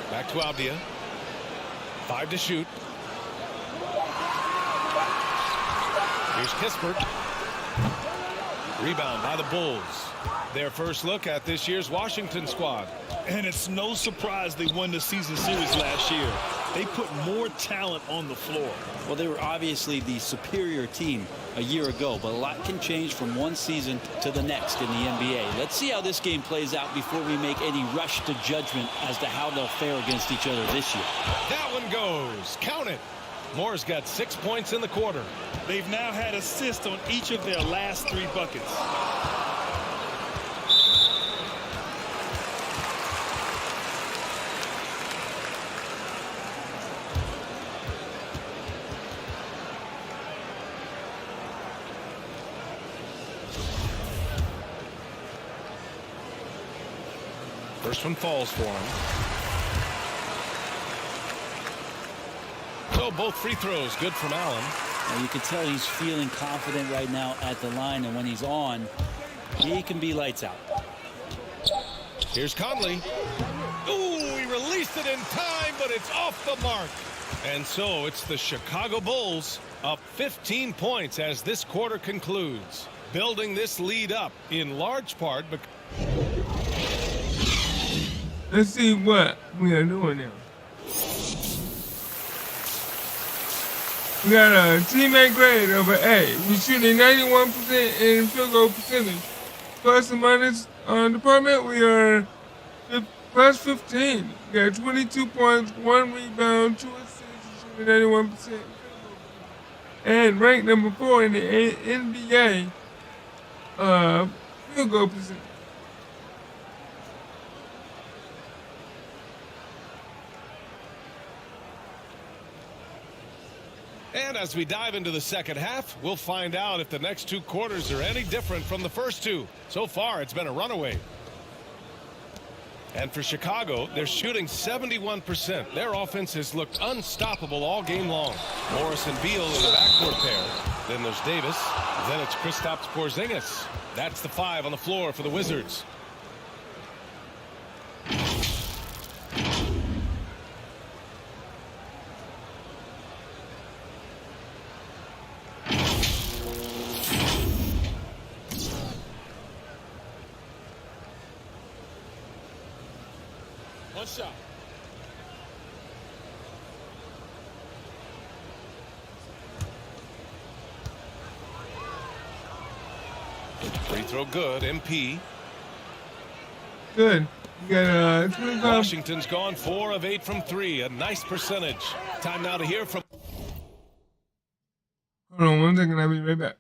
Back to Avdia. 5 to shoot. Here's Kispert. Rebound by the Bulls. Their first look at this year's Washington squad. And it's no surprise they won the season series last year. They put more talent on the floor. Well, they were obviously the superior team a year ago, but a lot can change from one season to the next in the NBA. Let's see how this game plays out before we make any rush to judgment as to how they'll fare against each other this year. That one goes. Count it. Moore's got 6 points in the quarter. They've now had assists on each of their last 3 buckets. First one falls for him. So both free throws good from Allen. And you can tell he's feeling confident right now at the line, and when he's on, he can be lights out. Here's Conley. Ooh, he released it in time, but it's off the mark. And so it's the Chicago Bulls up 15 points as this quarter concludes, building this lead up in large part because let's see what we are doing now. We got a teammate grade of an A. We're shooting 91% in field goal percentage. Plus and minus department, we are plus 15. We got 22 points, 1 rebound, 2 assists, shooting 91%. And ranked number 4 in the NBA field goal percentage. And as we dive into the second half, we'll find out if the next 2 quarters are any different from the first 2. So far, it's been a runaway. And for Chicago, they're shooting 71%. Their offense has looked unstoppable all game long. Morris and Beal in the backcourt pair. Then there's Davis. Then it's Kristaps Porzingis. That's the 5 on the floor for the Wizards. No shot. Free throw good. MP. Good. You got 25. Washington's gone 4 of 8 from 3. A nice percentage. Time now to hear from. Hold on 1 second. I'll be right back.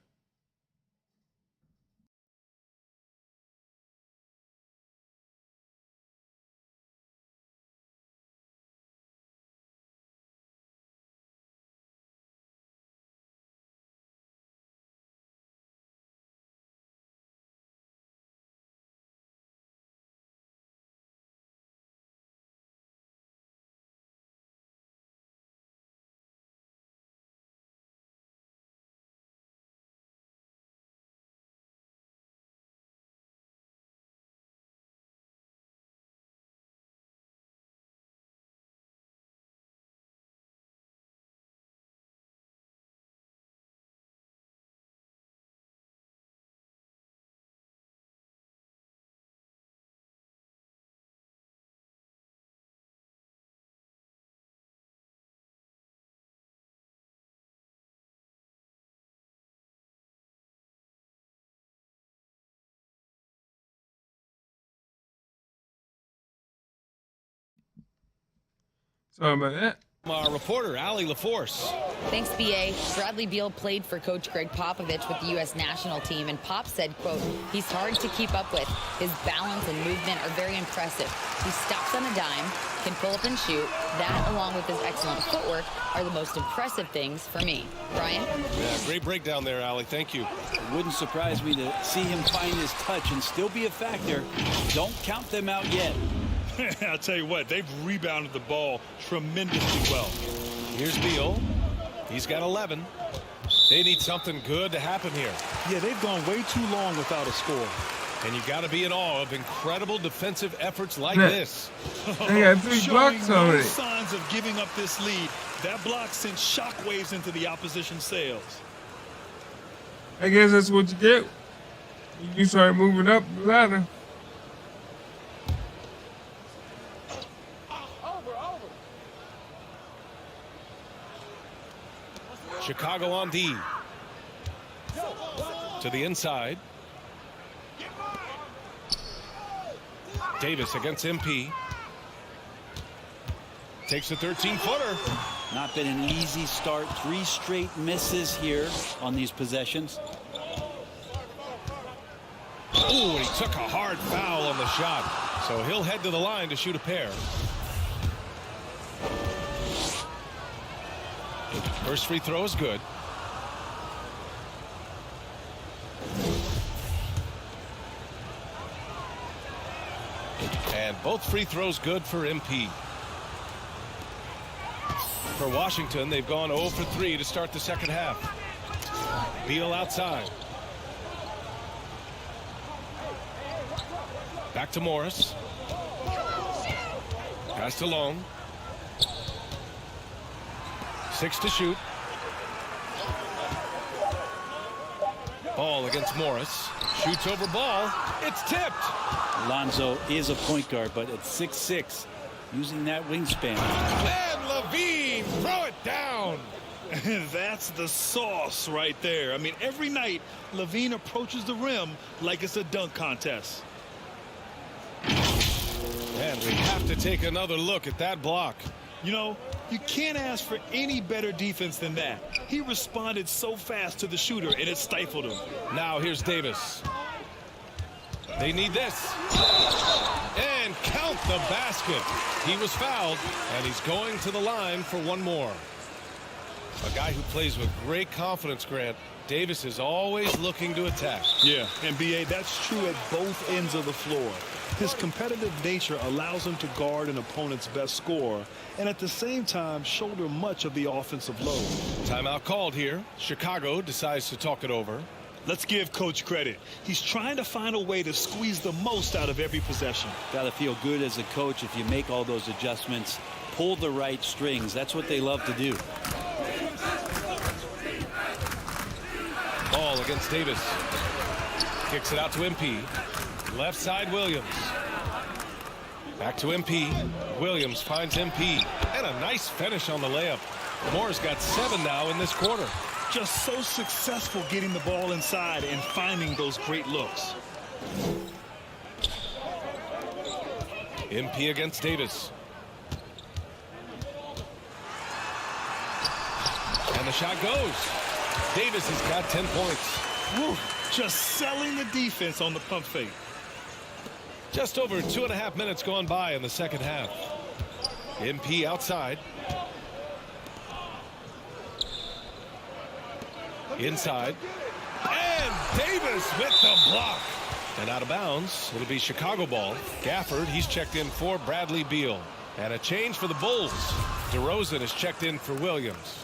Sorry about that. Our reporter, Allie LaForce. Thanks, B.A. Bradley Beal played for Coach Greg Popovich with the U.S. national team, and Pop said, quote, he's hard to keep up with. His balance and movement are very impressive. He stops on a dime, can pull up and shoot. That, along with his excellent footwork, are the most impressive things for me. Brian? Yeah, great breakdown there, Allie. Thank you. It wouldn't surprise me to see him find his touch and still be a factor. Don't count them out yet. I'll tell you what, they've rebounded the ball tremendously well. Here's Beal. He's got 11. They need something good to happen here. Yeah, they've gone way too long without a score. And you got to be in awe of incredible defensive efforts like this. They got 3 blocks Showing no already. signs of giving up this lead. That block sent shockwaves into the opposition sails. I guess that's what you get. You start moving up the ladder. Chicago on D. To the inside. Davis against MP. Takes a 13-footer. Not been an easy start. 3 straight misses here on these possessions. Ooh, he took a hard foul on the shot. So he'll head to the line to shoot a pair. First free throw is good. And both free throws good for MP. For Washington, they've gone 0 for 3 to start the second half. Beal outside. Back to Morris. Pass to Long. 6 to shoot. Ball against Morris. Shoots over ball. It's tipped. Alonzo is a point guard, but at 6'6", using that wingspan. And Levine, throw it down. That's the sauce right there. I mean, every night, Levine approaches the rim like it's a dunk contest. And we have to take another look at that block. You know, you can't ask for any better defense than that. He responded so fast to the shooter, and it stifled him. Now here's Davis. They need this. And count the basket. He was fouled, and he's going to the line for one more. A guy who plays with great confidence, Grant. Davis is always looking to attack. Yeah, and B.A., that's true at both ends of the floor. His competitive nature allows him to guard an opponent's best scorer and at the same time shoulder much of the offensive load. Timeout called here. Chicago decides to talk it over. Let's give Coach credit. He's trying to find a way to squeeze the most out of every possession. Got to feel good as a coach if you make all those adjustments, pull the right strings. That's what they love to do. Ball against Davis. Kicks it out to MP. Left side Williams. Back to MP. Williams finds MP. And a nice finish on the layup. Moore's got 7 now in this quarter. Just so successful getting the ball inside and finding those great looks. MP against Davis. And the shot goes. Davis has got 10 points. Woo, just selling the defense on the pump fake. Just over 2.5 minutes gone by in the second half. MP outside. Inside. And Davis with the block. And out of bounds. It'll be Chicago ball. Gafford, he's checked in for Bradley Beal. And a change for the Bulls. DeRozan is checked in for Williams.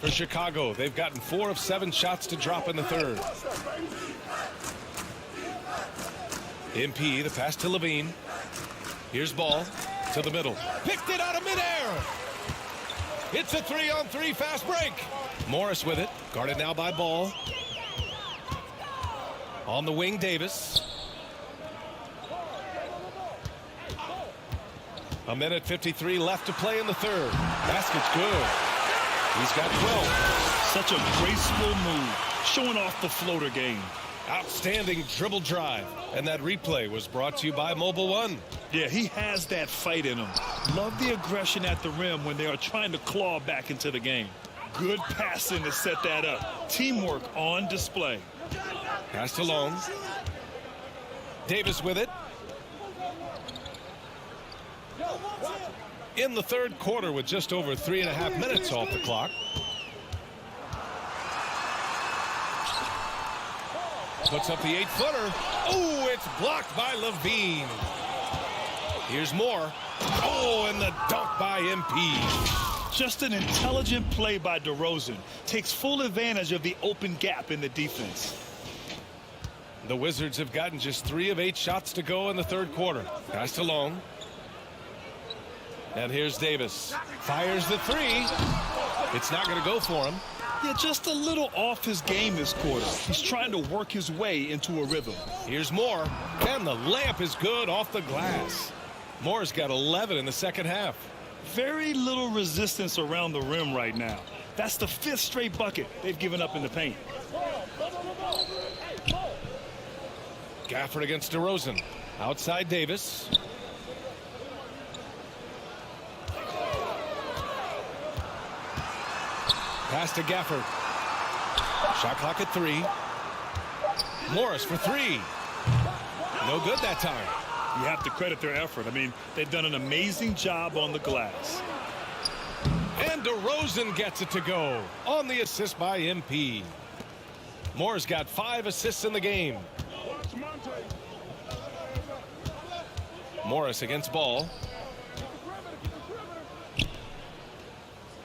For Chicago, they've gotten 4 of 7 shots to drop in the third. MP, the pass to Levine. Here's Ball to the middle. Picked it out of midair. It's a 3-on-3 fast break. Morris with it. Guarded now by Ball. On the wing, Davis. 1:53 left to play in the third. Basket's good. He's got 12. Such a graceful move, showing off the floater game. Outstanding dribble drive. And that replay was brought to you by Mobile One. Yeah, he has that fight in him. Love the aggression at the rim when they are trying to claw back into the game. Good passing to set that up. Teamwork on display. Pass to Long. Davis with it. In the third quarter with just over 3.5 minutes off the clock. Puts up the 8-footer. Oh, it's blocked by Levine. Here's Moore. Oh, and the dunk by MP. Just an intelligent play by DeRozan. Takes full advantage of the open gap in the defense. The Wizards have gotten just 3 of 8 shots to go in the third quarter. Pass to Long. And here's Davis. Fires the 3. It's not going to go for him. Yeah, just a little off his game this quarter. He's trying to work his way into a rhythm. Here's Moore. And the layup is good off the glass. Moore's got 11 in the second half. Very little resistance around the rim right now. That's the 5th straight bucket they've given up in the paint. Gafford against DeRozan. Outside Davis. Pass to Gafford. Shot clock at 3. Morris for 3. No good that time. You have to credit their effort. I mean, they've done an amazing job on the glass. And DeRozan gets it to go on the assist by MP. Moore's got 5 assists in the game. Morris against Ball.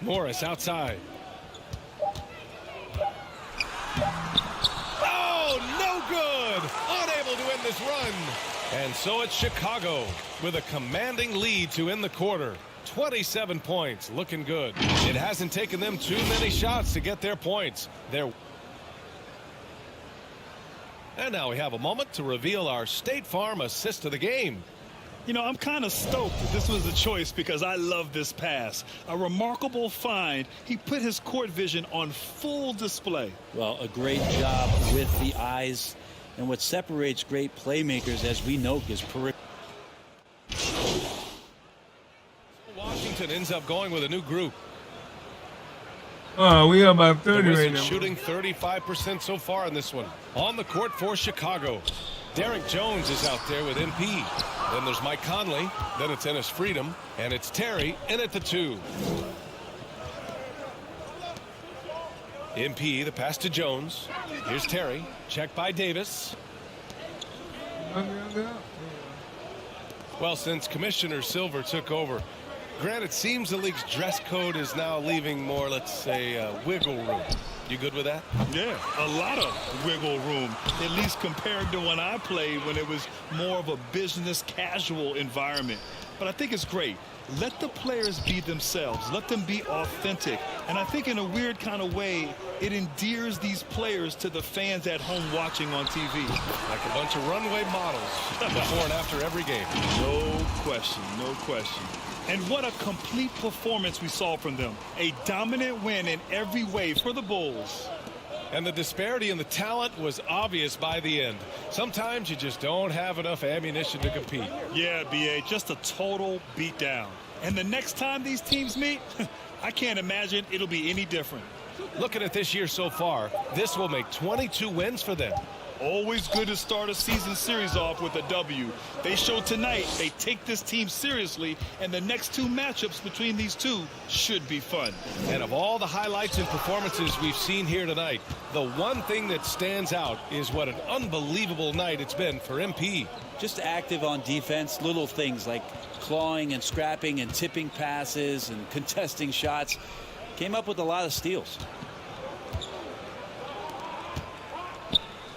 Morris outside. Oh, no good. Unable to end this run. And so it's Chicago with a commanding lead to end the quarter. 27 points, looking good. It hasn't taken them too many shots to get their points. And now we have a moment to reveal our State Farm assist of the game. You know, I'm kind of stoked that this was the choice because I love this pass. A remarkable find. He put his court vision on full display. Well, a great job with the eyes. And what separates great playmakers, as we know, is peripheral. Washington ends up going with a new group. We got about 30 the right now. Shooting 35% so far in this one. On the court for Chicago. Derek Jones is out there with MP. Then there's Mike Conley. Then it's Ennis Freedom. And it's Terry in at the 2. MP, the pass to Jones. Here's Terry. Checked by Davis. Well, since Commissioner Silver took over, Grant, it seems the league's dress code is now leaving more, let's say, wiggle room. You good with that? Yeah, a lot of wiggle room, at least compared to when I played, when it was more of a business casual environment. But I think it's great. Let the players be themselves. Let them be authentic. And I think in a weird kind of way, it endears these players to the fans at home watching on TV. Like a bunch of runway models before and after every game. No question, no question. And what a complete performance we saw from them. A dominant win in every way for the Bulls. And the disparity in the talent was obvious by the end. Sometimes you just don't have enough ammunition to compete. Yeah, B.A., just a total beatdown. And the next time these teams meet, I can't imagine it'll be any different. Looking at this year so far, this will make 22 wins for them. Always good to start a season series off with a W. They showed tonight they take this team seriously, and the next two matchups between these two should be fun. And of all the highlights and performances we've seen here tonight, the one thing that stands out is what an unbelievable night it's been for MP. Just active on defense, little things like clawing and scrapping and tipping passes and contesting shots. Came up with a lot of steals.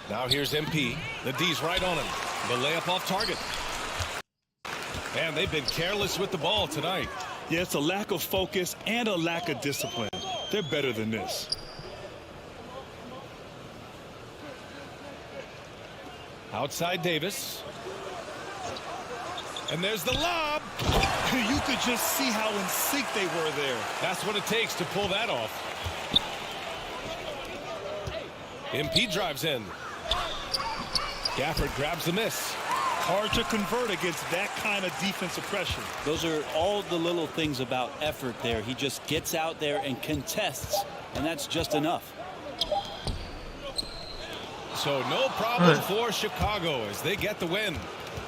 Now here's MP. The D's right on him. The layup off target. And they've been careless with the ball tonight. Yeah, it's a lack of focus and a lack of discipline. They're better than this. Outside Davis. And there's the lob. You could just see how in sync they were there. That's what it takes to pull that off. MP drives in. Gafford grabs the miss. Hard to convert against that kind of defensive pressure. Those are all the little things about effort there. He just gets out there and contests, and that's just enough. So no problem for Chicago as they get the win.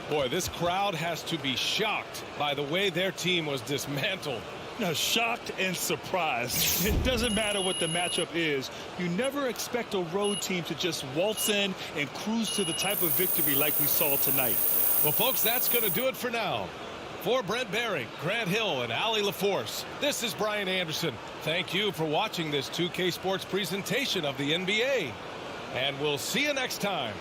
Boy, this crowd has to be shocked by the way their team was dismantled. Now, shocked and surprised. It doesn't matter what the matchup is. You never expect a road team to just waltz in and cruise to the type of victory like we saw tonight. Well, folks, that's going to do it for now. For Brent Behring, Grant Hill, and Allie LaForce, this is Brian Anderson. Thank you for watching this 2K Sports presentation of the NBA. And we'll see you next time.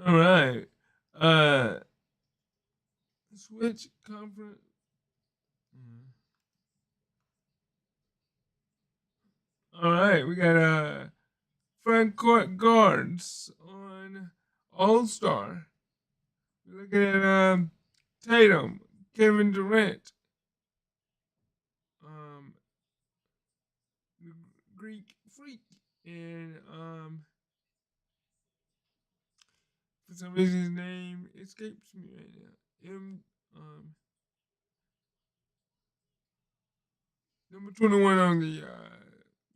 All right. Switch conference. All right, we got front court guards on All-Star. We're looking at Tatum, Kevin Durant, the Greek Freak, and for some reason his name escapes me right now. Number 21 on the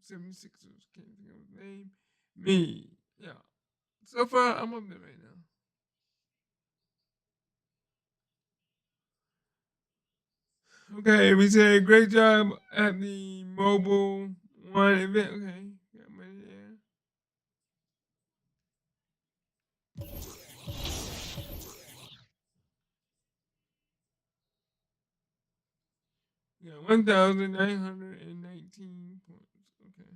76ers. Can't think of his name. Me. Yeah. So far, I'm up there right now. Okay, we said great job at the Mobile One event. Okay, got money there. Yeah, 1,919 points. Okay.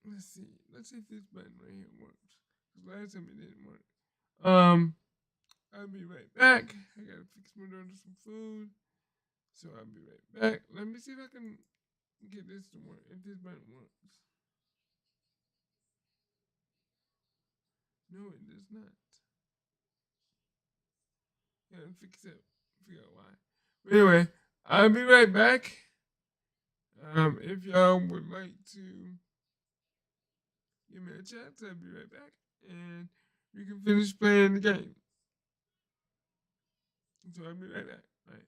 Let's see. Let's see if this button right here works. Because last time it didn't work. I'll be right back. I gotta fix my daughter some food. So I'll be right back. Let me see if I can get this to work. If this button works. No, it does not. Gotta fix it. Figure out why. But anyway, I'll be right back. If y'all would like to give me a chance, I'll be right back. And we can finish playing the game. So I'll be right back. All right.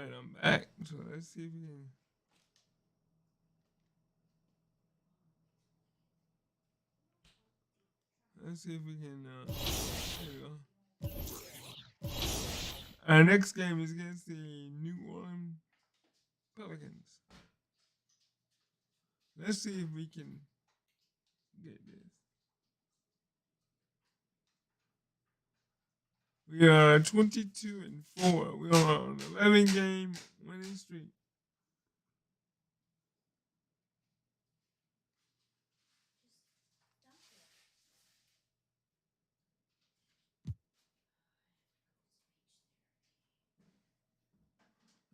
right, I'm back. So let's see if we can. Let's see if we can. There we go. Our next game is against the New Orleans Pelicans. Let's see if we can get this. We are 22-4. We are on an 11-game winning streak.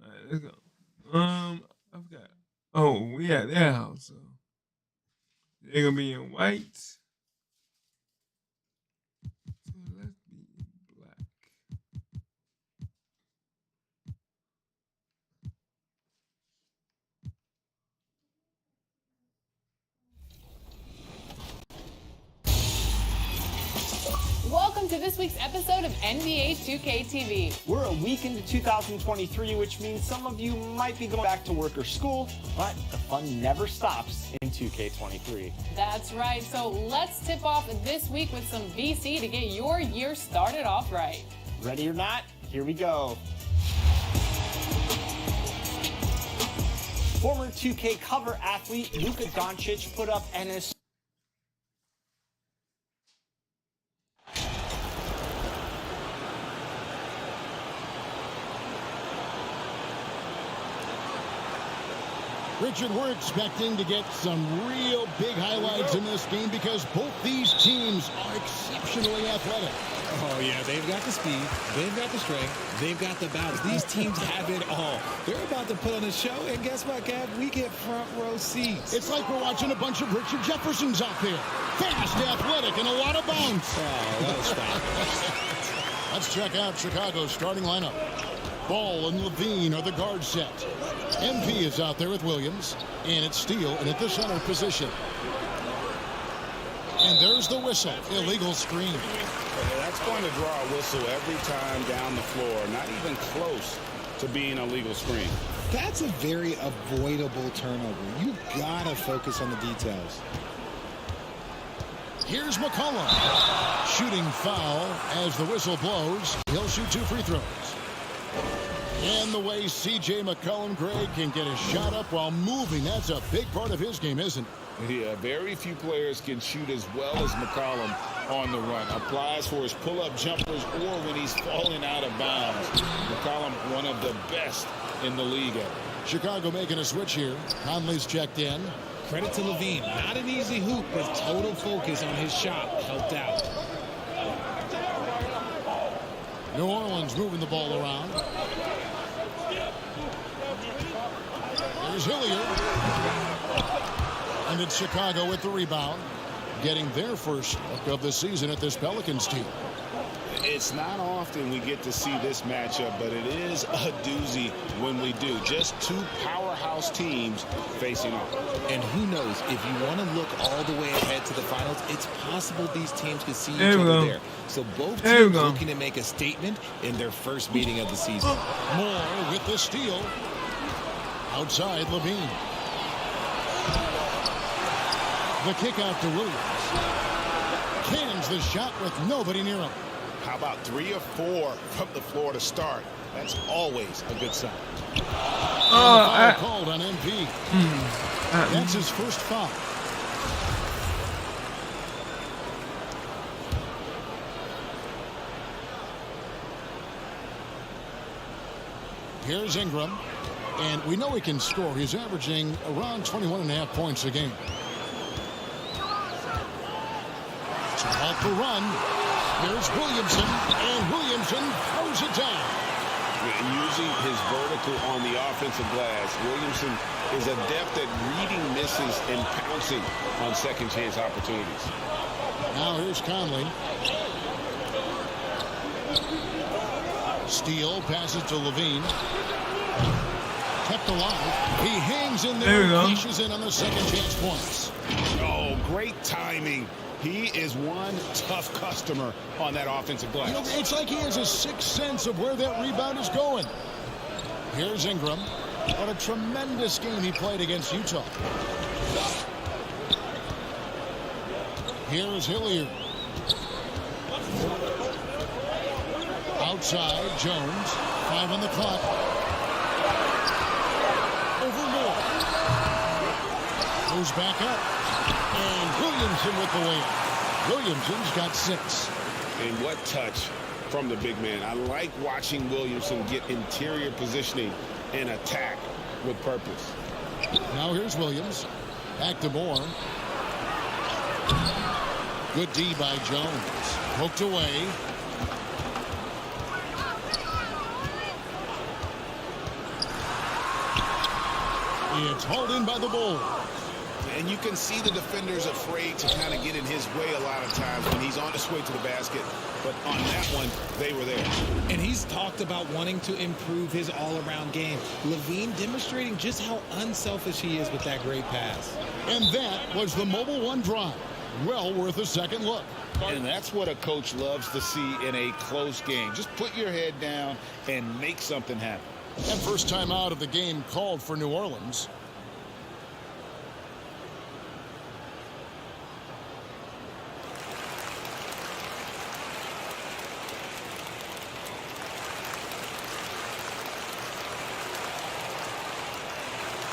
All right, let's go. I forgot. Oh, we at their house, so they're gonna be in white. So let's be in black. Welcome to this week's episode of NBA 2K TV. We're a week into 2023, which means some of you might be going back to work or school, but the fun never stops in 2K23. That's right, so let's tip off this week with some VC to get your year started off right. Ready or not, here we go. Former 2K cover athlete Luka Doncic put up an Richard, we're expecting to get some real big highlights in this game because both these teams are exceptionally athletic. Oh, yeah, they've got the speed, they've got the strength, they've got the bounce. These teams have it all. They're about to put on a show, and guess what, Kev? We get front row seats. It's like we're watching a bunch of Richard Jeffersons out there. Fast, athletic, and a lot of bounce. Oh, that'll stop. Let's check out Chicago's starting lineup. Ball and Levine are the guard set. MP is out there with Williams, and it's Steele and at the center position. And there's the whistle, illegal screen. That's going to draw a whistle every time down the floor, not even close to being a legal screen. That's a very avoidable turnover. You gotta focus on the details. Here's McCollum. Shooting foul as the whistle blows. He'll shoot 2 free throws. And the way C.J. McCollum, Greg, can get a shot up while moving, that's a big part of his game, isn't it? Yeah, very few players can shoot as well as McCollum on the run. Applies for his pull-up jumpers or when he's falling out of bounds. McCollum, one of the best in the league at it. Chicago making a switch here. Conley's checked in. Credit to Levine. Not an easy hoop, but total focus on his shot helped out. New Orleans moving the ball around. Here's Hilliard. And it's Chicago with the rebound, getting their first look of the season at this Pelicans team. It's not often we get to see this matchup, but it is a doozy when we do. Just two powerhouse teams facing off. And who knows, if you want to look all the way ahead to the finals, it's possible these teams could see each other there. So both teams looking to make a statement in their first meeting of the season. Moore with the steal. Outside, Levine. The kick out to Williams. Cans the shot with nobody near him. How about 3 or 4 from the floor to start? That's always a good sign. Foul called on MP. That's his first foul. Here's Ingram. And we know he can score. He's averaging around 21.5 points a game. So off the run. Here's Williamson. And Williamson throws it down. Using his vertical on the offensive glass, Williamson is adept at reading misses and pouncing on second chance opportunities. Now here's Conley. Steele passes to Levine. Kept alive. He hangs in there and cashes in on the second chance points. Oh, great timing. He is one tough customer on that offensive glass. You know, it's like he has a sixth sense of where that rebound is going. Here's Ingram. What a tremendous game he played against Utah. Here's Hilliard. Outside, Jones. 5 on the clock. Over Moore. Goes back up. And Williamson with the layup. Williamson's got 6. And what touch from the big man. I like watching Williamson get interior positioning and attack with purpose. Now here's Williams. Back to Moore. Good D by Jones. Poked away. It's hauled in by the Bulls. And you can see the defenders afraid to kind of get in his way a lot of times when he's on his way to the basket. But on that one, they were there. And he's talked about wanting to improve his all-around game. Levine demonstrating just how unselfish he is with that great pass. And that was the Mobile One drive. Well worth a second look. And that's what a coach loves to see in a close game. Just put your head down and make something happen. And first time out of the game called for New Orleans.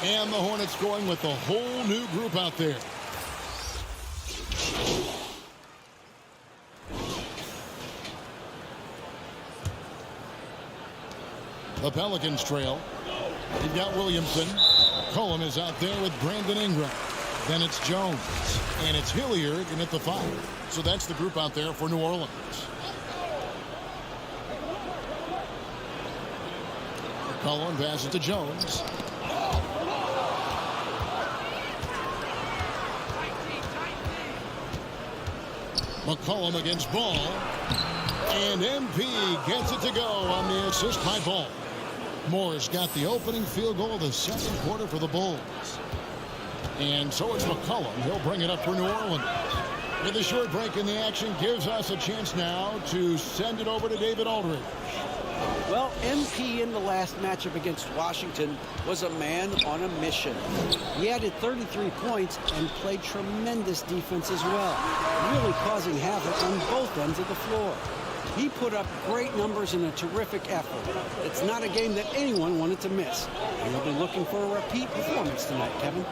And the Hornets going with a whole new group out there. The Pelicans trail. You've got Williamson. Cullum is out there with Brandon Ingram. Then it's Jones. And it's Hilliard in at the 5. So that's the group out there for New Orleans. Cullum passes to Jones. McCollum against Ball. And MP gets it to go on the assist by Ball. Moore's got the opening field goal of the second quarter for the Bulls. And so it's McCollum. He'll bring it up for New Orleans. With a short break in the action, gives us a chance now to send it over to David Aldridge. Well, MP in the last matchup against Washington was a man on a mission. He added 33 points and played tremendous defense as well, really causing havoc on both ends of the floor. He put up great numbers in a terrific effort. It's not a game that anyone wanted to miss. And we'll be looking for a repeat performance tonight, Kevin.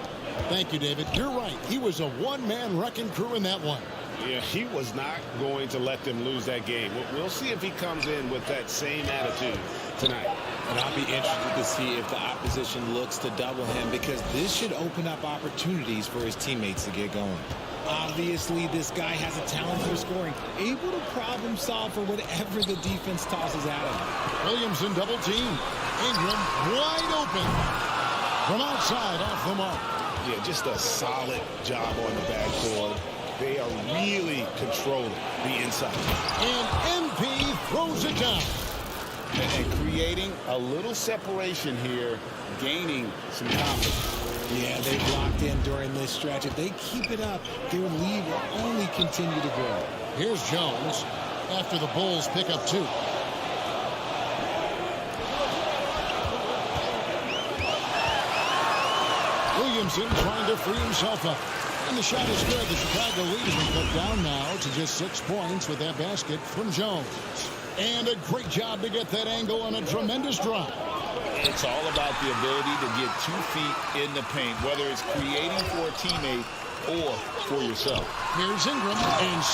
Thank you, David. You're right. He was a one-man wrecking crew in that one. Yeah, he was not going to let them lose that game. We'll see if he comes in with that same attitude tonight. And I'll be interested to see if the opposition looks to double him, because this should open up opportunities for his teammates to get going. Obviously, this guy has a talent for scoring, able to problem solve for whatever the defense tosses at him. Williamson double team. Ingram wide open from outside off the mark. Yeah, just a solid job on the backcourt. They are really controlling the inside. And MP throws it down. And creating a little separation here, gaining some confidence. Yeah, they've locked in during this stretch. If they keep it up, their lead will only continue to grow. Here's Jones after the Bulls pick up 2. Williamson trying to free himself up. And the shot is good. The Chicago lead has been cut down now to just 6 points with that basket from Jones. And a great job to get that angle on a tremendous drive. It's all about the ability to get 2 feet in the paint, whether it's creating for a teammate or for yourself. Here's Ingram and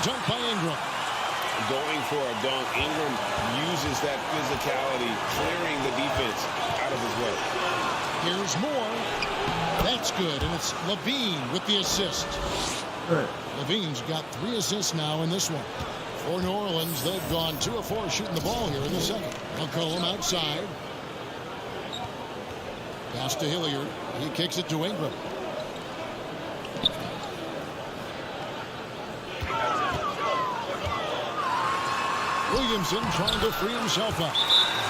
dunk by Ingram. Going for a dunk. Ingram uses that physicality, clearing the defense out of his way. Here's Moore. That's good, and it's Levine with the assist. Levine's got 3 assists now in this one. For New Orleans, they've gone 2 of 4 shooting the ball here in the second. McCollum outside. Pass to Hilliard. He kicks it to Ingram. Williamson trying to free himself up.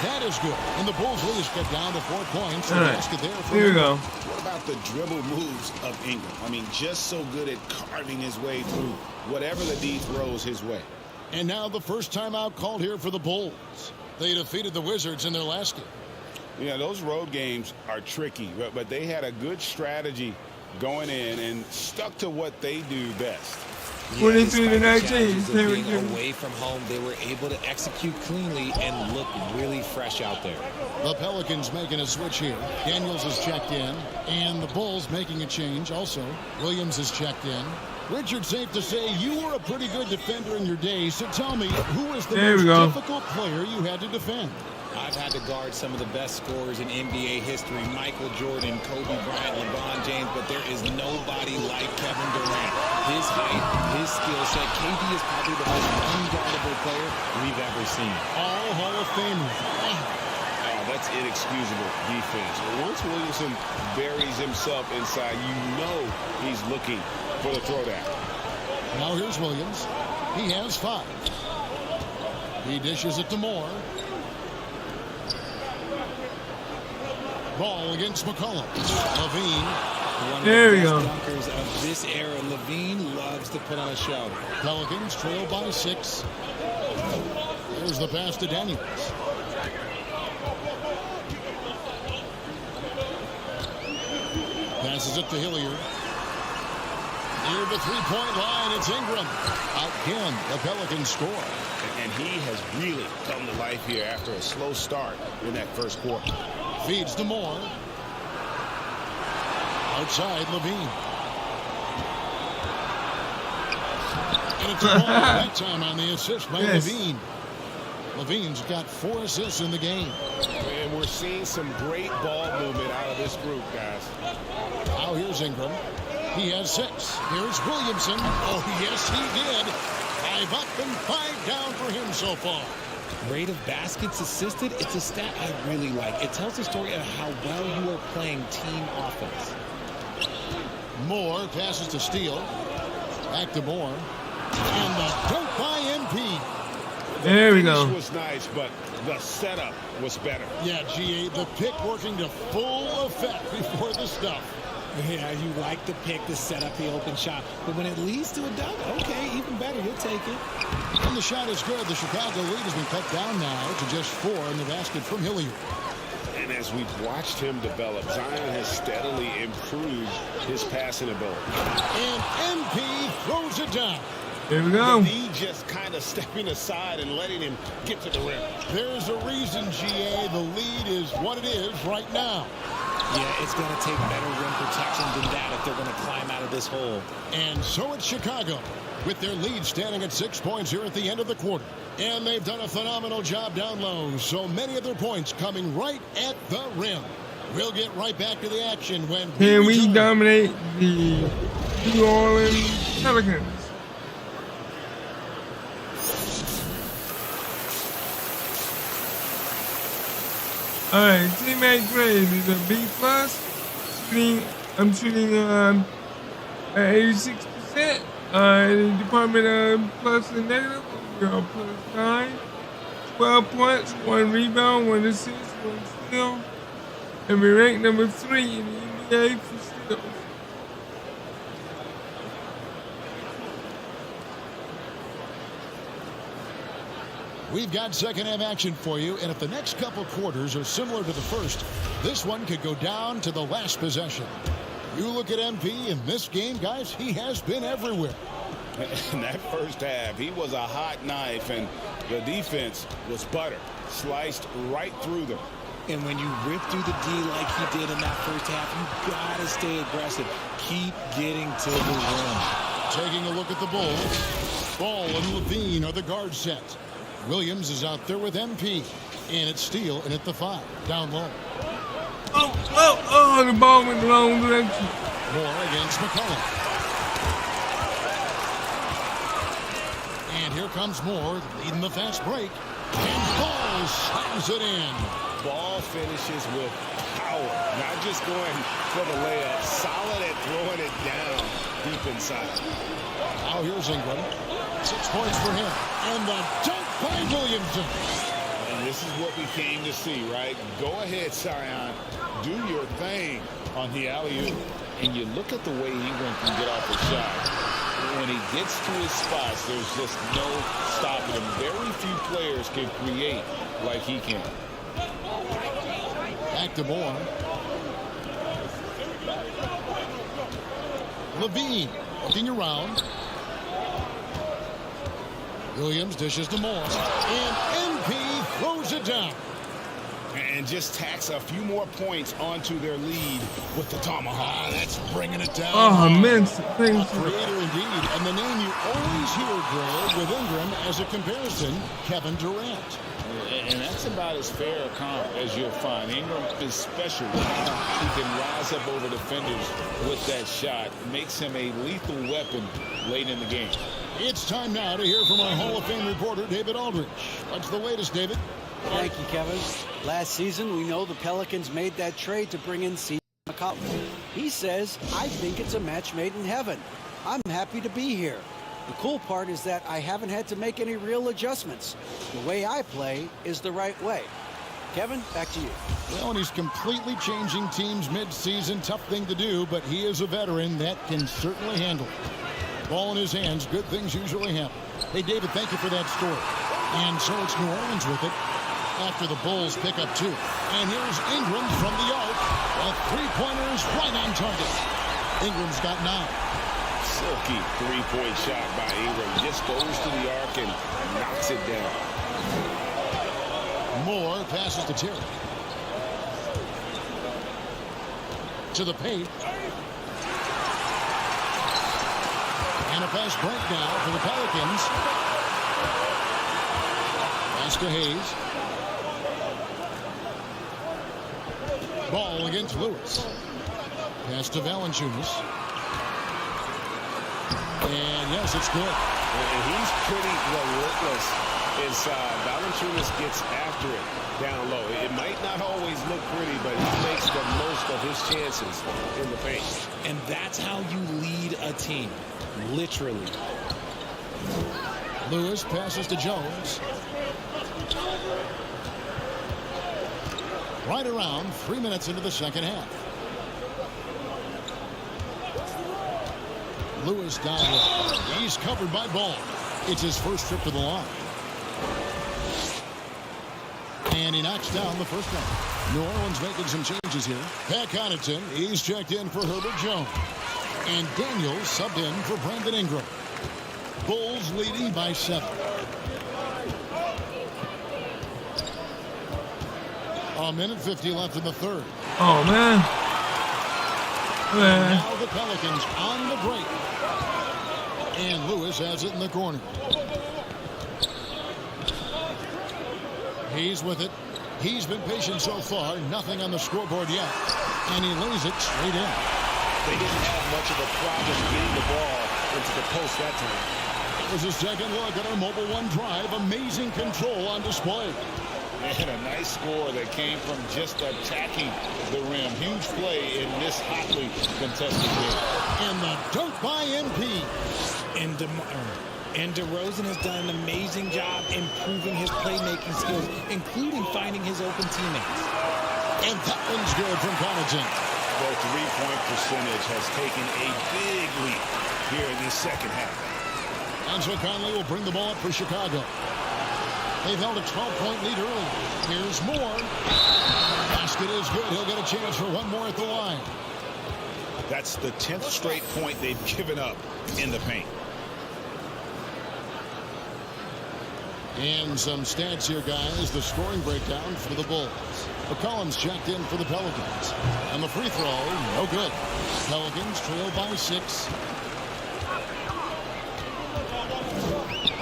That is good. And the Bulls lead get down to 4 points. All right. Basket there for Here we go. What about the dribble moves of Ingram? I mean, just so good at carving his way through whatever the D throws his way. And now the first timeout called here for the Bulls. They defeated the Wizards in their last game. Yeah, those road games are tricky, but they had a good strategy going in and stuck to what they do best. 23-19. Being away from home, they were able to execute cleanly and look really fresh out there. The Pelicans making a switch here. Daniels is checked in, and the Bulls making a change also. Williams is checked in. Richard, safe to say you were a pretty good defender in your day, so tell me, who is the most difficult player you had to defend? I've had to guard some of the best scorers in NBA history, Michael Jordan, Kobe Bryant, LeBron James, but there is nobody like Kevin Durant. His height, his skill set, KD is probably the most unguardable player we've ever seen. All Hall of Famers. Oh, that's inexcusable defense. Once Williamson buries himself inside, you know he's looking for the throwdown. Now here's Williams. He has 5. He dishes it to Moore. Ball against McCollum. Levine. There we go. Dunkers of this era, Levine loves to put on a show. Pelicans trail by 6. Here's the pass to Daniels. Passes it to Hilliard. Near the three-point line, it's Ingram. Again, the Pelicans score. And he has really come to life here after a slow start in that first quarter. Feeds to Moore. Outside, Levine. And it's a ball that time on the assist by Levine. Levine's got 4 assists in the game. And we're seeing some great ball movement out of this group, guys. Now here's Ingram. He has 6. Here's Williamson. Oh, yes, he did. 5 up and 5 down for him so far. Rate of baskets assisted, it's a stat I really like. It tells the story of how well you are playing team offense. Moore passes to Steele. Back to Moore. And the dunk by MP. There we go. The finish was nice, but the setup was better. Yeah, GA, the pick working to full effect before the stuff. Yeah, you like the pick to set up the open shot. But when it leads to a dunk, okay, even better, you'll take it. And the shot is good. The Chicago lead has been cut down now to just 4 in the basket from Hilliard. And as we've watched him develop, Zion has steadily improved his passing ability. And MP throws it down. Here we go. He just kind of stepping aside and letting him get to the rim. There's a reason, GA, the lead is what it is right now. Yeah, it's going to take better rim protection than that if they're going to climb out of this hole. And so it's Chicago, with their lead standing at 6 points here at the end of the quarter. And they've done a phenomenal job down low, so many of their points coming right at the rim. We'll get right back to the action when we dominate the New Orleans Pelicans. All right, teammate grade is a B plus. I'm shooting at 86%. In the department of plus and negative, we are plus 9. 12 points, 1 rebound, 1 assist, 1 steal. And we rank number 3 in the NBA for steals. We've got second half action for you, and if the next couple quarters are similar to the first, this one could go down to the last possession. You look at MP in this game, guys, he has been everywhere. In that first half, he was a hot knife, and the defense was butter, sliced right through them. And when you rip through the D like he did in that first half, you gotta stay aggressive. Keep getting to the rim. Taking a look at the Bulls. Ball and Levine are the guard set. Williams is out there with MP. And it's Steele and at the 5. Down low. The ball went the wrong direction. Moore against McCollum. And And here comes Moore, leading the fast break. And Ball slams it in. Ball finishes with power, not just going for the layup, solid at throwing it down deep inside. Now here's Ingram. 6 points for him. And the dunk by Williamson. And this is what we came to see, right? Go ahead, Sion. Do your thing on the alley-oop. And you look at the way Ingram can get off the shot. When he gets to his spots, there's just no stopping him. Very few players can create like he can. Back to Moore. Levine looking around. Williams dishes to Moore. And MP throws it down. And just tacks a few more points onto their lead with the tomahawk. That's bringing it down. Oh, immense. Creator indeed. And the name you always hear, Greg, with Ingram as a comparison, Kevin Durant. And that's about as fair a comp as you'll find. Ingram is special. He can rise up over defenders with that shot. Makes him a lethal weapon late in the game. It's time now to hear from our Hall of Fame reporter, David Aldridge. What's the latest, David? Thank you, Kevin. Last season, we know the Pelicans made that trade to bring in C. McCollum. He says, I think it's a match made in heaven. I'm happy to be here. The cool part is that I haven't had to make any real adjustments. The way I play is the right way. Kevin, back to you. Well, and he's completely changing teams mid-season. Tough thing to do, but he is a veteran that can certainly handle it. Ball in his hands, good things usually happen. Hey, David, thank you for that story. And so it's New Orleans with it after the Bulls pick up 2. And here's Ingram from the arc. A three-pointer is right on target. Ingram's got 9. Silky three-point shot by Ingram. Just goes to the arc and knocks it down. Moore passes to Terry. To the paint. And a fast break now for the Pelicans. Pass to Hayes. Ball against Lewis. Pass to Valanciunas. And yes, it's good. And he's pretty relentless inside. Valanciunas gets after it down low. It might not always look pretty, but he makes the most of his chances in the paint. And that's how you lead a team. Literally. Lewis passes to Jones. Right around 3 minutes into the second half. Lewis down low. He's covered by Ball. It's his first trip to the line. And he knocks down the first one. New Orleans making some changes here. Pat Connaughton, he's checked in for Herbert Jones. And Daniels subbed in for Brandon Ingram. Bulls leading by 7. A minute 50 left in the third. Oh, man. And now the Pelicans on the break. And Lewis has it in the corner. He's with it. He's been patient so far. Nothing on the scoreboard yet. And he lays it straight in. They didn't have much of a problem getting the ball into the post that time. There's a second look at our Mobile One drive. Amazing control on display. And a nice score that came from just attacking the rim. Huge play in this hotly contested game. And the dunk by MP. And DeRozan has done an amazing job improving his playmaking skills, including finding his open teammates. And that one's good from Connaughton. Their three-point percentage has taken a big leap here in this second half. And so Conley will bring the ball up for Chicago. They've held a 12-point lead early. Here's Moore. Basket is good. He'll get a chance for one more at the line. That's the 10th straight point they've given up in the paint. And some stats here, guys. The scoring breakdown for the Bulls. McCollum's checked in for the Pelicans. And the free throw, no good. Pelicans trail by 6.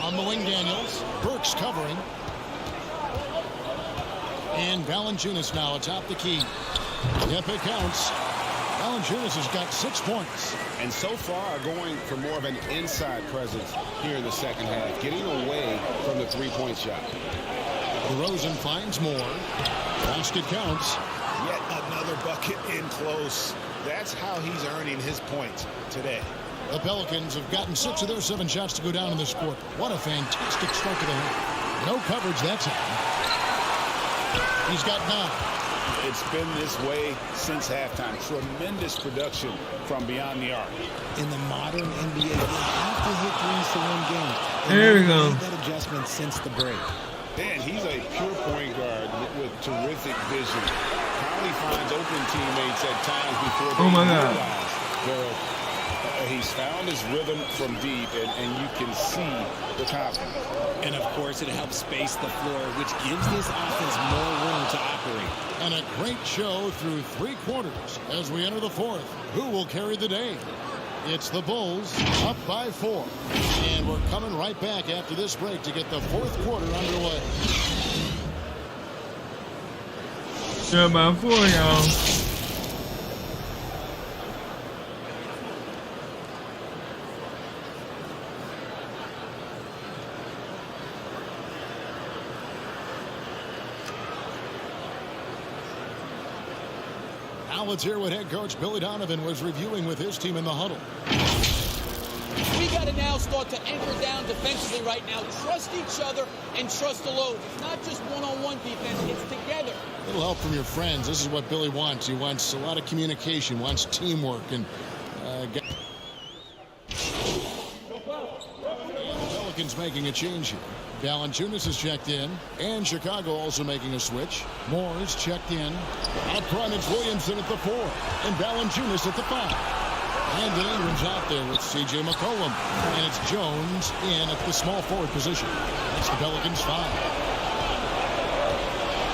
On the wing, Daniels. Burks covering. And Valanciunas now atop the key. Yep, it counts. Valanciunas has got 6 points. And so far going for more of an inside presence here in the second half, getting away from the three-point shot. DeRozan finds more. Basket counts. Yet another bucket in close. That's how he's earning his points today. The Pelicans have gotten 6 of their 7 shots to go down in this quarter. What a fantastic start to the half. No coverage that time. He's got 9. It's been this way since halftime. Tremendous production from beyond the arc. In the modern NBA, you have to hit threes to win games. There we go. Made that adjustment since the break. Dan, he's a pure point guard with terrific vision. Probably finds open teammates at times before they realize they're open. He's found his rhythm from deep, and you can see the confidence. And, of course, it helps space the floor, which gives this offense more room to operate. And a great show through 3 quarters as we enter the 4th. Who will carry the day? It's the Bulls up by 4. And we're coming right back after this break to get the 4th quarter underway. Sure, by 4, y'all. Now let's hear what head coach Billy Donovan was reviewing with his team in the huddle. We got to now start to anchor down defensively right now. Trust each other and trust the load. It's not just one-on-one defense. It's together. A little help from your friends. This is what Billy wants. He wants a lot of communication, wants teamwork, and the Pelicans making a change here. Valanciunas is checked in, and Chicago also making a switch. Moore's checked in. Out front, it's Williamson at the 4, and Valanciunas at the 5. And Ingram's out there with C.J. McCollum, and it's Jones in at the small forward position. That's the Pelicans' 5.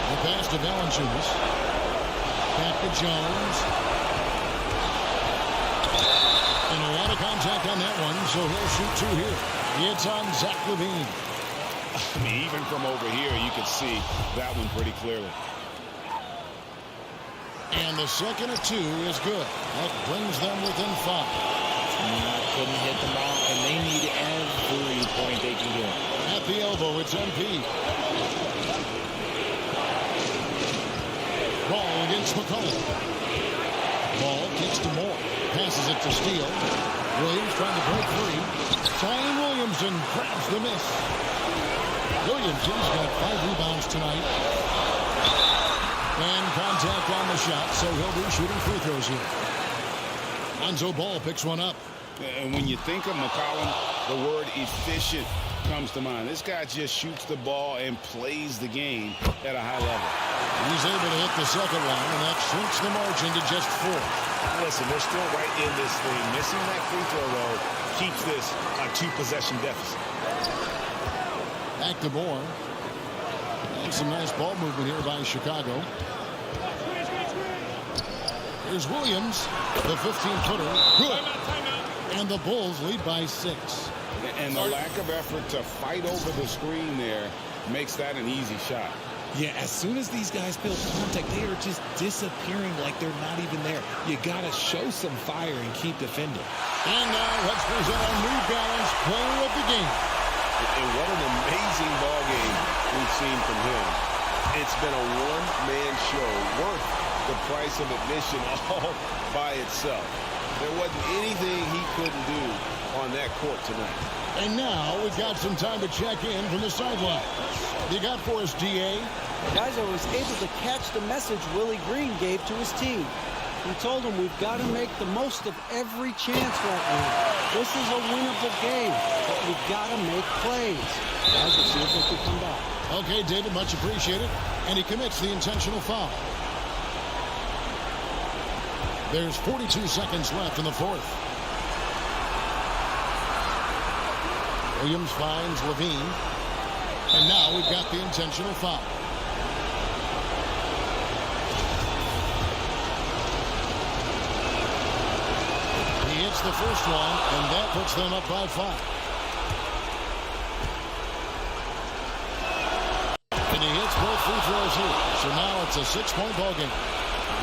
The pass to Valanciunas. Back to Jones. And a lot of contact on that one, so he'll shoot 2 here. It's on Zach LaVine. I mean, even from over here, you can see that one pretty clearly. And the second of 2 is good. That brings them within 5. Couldn't hit the ball, and they need every point they can get. At the elbow, it's MP. Ball against McCollum. Ball kicks to Moore. Passes it to Steele. Williams trying to break free. Zion Williamson grabs the miss. Williamson's got 5 rebounds tonight. And contact on the shot, so he'll be shooting free throws here. Lonzo Ball picks one up. And when you think of McCollum, the word efficient comes to mind. This guy just shoots the ball and plays the game at a high level. He's able to hit the second one, and that shrinks the margin to just 4. Listen, they're still right in this thing. Missing that free throw, though, keeps this a 2-possession deficit. Back to Moore. And some nice ball movement here by Chicago. Here's Williams, the 15-footer. Good. And the Bulls lead by 6. And the lack of effort to fight over the screen there makes that an easy shot. Yeah, as soon as these guys feel contact, they are just disappearing like they're not even there. You got to show some fire and keep defending. And now let's present our New Balance player of the game. And what an amazing ball game we've seen from him. It's been a one-man show worth the price of admission all by itself. There wasn't anything he couldn't do on that court tonight. And now we've got some time to check in from the sideline. You got for us, D.A.? Guys, I was able to catch the message Willie Green gave to his team. He told them we've got to make the most of every chance right now. This is a winnable game, but we've got to make plays. Guys, we'll see if they can come back. Okay, David, much appreciated. And he commits the intentional foul. There's 42 seconds left in the 4th. Williams finds LaVine. And now we've got the intentional foul. He hits the first one, and that puts them up by 5. And he hits both free throws here. So now it's a 6-point ball game.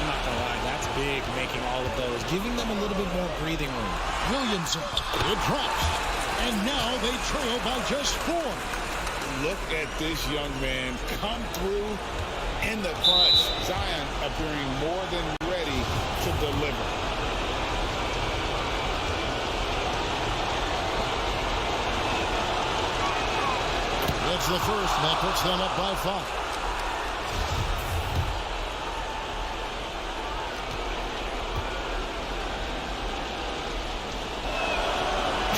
I'm not going to lie, that's big, making all of those, giving them a little bit more breathing room. Williamson, it drops. And now they trail by just 4. Look at this young man come through in the clutch. Zion appearing more than ready to deliver. That's the first, and that puts them up by 5.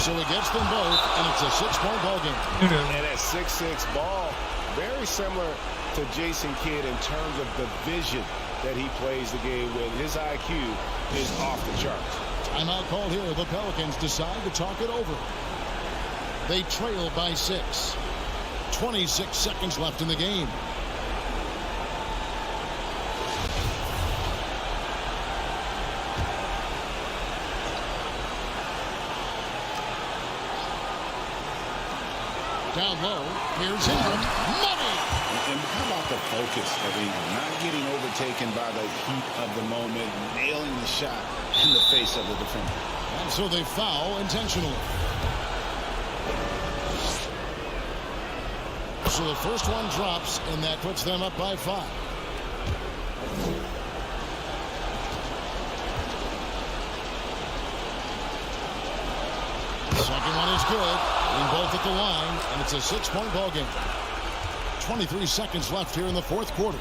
So he gets them both, and it's a 6-point ball game. And that 6-6 ball, very similar to Jason Kidd in terms of the vision that he plays the game with. His IQ is off the charts. Timeout called here. The Pelicans decide to talk it over. They trail by 6. 26 seconds left in the game. Down low, here's Ingram. Money! And how about the focus of Ingram? Not getting overtaken by the heat of the moment, nailing the shot in the face of the defender. And so they foul intentionally. So the first one drops, and that puts them up by 5. Second one is good. Both at the line, and it's a 6-point ball game. 23 seconds left here in the fourth quarter.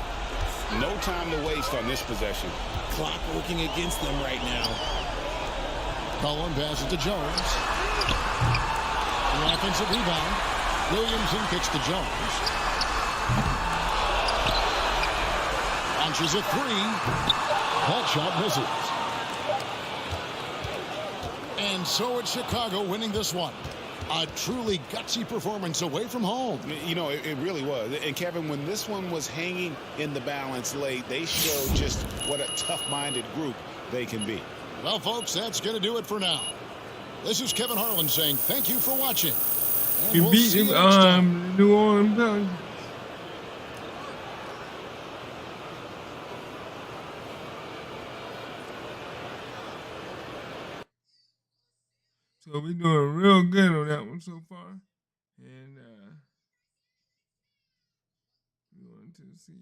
No time to waste on this possession. Clock working against them right now. Cullen passes to Jones. The offensive rebound. Williamson kicks to Jones. Launches a 3. That shot misses. And so it's Chicago winning this one. A truly gutsy performance away from home. You know, it really was. And Kevin, when this one was hanging in the balance late, they showed just what a tough-minded group they can be. Well, folks, that's going to do it for now. This is Kevin Harlan saying thank you for watching. You we'll beat New Orleans Pelicans. So we're doing real good on that one so far. And we want to see.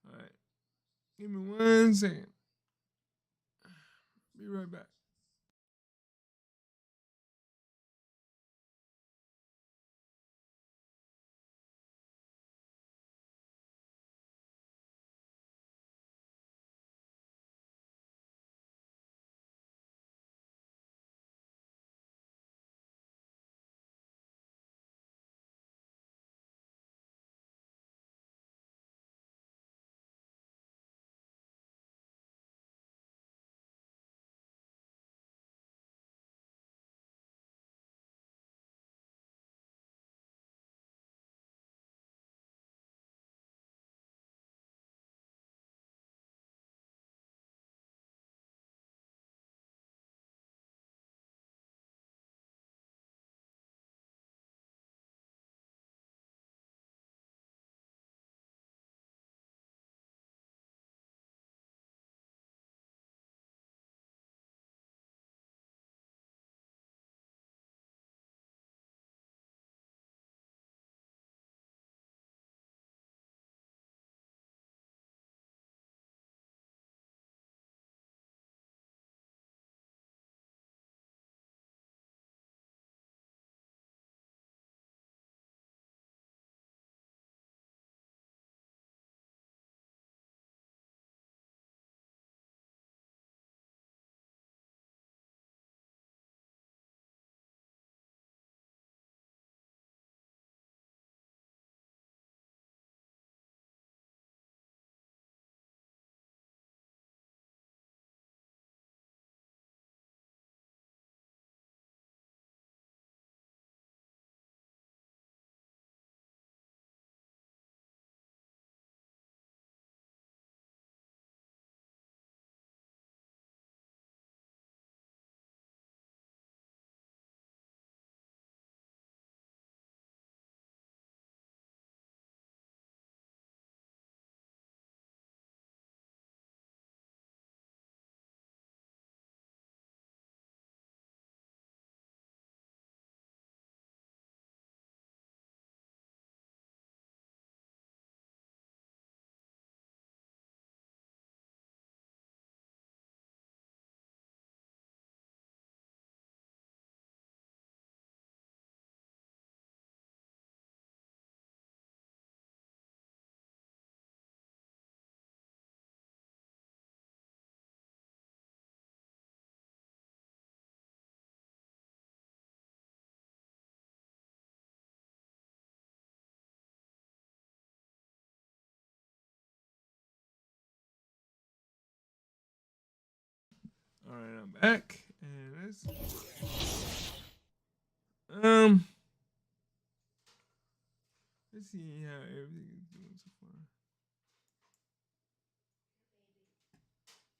All right. Give me 1 second. Be right back. All right, I'm back, and let's see how everything is doing so far.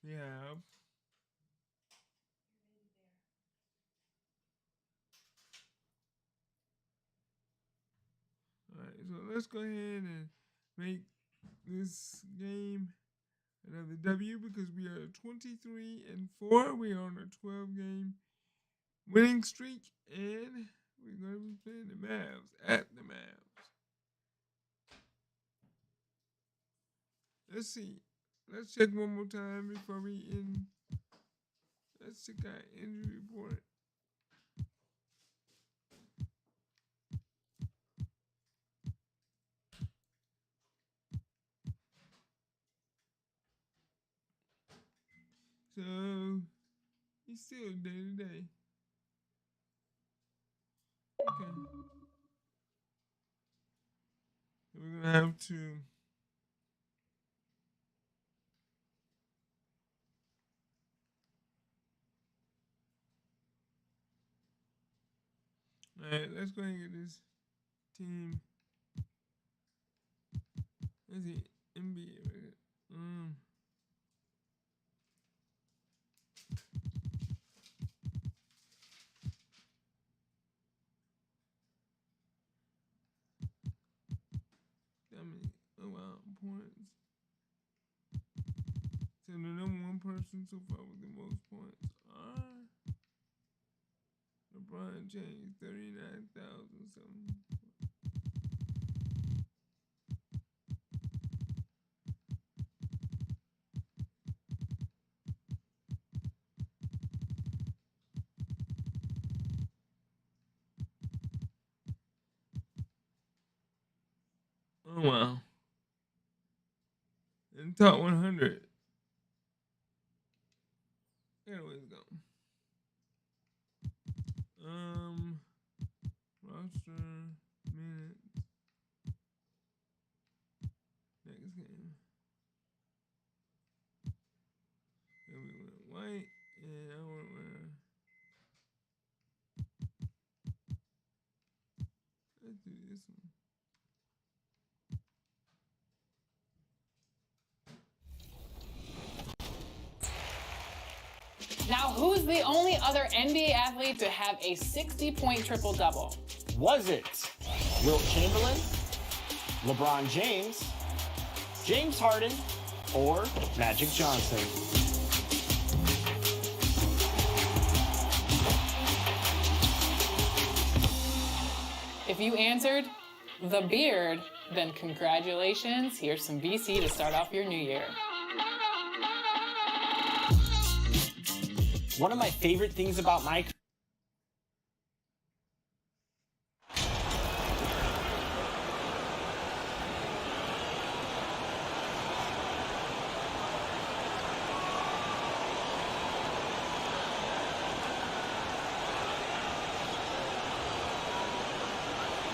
Yeah. All right, so let's go ahead and make this game another W because we are 23-4. We are on a 12-game winning streak, and we're going to be playing the Mavs at the Mavs. Let's see. Let's check one more time before we end. Let's check our injury report. So he's still day-to-day. Okay. So we're gonna have to alright, let's go ahead and get this team. Let's see, NBA record. That many points. So the number one person so far with the most points are LeBron James, 39,000 something. Oh wow. In the top 100. Anyways, go. Roster minutes. Next game. And we went white, and I want to wear. Let's do this one. Now, who's the only other NBA athlete to have a 60-point triple-double? Was it Wilt Chamberlain, LeBron James, James Harden, or Magic Johnson? If you answered the beard, then congratulations. Here's some BC to start off your new year. One of my favorite things about my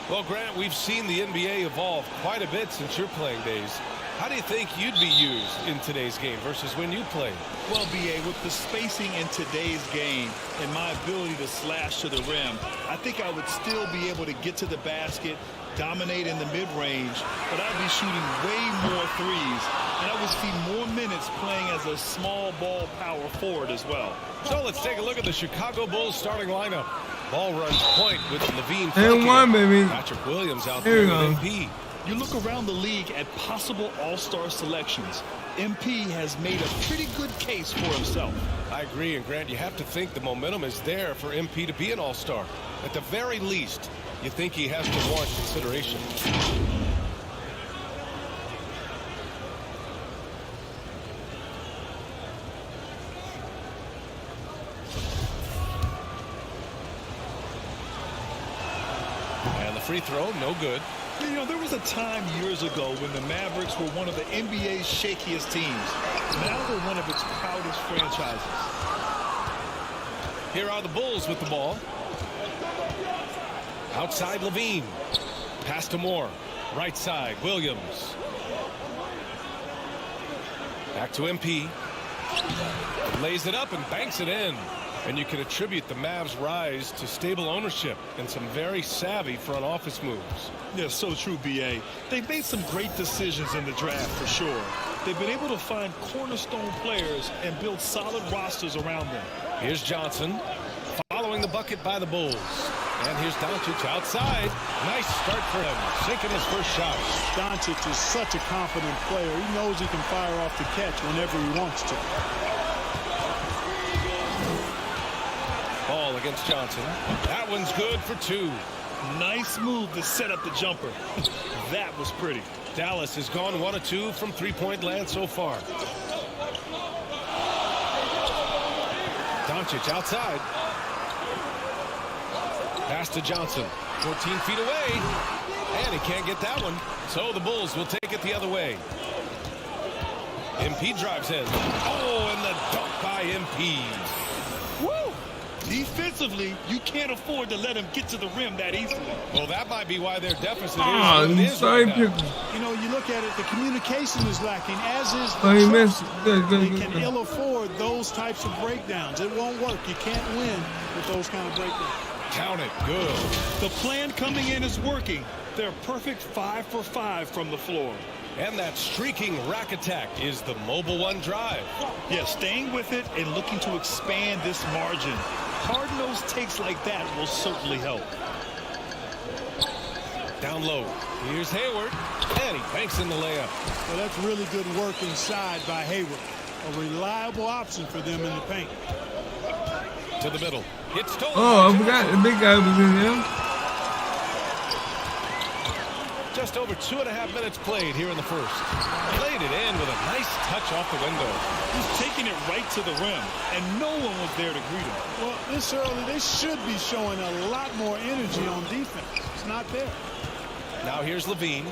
Well, Grant, we've seen the NBA evolve quite a bit since your playing days. How do you think you'd be used in today's game versus when you played? Well, B.A., with the spacing in today's game and my ability to slash to the rim, I think I would still be able to get to the basket, dominate in the mid-range, but I'd be shooting way more threes, and I would see more minutes playing as a small ball power forward as well. So let's take a look at the Chicago Bulls starting lineup. Ball runs point with Levine. And one, baby. Patrick Williams out there with MP. You look around the league at possible all-star selections. MP has made a pretty good case for himself. I agree, and Grant, you have to think the momentum is there for MP to be an all-star. At the very least, you think he has to warrant consideration. And the free throw, no good. You know, there was a time years ago when the Mavericks were one of the NBA's shakiest teams. Now they're one of its proudest franchises. Here are the Bulls with the ball. Outside Levine. Pass to Moore. Right side, Williams. Back to MP. Lays it up and banks it in. And you can attribute the Mavs' rise to stable ownership and some very savvy front office moves. Yeah, so true, B.A. They've made some great decisions in the draft, for sure. They've been able to find cornerstone players and build solid rosters around them. Here's Johnson following the bucket by the Bulls. And here's Doncic outside. Nice start for him, sinking his first shot. Doncic is such a confident player. He knows he can fire off the catch whenever he wants to. Ball against Johnson. That one's good for two. Nice move to set up the jumper. That was pretty. Dallas has gone 1 of 2 from three-point land so far. Doncic outside. Pass to Johnson. 14 feet away. And he can't get that one. So the Bulls will take it the other way. MP drives in. Oh, and the dunk by MP. Woo! Defensively, you can't afford to let him get to the rim that easily. Well, that might be why their deficit is right now. You know, you look at it, the communication is lacking, as is Oh, the he trust. missed. They can ill afford those types of breakdowns. It won't work. You can't win with those kind of breakdowns. Count it. Good. The plan coming in is working. They're perfect 5 for 5 from the floor. And that streaking rack attack is the Mobile One drive. Yeah, staying with it and looking to expand this margin. Hard-nosed takes like that will certainly help. Down low. Here's Hayward. And he banks in the layup. Well, that's really good work inside by Hayward. A reliable option for them in the paint. To the middle. It's stolen. Oh, I forgot the big guy was in there. Just over 2.5 minutes played here in the first. Played it in with a nice touch off the window. He's taking it right to the rim, and no one was there to greet him. Well, this early, they should be showing a lot more energy on defense. It's not there. Now here's Levine.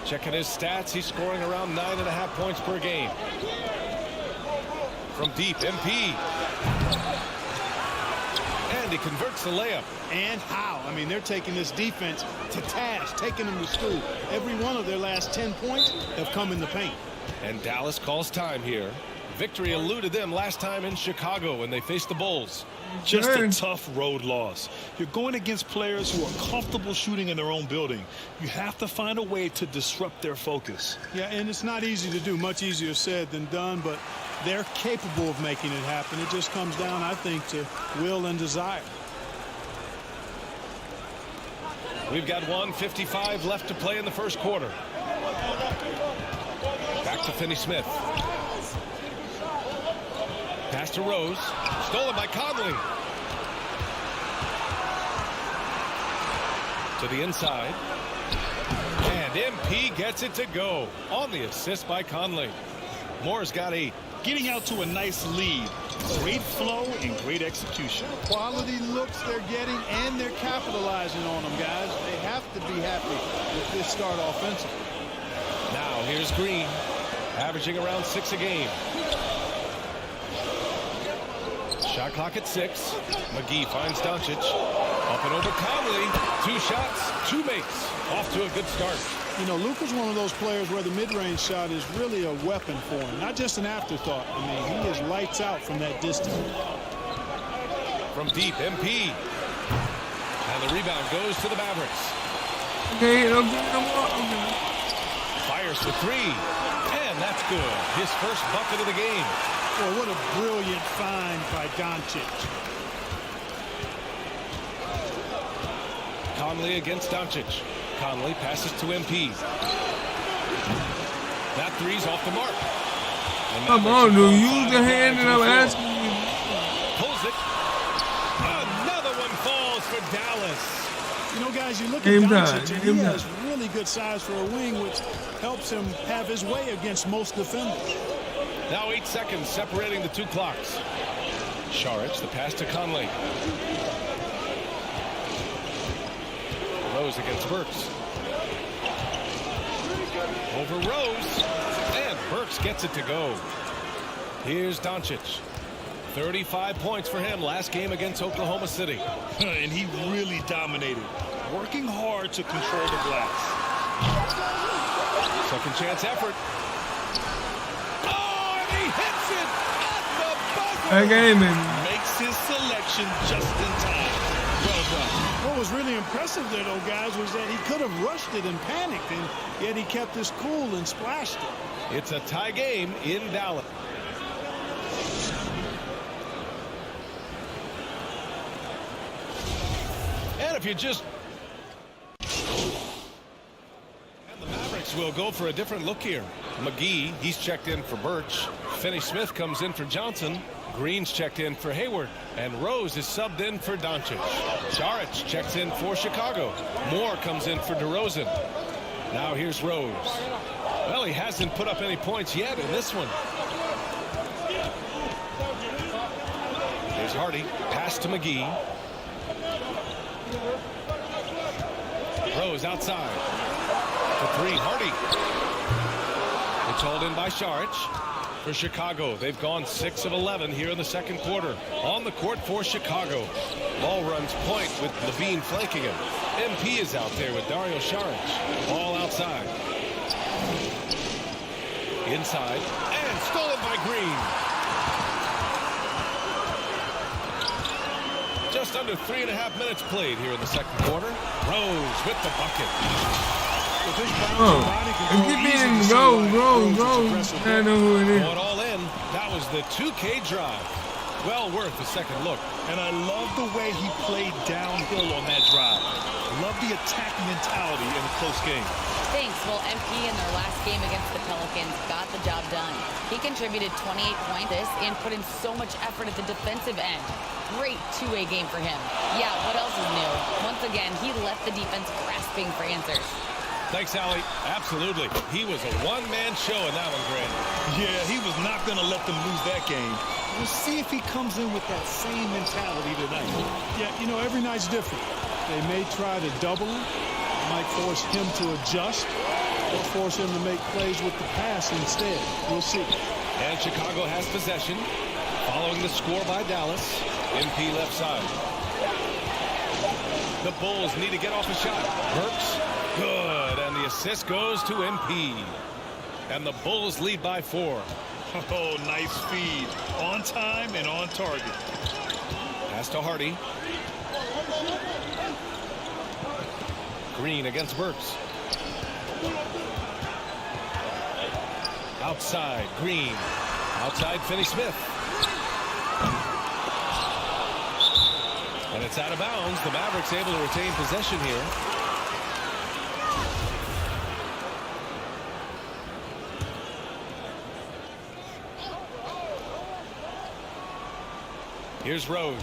Checking his stats. He's scoring around 9.5 points per game. From deep, MP. And he converts the layup. And how? I mean, they're taking this defense to task, taking them to school. Every one of their last 10 points have come in the paint. And Dallas calls time here. Victory eluded them last time in Chicago when they faced the Bulls. Just a tough road loss. You're going against players who are comfortable shooting in their own building. You have to find a way to disrupt their focus. Yeah, and it's not easy to do. Much easier said than done, but they're capable of making it happen. It just comes down, I think, to will and desire. We've got 1:55 left to play in the first quarter. Back to Finney-Smith. Pass to Rose. Stolen by Conley. To the inside. And MP gets it to go on the assist by Conley. Moore's got 8. Getting out to a nice lead. Great flow and great execution. Quality looks they're getting, and they're capitalizing on them, guys. They have to be happy with this start offensively. Now here's Green, averaging around 6 a game. Shot clock at 6. McGee finds Doncic. Up and over Conley. 2 shots, 2 makes. Off to a good start. You know, Luka's one of those players where the mid-range shot is really a weapon for him, not just an afterthought. I mean, he is lights out from that distance. From deep, MP. And the rebound goes to the Mavericks. Okay, okay. Fires for 3. And that's good. His first bucket of the game. Boy, what a brilliant find by Doncic. Conley against Doncic. Conley passes to MP. That 3's off the mark. Come on, dude. Use the hand that I'm asking you. Pulls it. Another one falls for Dallas. You know, guys, you look at Doncic, and he has really good size for a wing, which helps him have his way against most defenders. Now 8 seconds separating the 2 clocks. Saric, the pass to Conley. Rose against Burks. Over Rose. And Burks gets it to go. Here's Doncic. 35 points for him last game against Oklahoma City. And he really dominated. Working hard to control the glass. Second chance effort. Oh, and he hits it at That game, baby. Makes his selection just in time. Well done. What was really impressive there, though, guys, was that he could have rushed it and panicked, and yet he kept his cool and splashed it. It's a tie game in Dallas. And if you just... And the Mavericks will go for a different look here. McGee, he's checked in for Birch. Finney-Smith comes in for Johnson. Green's checked in for Hayward. And Rose is subbed in for Doncic. Saric checks in for Chicago. Moore comes in for DeRozan. Now here's Rose. Well, he hasn't put up any points yet in this one. Here's Hardy. Pass to McGee. Rose outside. For three, Hardy. It's hauled in by Saric. For Chicago, they've gone 6 of 11 here in the second quarter. On the court for Chicago. Ball runs point with Levine flanking him. MP is out there with Dario Saric. Ball outside. Inside. And stolen by Green. Just under 3.5 minutes played here in the second quarter. Rose with the bucket. And keep being Rose. I know who it is. Going all in. That was the 2K drive. Well worth a second look. And I love the way he played downhill on that drive. Love the attack mentality in a close game. Thanks. Well, MP in their last game against the Pelicans got the job done. He contributed 28 points and put in so much effort at the defensive end. Great two-way game for him. Yeah, what else is new? Once again, he left the defense grasping for answers. Thanks, Allie. Absolutely. He was a one-man show in that one, Grant. Yeah, he was not going to let them lose that game. We'll see if he comes in with that same mentality tonight. Yeah, you know, every night's different. They may try to double him. Might force him to adjust or force him to make plays with the pass instead. We'll see. And Chicago has possession. Following the score by Dallas. MP left side. The Bulls need to get off a shot. Burks. Good. And the assist goes to MP. And the Bulls lead by 4. Oh, nice feed. On time and on target. Pass to Hardy. Green against Burks. Outside, Green. Outside, Finney-Smith. And it's out of bounds. The Mavericks able to retain possession here. Here's Rose.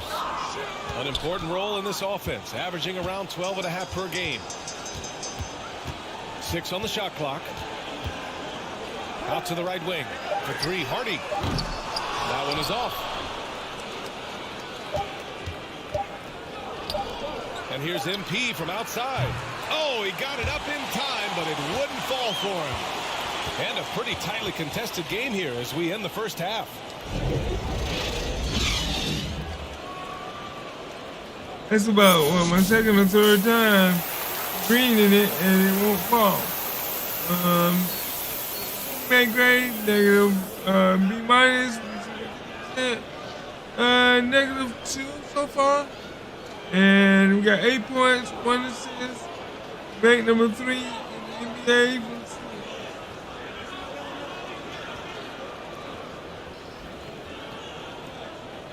An important role in this offense, averaging around 12.5 per game. 6 on the shot clock. Out to the right wing. For 3, Hardy. That one is off. And here's MP from outside. Oh, he got it up in time, but it wouldn't fall for him. And a pretty tightly contested game here as we end the first half. That's about, what, my second or third time green in it, and it won't fall. Bad grade, negative B minus, negative 2 so far. And we got 8 points, 1 assist, rank number 3 in the NBA.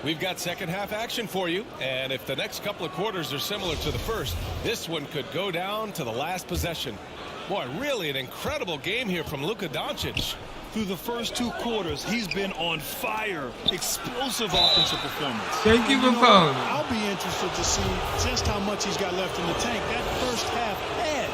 We've got second half action for you, and if the next couple of quarters are similar to the first, this one could go down to the last possession. Boy, really an incredible game here from Luka Doncic. Through the first 2 quarters, he's been on fire. Explosive offensive performance. Thank you for calling. I'll be interested to see just how much he's got left in the tank. That first half had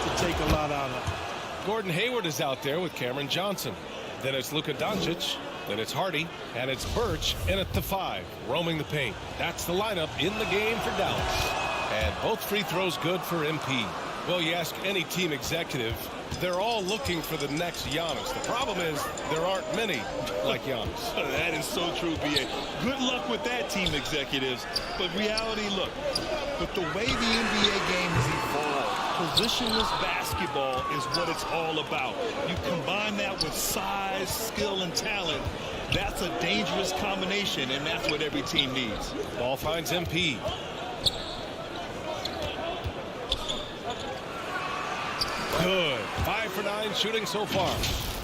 to take a lot out of it. Gordon Hayward is out there with Cameron Johnson. Then it's Luka Doncic. Then it's Hardy, and it's Birch in at the 5, roaming the paint. That's the lineup in the game for Dallas. And both free throws good for MP. Well, you ask any team executive, they're all looking for the next Giannis. The problem is there aren't many like Giannis. That is so true, B.A. Good luck with that, team executives. But reality, look, with the way the NBA game has evolved, positionless basketball is what it's all about. You combine that with size, skill, and talent, That's a dangerous combination, and that's what every team needs. Ball finds MP. Good. 5 for 9 shooting so far.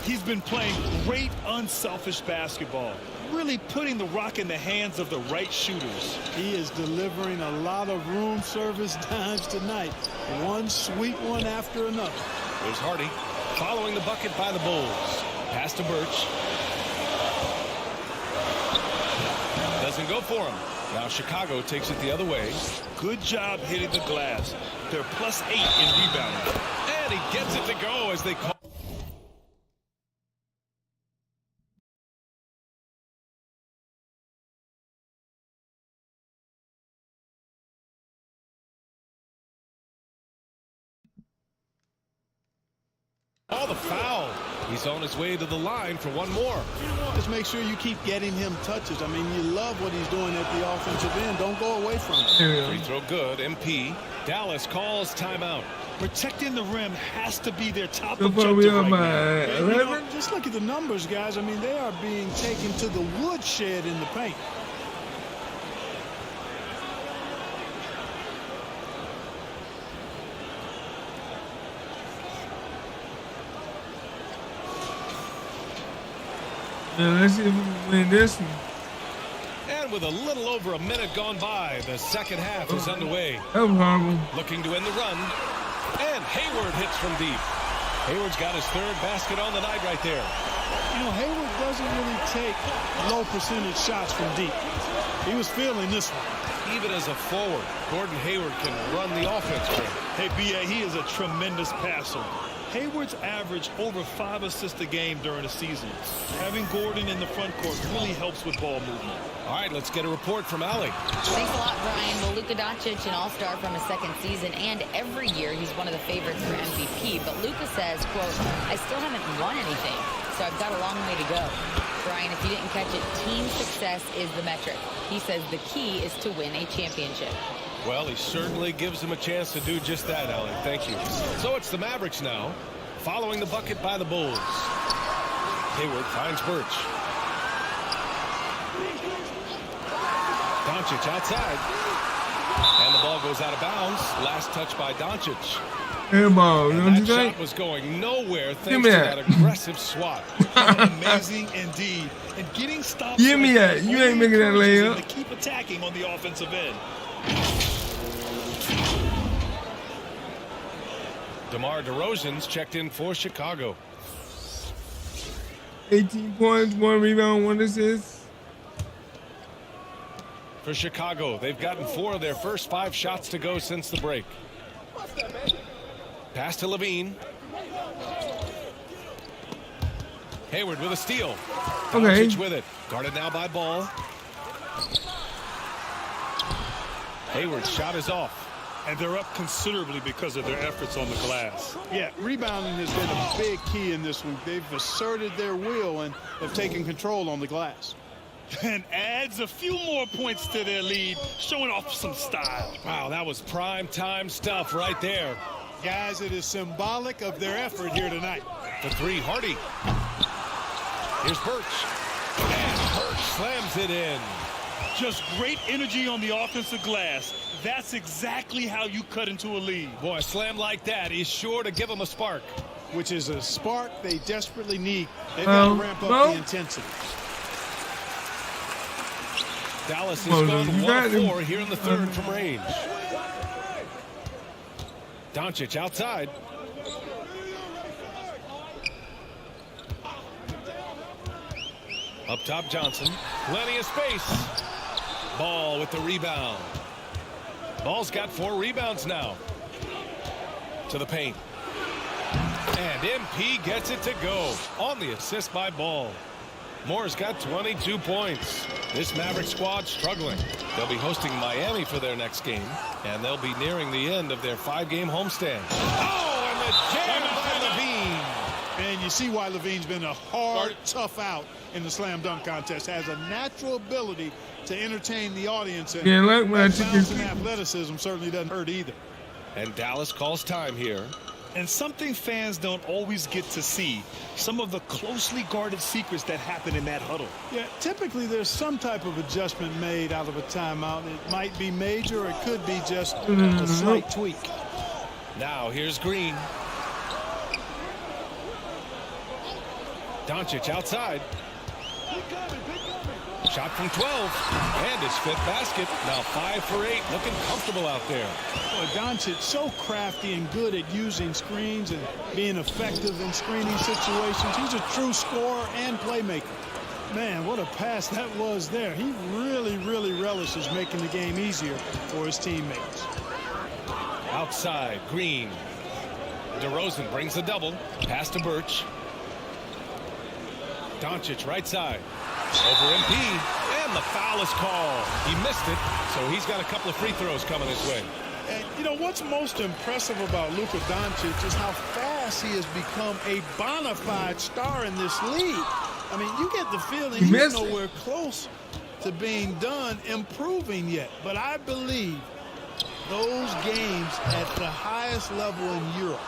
He's been playing great unselfish basketball, really putting the rock in the hands of the right shooters. He is delivering a lot of room service dimes tonight. One sweet one after another. There's Hardy following the bucket by the Bulls. Pass to Birch. Doesn't go for him. Now Chicago takes it the other way. Good job hitting the glass. They're +8 in rebounding. And he gets it to go as they call. Oh, the foul. He's on his way to the line for one more. Just make sure you keep getting him touches. I mean, you love what he's doing at the offensive end. Don't go away from it. Free throw good. MP. Dallas calls timeout. Protecting the rim has to be their top So objective far we are right by now. 11. Just look at the numbers, guys. I mean, they are being taken to the woodshed in the paint. Yeah, let's see if we can win this one. And with a little over a minute gone by, the second half is underway. That was horrible. Looking to end the run. And Hayward hits from deep. Hayward's got his third basket on the night right there. You know, Hayward doesn't really take low percentage shots from deep. He was feeling this one. Even as a forward, Gordon Hayward can run the offense for him. Hey, B.A., he is a tremendous passer. Hayward's averaged over 5 assists a game during the season. Having Gordon in the front court really helps with ball movement. All right, let's get a report from Allie. Thanks a lot, Brian. Well, Luka Doncic, an all-star from his second season, and every year he's one of the favorites for MVP. But Luka says, quote, I still haven't won anything, so I've got a long way to go. Brian, if you didn't catch it, team success is the metric. He says the key is to win a championship. Well, he certainly gives him a chance to do just that, Allie. Thank you. So it's the Mavericks now, following the bucket by the Bulls. Hayward finds Birch. Doncic outside. And the ball goes out of bounds. Last touch by Doncic. Airball, you know what And you that think? shot was going nowhere Give thanks me to that. that aggressive swat. Amazing indeed. And getting stops. Give me that. You ain't making that layup. To keep attacking on the offensive end. DeMar DeRozan's checked in for Chicago. 18 points, 1 rebound, 1 assist. For Chicago, they've gotten 4 of their first 5 shots to go since the break. Pass to Levine. Hayward with a steal. Okay. Doncic with it. Guarded now by Ball. Hayward's shot is off. And they're up considerably because of their efforts on the glass. Yeah, rebounding has been a big key in this one. They've asserted their will and have taken control on the glass. And adds a few more points to their lead, showing off some style. Wow, that was prime time stuff right there. Guys, it is symbolic of their effort here tonight. The 3, Hardy. Here's Birch. And Birch slams it in. Just great energy on the offensive glass. That's exactly how you cut into a lead. Boy, a slam like that is sure to give them a spark. Which is a spark they desperately need. They've got to ramp up the intensity. Dallas has gone 1-4 here in the third from range. Doncic outside. Up top, Johnson. Plenty of space. Ball with the rebound. Ball's got 4 rebounds now. To the paint. And MP gets it to go on the assist by Ball. Moore's got 22 points. This Maverick squad struggling. They'll be hosting Miami for their next game, and they'll be nearing the end of their 5-game homestand. Oh, and the jam by Levine. And you see why Levine's been a hard, tough out in the slam dunk contest. Has a natural ability to entertain the audience. And Yeah, like when I took balance and athleticism certainly doesn't hurt either. And Dallas calls time here. And something fans don't always get to see, some of the closely guarded secrets that happen in that huddle. Yeah, typically there's some type of adjustment made out of a timeout. It might be major, or it could be just a slight tweak. Now here's Green. Doncic outside. Shot from 12, and his fifth basket. Now 5 for 8, looking comfortable out there. Boy, Doncic so crafty and good at using screens and being effective in screening situations. He's a true scorer and playmaker. Man, what a pass that was there. He really, really relishes making the game easier for his teammates. Outside, Green. DeRozan brings the double. Pass to Birch. Doncic right side. Over MP, and the foul is called. He missed it, so he's got a couple of free throws coming his way. And you know what's most impressive about Luka Doncic is how fast he has become a bona fide star in this league. I mean, you get the feeling he's nowhere close to being done improving yet. But I believe those games at the highest level in Europe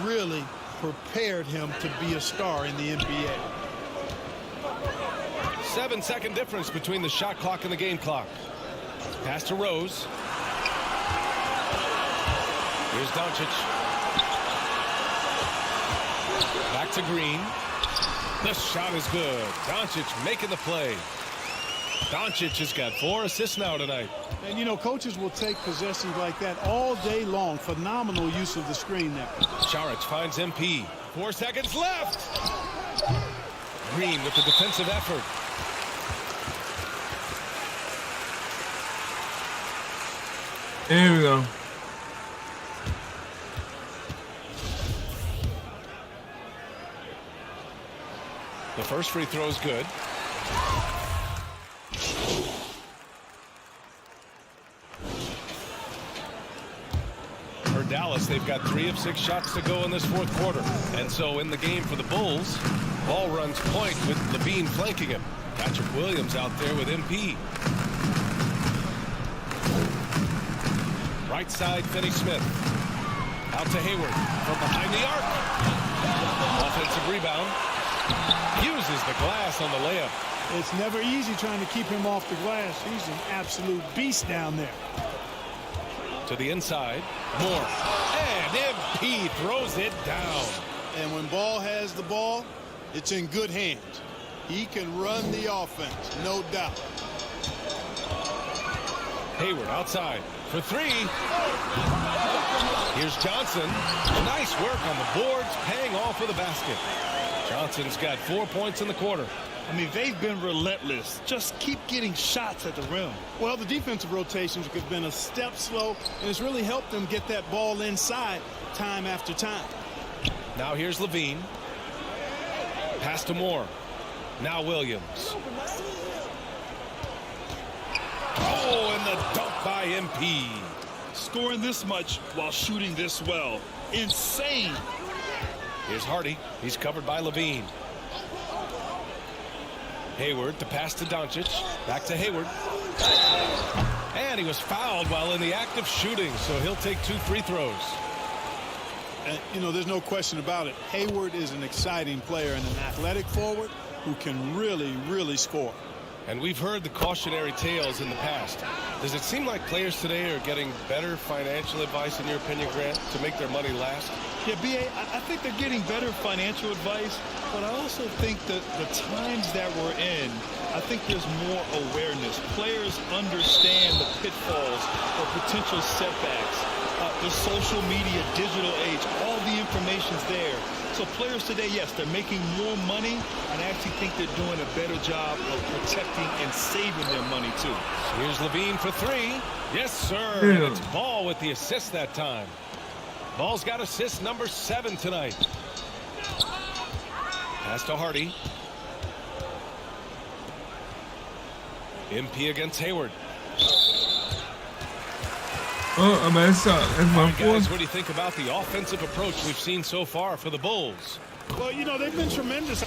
really prepared him to be a star in the NBA. 7-second difference between the shot clock and the game clock. Pass to Rose. Here's Doncic. Back to Green. The shot is good. Doncic making the play. Doncic has got 4 assists now tonight. And, you know, coaches will take possessions like that all day long. Phenomenal use of the screen there. Saric finds MP. 4 seconds left. Green with the defensive effort. There we go. The first free throw is good. For Dallas, they've got 3 of 6 shots to go in this fourth quarter. And so in the game for the Bulls, ball runs point with Levine flanking him. Patrick Williams out there with MP. Right side, Finney-Smith. Out to Hayward from behind the arc. Offensive rebound. Uses the glass on the layup. It's never easy trying to keep him off the glass. He's an absolute beast down there. To the inside. Moore. And MP throws it down. And when Ball has the ball, it's in good hands. He can run the offense, no doubt. Hayward outside for 3. Here's Johnson. Nice work on the boards, paying off with a basket. Johnson's got 4 points in the quarter. I mean, they've been relentless. Just keep getting shots at the rim. Well, the defensive rotations have been a step slow, and it's really helped them get that ball inside time after time. Now here's Levine. Pass to Moore. Now Williams. Oh, and the dunk by MP. Scoring this much while shooting this well. Insane. Here's Hardy. He's covered by Levine. Hayward, the pass to Doncic. Back to Hayward. And he was fouled while in the act of shooting, so he'll take 2 free throws. And, you know, there's no question about it. Hayward is an exciting player and an athletic forward who can really, really score. And we've heard the cautionary tales in the past. Does it seem like players today are getting better financial advice, in your opinion, Grant, to make their money last? Yeah, B.A., I think they're getting better financial advice, but I also think that the times that we're in, I think there's more awareness. Players understand the pitfalls or potential setbacks. The social media, digital age, all the information's there. So players today, yes, they're making more money, and I actually think they're doing a better job of protecting and saving their money, too. Here's Levine for 3. Yes, sir. Yeah. And it's Ball with the assist that time. Ball's got assist number 7 tonight. Pass to Hardy. MP against Hayward. Oh, I messed up. That's my Guys, fourth. what do you think about the offensive approach we've seen so far for the Bulls? Well, you know, they've been tremendous.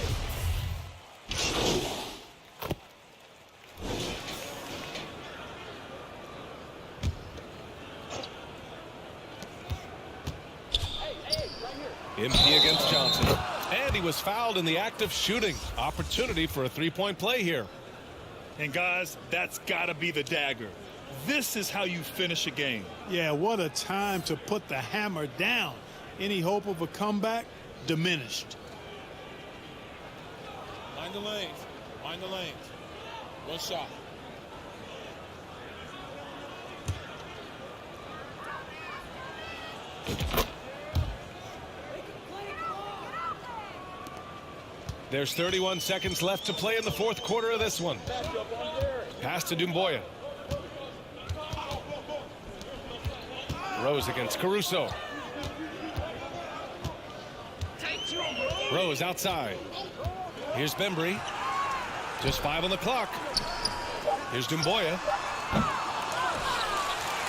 MP against Johnson. And he was fouled in the act of shooting. Opportunity for a three-point play here. And guys, that's got to be the dagger. This is how you finish a game. Yeah, what a time to put the hammer down. Any hope of a comeback diminished. Mind the lanes. Mind the lanes. One shot. There's 31 seconds left to play in the fourth quarter of this one. Pass to Dumboya. Rose against Caruso. Rose outside. Here's Bembry. Just 5 on the clock. Here's Dumboya.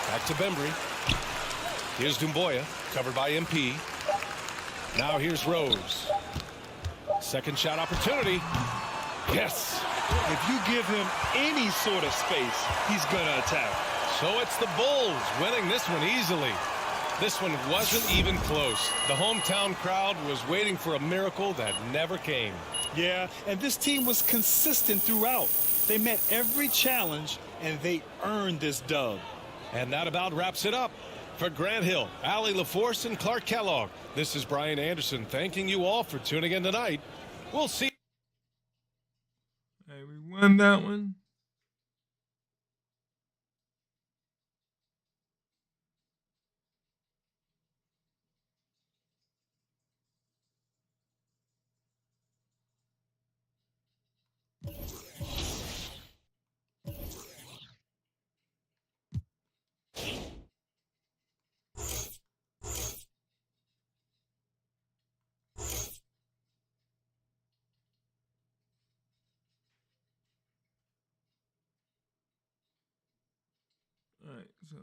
Back to Bembry. Here's Dumboya, covered by MP. Now here's Rose. Second shot opportunity. Yes. If you give him any sort of space, he's going to attack. So it's the Bulls winning this one easily. This one wasn't even close. The hometown crowd was waiting for a miracle that never came. Yeah, and this team was consistent throughout. They met every challenge, and they earned this dub. And that about wraps it up. For Grant Hill, Allie LaForce, and Clark Kellogg, this is Brian Anderson thanking you all for tuning in tonight. We'll see. Hey, we won that one. All right, so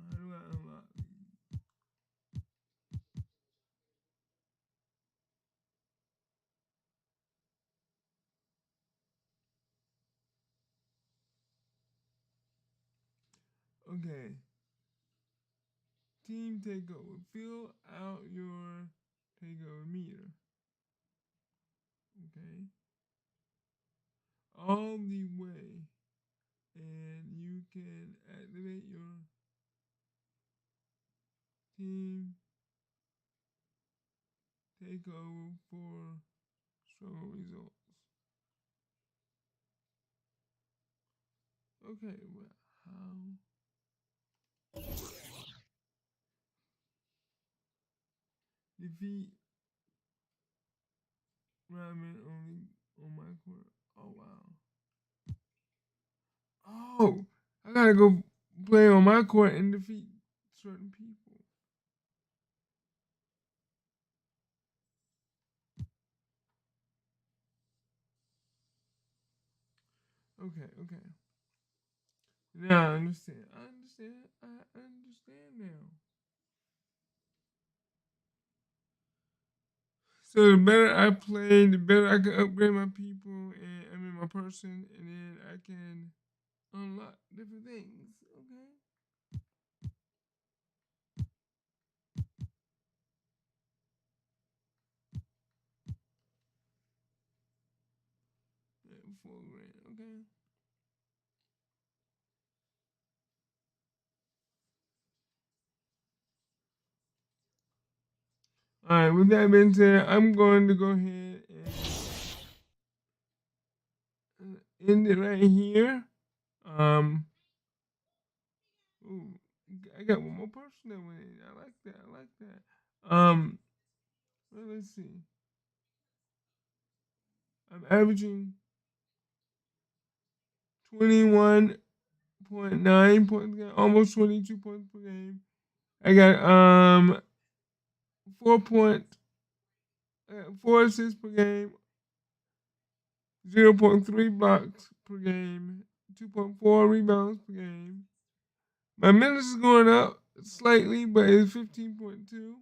how do I unlock these? Okay. Team takeover. Fill out your takeover meter. Okay. All the way. And you can activate your team takeover for struggle results. Okay, well, how? Defeat Ryman only on my court. Oh wow. Oh, I gotta go play on my court and defeat certain people. Okay, okay. Now I understand. I understand. I understand now. So the better I play, the better I can upgrade my people and my person, and then I can unlock different things. Okay. Yeah, $4,000. Okay. All right, with that being said, I'm going to go ahead and end it right here. Ooh, I got one more person that went in. I like that. I like that. Well, let's see. I'm averaging 21.9 points per game, almost 22 points per game. I got 4 assists per game, 0.3 blocks per game, 2.4 rebounds per game. My minutes is going up slightly, but it's 15.2.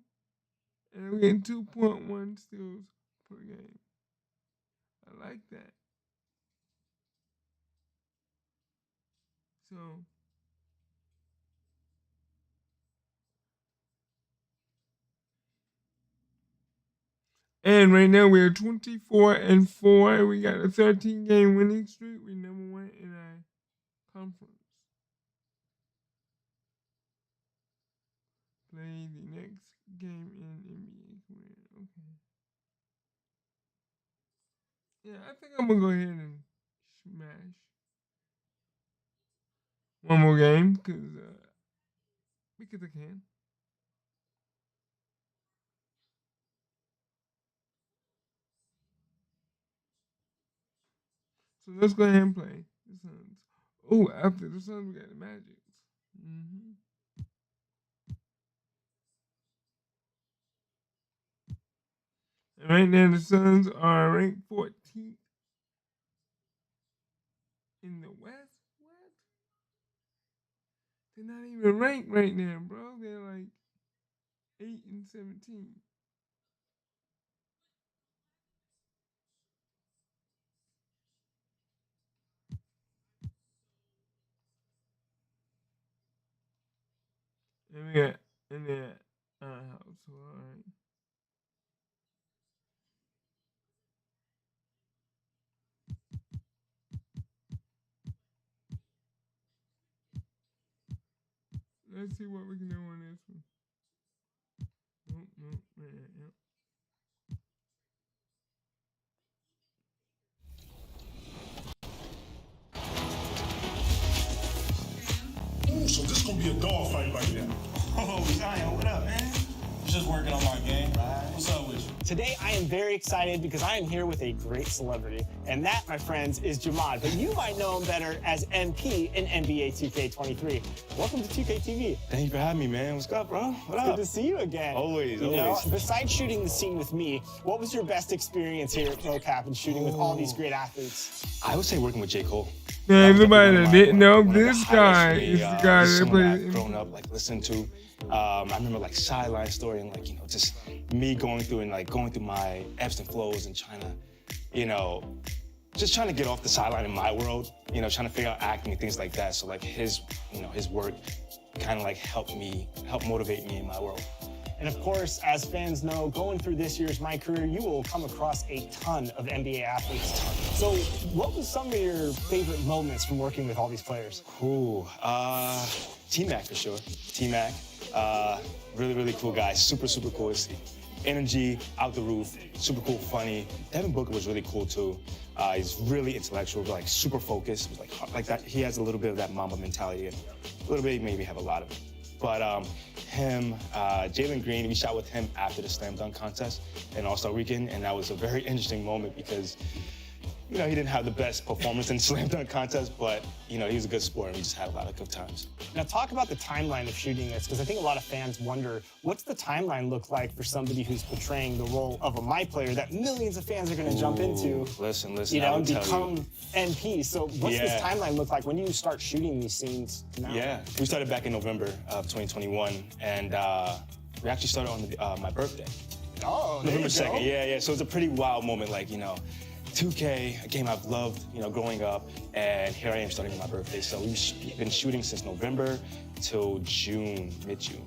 And I'm getting 2.1 steals per game. I like that. So, and right now we're 24-4. We got a 13-game winning streak. We're number 1 in our conference. Play the next game in NBA career. Okay. Yeah, I think I'm gonna go ahead and smash one more game because I can. So let's go ahead and play the Suns. Oh, after the Suns, we got the Magic. Mm-hmm. And right now, the Suns are ranked 14th in the West. What? They're not even ranked right now, bro. They're like 8-17. And we got in that house. So, all right. Let's see what we can do on this one. Nope, yep. Ooh, so this gonna be a dogfight right now. Oh, Zion, what up, man? Just working on my game. What's up with you? Today, I am very excited because I am here with a great celebrity. And that, my friends, is Jamad. But you might know him better as MP in NBA 2K23. Welcome to 2K TV. Thank you for having me, man. What's up, bro? What up? Good to see you again. Always. Besides shooting the scene with me, what was your best experience here at ProCap and shooting with all these great athletes? I would say working with J. Cole. Yeah, everybody that didn't know, this guy is the guy that someone played. I've grown up, listening to. I remember, sideline story and, just me going through my ebbs and flows and trying to, just trying to get off the sideline in my world, trying to figure out acting and things like that. So, his work kind of, helped motivate me in my world. And of course, as fans know, going through this year's MyCareer, you will come across a ton of NBA athletes. So what was some of your favorite moments from working with all these players? Cool. T-Mac for sure. T-Mac, really, really cool guy. Super, super cool. His energy out the roof, super cool, funny. Devin Booker was really cool too. He's really intellectual, super focused. Like that. He has a little bit of that Mamba mentality. A little bit, maybe have a lot of it. But him, Jalen Green, we shot with him after the slam dunk contest in All-Star Weekend, and that was a very interesting moment because, he didn't have the best performance in the slam dunk contest, but, he was a good sport, and we just had a lot of good times. Now, talk about the timeline of shooting this, because I think a lot of fans wonder, what's the timeline look like for somebody who's portraying the role of a My Player that millions of fans are going to jump into? Listen, and become MP. So what's this timeline look like? When do you start shooting these scenes now? Yeah, we started back in November of 2021, and we actually started on my birthday. Oh, November 2nd, yeah. So it's a pretty wild moment, 2K, a game I've loved, growing up, and here I am starting on my birthday. So we've been shooting since November till June, mid-June.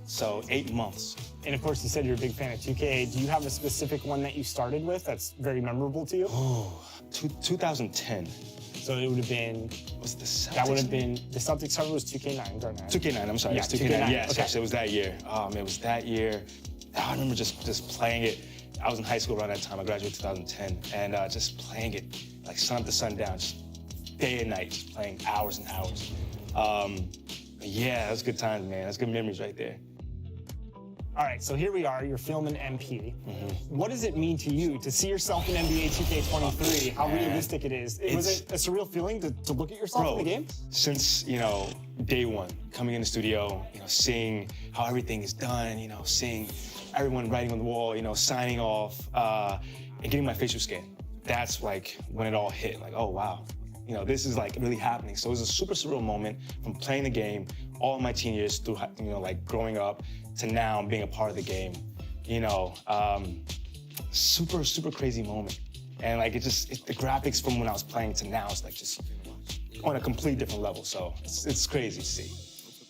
So 8 months. And of course, you said you're a big fan of 2K. Do you have a specific one that you started with that's very memorable to you? Oh, 2010. So it would have been. Was the Celtics? That would have been the Celtics cover was 2K9, Garnett. 2K9. I'm sorry. Yeah, it's 2K9. 2K9. Yes, Okay. yes, it was that year. It was that year. I remember just playing it. I was in high school around that time. I graduated 2010, and just playing it like sun up to sundown, just day and night, just playing hours and hours. Yeah, that was good times, man. That's good memories right there. All right, so here we are. You're filming MP. What does it mean to you to see yourself in NBA 2K23? How realistic it is? Was it a surreal feeling to look at yourself in the game? Since, you know, day one, coming in the studio, you know, seeing how everything is done, you know, seeing everyone writing on the wall, you know, signing off, and getting my facial scan. That's like when it all hit. Like, oh wow, you know, this is like really happening. So it was a super surreal moment from playing the game all my teen years through, you know, like growing up to now being a part of the game. You know, super, super crazy moment. And like, the graphics from when I was playing to now is like just on a completely different level. So it's crazy to see.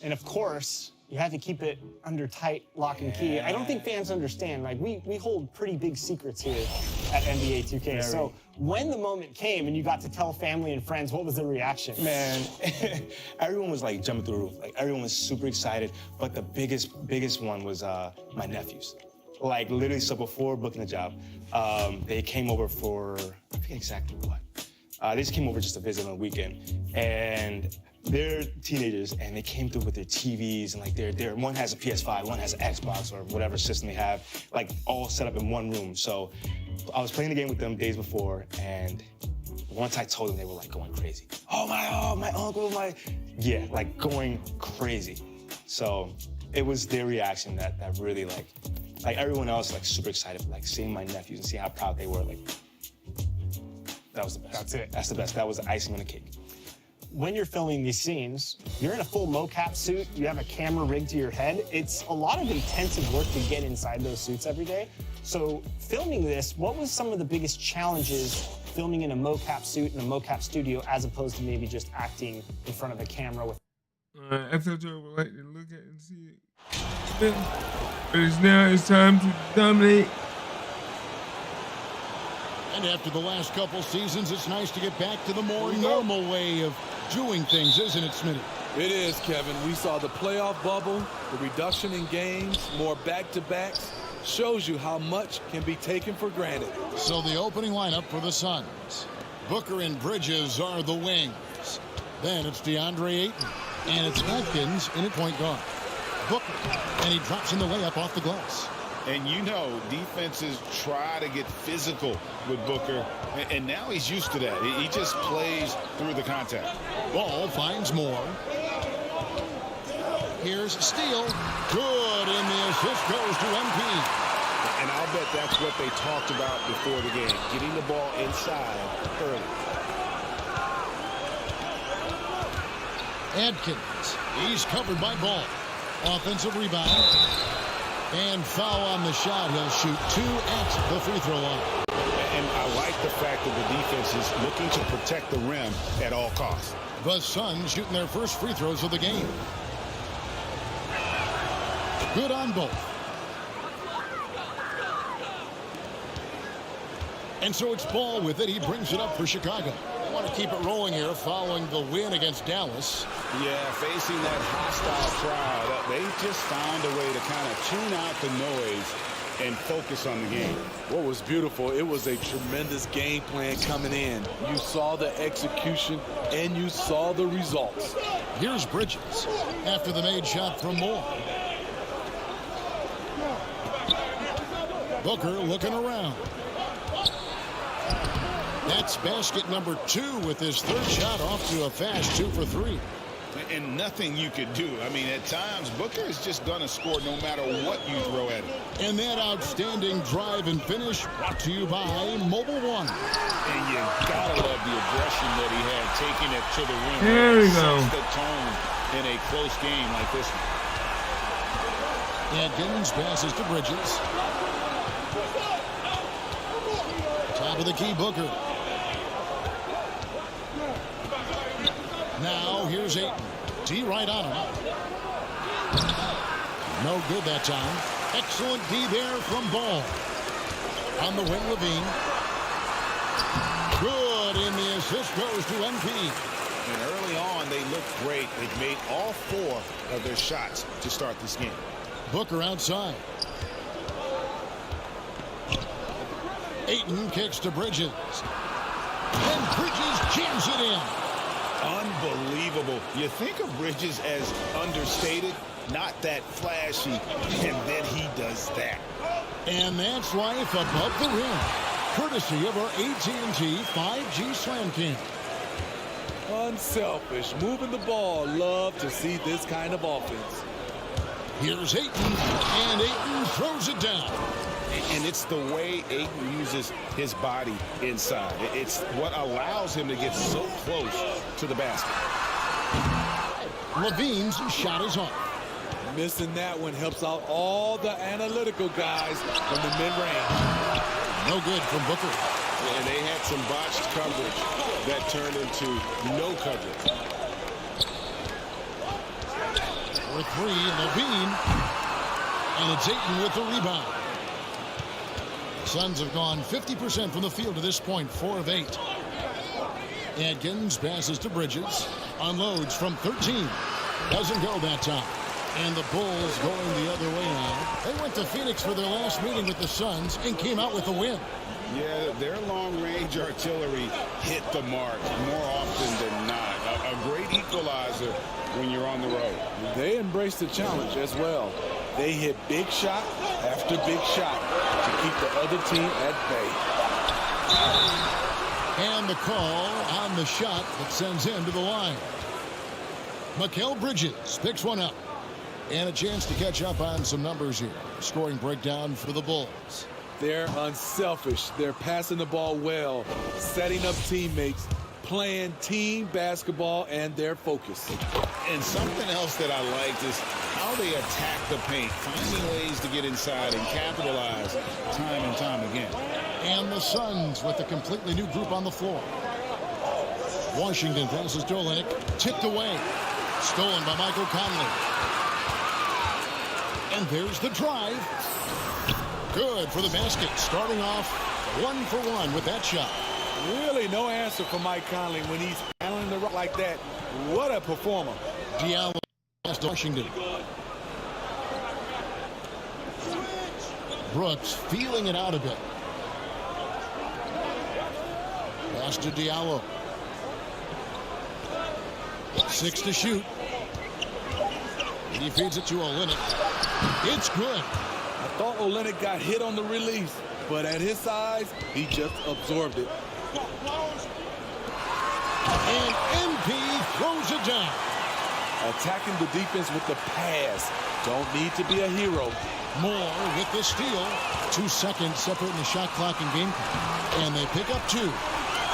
And of course, you had to keep it under tight lock and key. I don't think fans understand. Like, we hold pretty big secrets here at NBA 2K. So when the moment came and you got to tell family and friends, what was the reaction? Man, everyone was like jumping through the roof. Like, everyone was super excited. But the biggest one was my nephews. Like, literally, so before booking the job, they came over for, I forget exactly what. They just came over just to visit on the weekend. And they're teenagers, and they came through with their TVs, and like they're one has a PS5, one has an Xbox or whatever system they have, like all set up in one room. So I was playing the game with them days before, and once I told them, they were like going crazy. Oh my uncle, yeah, like going crazy. So it was their reaction that really like everyone else like super excited, like seeing my nephews and seeing how proud they were. Like, that was the best. That's it. That's the best. That was the icing on the cake. When you're filming these scenes, you're in a full mocap suit, you have a camera rigged to your head. It's a lot of intensive work to get inside those suits every day. So filming this, what was some of the biggest challenges filming in a mocap suit in a mocap studio as opposed to maybe just acting in front of a camera with... FLJ would like to look at and see it. But it's time to dominate. And after the last couple seasons, it's nice to get back to the more normal way of doing things, isn't it, Smitty? It is, Kevin. We saw the playoff bubble, the reduction in games, more back-to-backs. Shows you how much can be taken for granted. So the opening lineup for the Suns. Booker and Bridges are the wings. Then it's DeAndre Ayton. And it's Atkins in at point guard. Booker. And he drops in the layup off the glass. And you know, defenses try to get physical with Booker, and now he's used to that. He just plays through the contact. Ball finds Moore. Here's Steele. Good, and the assist goes to MP. And I'll bet that's what they talked about before the game, getting the ball inside early. Atkins. He's covered by Ball. Offensive rebound. And foul on the shot. He'll shoot 2 at the free throw line. And I like the fact that the defense is looking to protect the rim at all costs. The Suns shooting their first free throws of the game. Good on both. And so it's Ball with it. He brings it up for Chicago. They want to keep it rolling here following the win against Dallas. Yeah, facing that hostile crowd, they just found a way to kind of tune out the noise and focus on the game. What was beautiful, it was a tremendous game plan coming in. You saw the execution and you saw the results. Here's Bridges after the made shot from Moore. Booker looking around. That's basket number 2 with his third shot off to a fast 2 for 3. And nothing you could do. I mean, at times, Booker is just going to score no matter what you throw at him. And that outstanding drive and finish brought to you by Mobile One. And you got to love the aggression that he had, taking it to the rim. There we go. Sets the tone in a close game like this one. Atkins passes to Bridges. Top of the key, Booker. Now here's Ayton. D right on him. No good that time. Excellent D there from Ball. On the wing, Levine. Good, and the assist goes to MP. And early on, they looked great. They've made all 4 of their shots to start this game. Booker outside. Ayton kicks to Bridges. And Bridges jams it in. Unbelievable. You think of Bridges as understated, not that flashy, and then he does that. And that's life above the rim, courtesy of our AT&T 5G Slam Cam. Unselfish, moving the ball. Love to see this kind of offense. Here's Ayton, and Ayton throws it down. And it's the way Ayton uses his body inside. It's what allows him to get so close to the basket. Levine's shot is off. Missing that one helps out all the analytical guys from the mid-range. No good from Booker. And they had some botched coverage that turned into no coverage. For three, Levine. And it's Ayton with the rebound. Suns have gone 50% from the field to this point, 4 of 8. Adkins passes to Bridges. Unloads from 13. Doesn't go that time. And the Bulls going the other way now. They went to Phoenix for their last meeting with the Suns and came out with a win. Yeah, their long-range artillery hit the mark more often than not. A great equalizer when you're on the road. They embraced the challenge as well. They hit big shot after big shot to keep the other team at bay. And the call on the shot that sends him to the line. Mikal Bridges picks one up. And a chance to catch up on some numbers here. Scoring breakdown for the Bulls. They're unselfish. They're passing the ball well, setting up teammates, playing team basketball, and they're focused. And something else that I liked is how they attack the paint, finding ways to get inside and capitalize time and time again. And the Suns with a completely new group on the floor. Washington passes to Olynyk, tipped away. Stolen by Michael Conley. And there's the drive. Good for the basket. Starting off 1 for 1 with that shot. Really no answer for Mike Conley when he's handling the rock like that. What a performer. Diallo pass to Washington. Brooks feeling it out a bit. Pass to Diallo. 6 to shoot. He feeds it to Olynyk. It's good. I thought Olynyk got hit on the release, but at his size, he just absorbed it. And MP throws it down. Attacking the defense with the pass. Don't need to be a hero. Moore with the steal. 2 seconds separating the shot clock and game clock. And they pick up 2.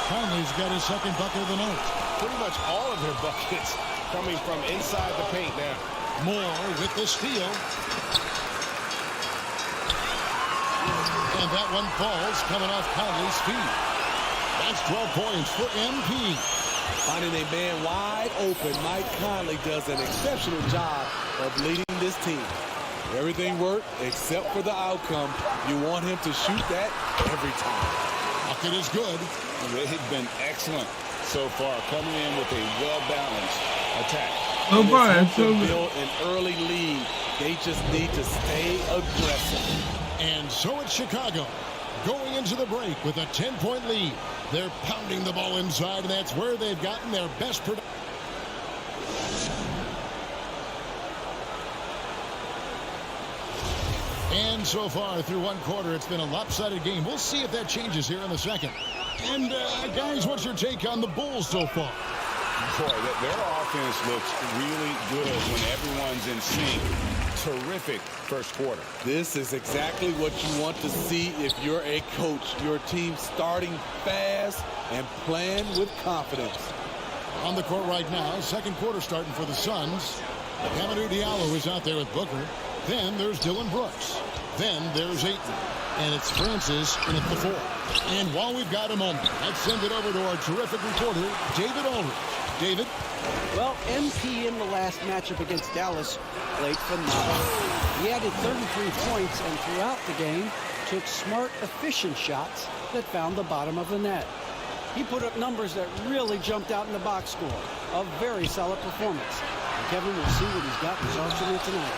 Conley's got his second bucket of the night. Pretty much all of their buckets coming from inside the paint now. Moore with the steal. And that one falls coming off Conley's feet. That's 12 points for MP. Finding a man wide open, Mike Conley does an exceptional job of leading this team. Everything worked except for the outcome. You want him to shoot that every time. Bucket is good. They've been excellent so far, coming in with a well-balanced attack. So far, it's so build an early lead. They just need to stay aggressive. And so it's Chicago going into the break with a 10-point lead. They're pounding the ball inside, and that's where they've gotten their best production. And so far through one quarter, it's been a lopsided game. We'll see if that changes here in the second. And guys, what's your take on the Bulls so far? Boy, their offense looks really good when everyone's in sync. Terrific first quarter. This is exactly what you want to see if you're a coach. Your team starting fast and playing with confidence. On the court right now, second quarter starting for the Suns. Hamidou Diallo is out there with Booker. Then there's Dylan Brooks. Then there's Ayton. And it's Francis in at the 4. And while we've got a moment, let's send it over to our terrific reporter, David Ulrich. David? Well, MP in the last matchup against Dallas played phenomenal. He added 33 points and throughout the game took smart, efficient shots that found the bottom of the net. He put up numbers that really jumped out in the box score. A very solid performance. And Kevin will see what he's got in his arsenal tonight.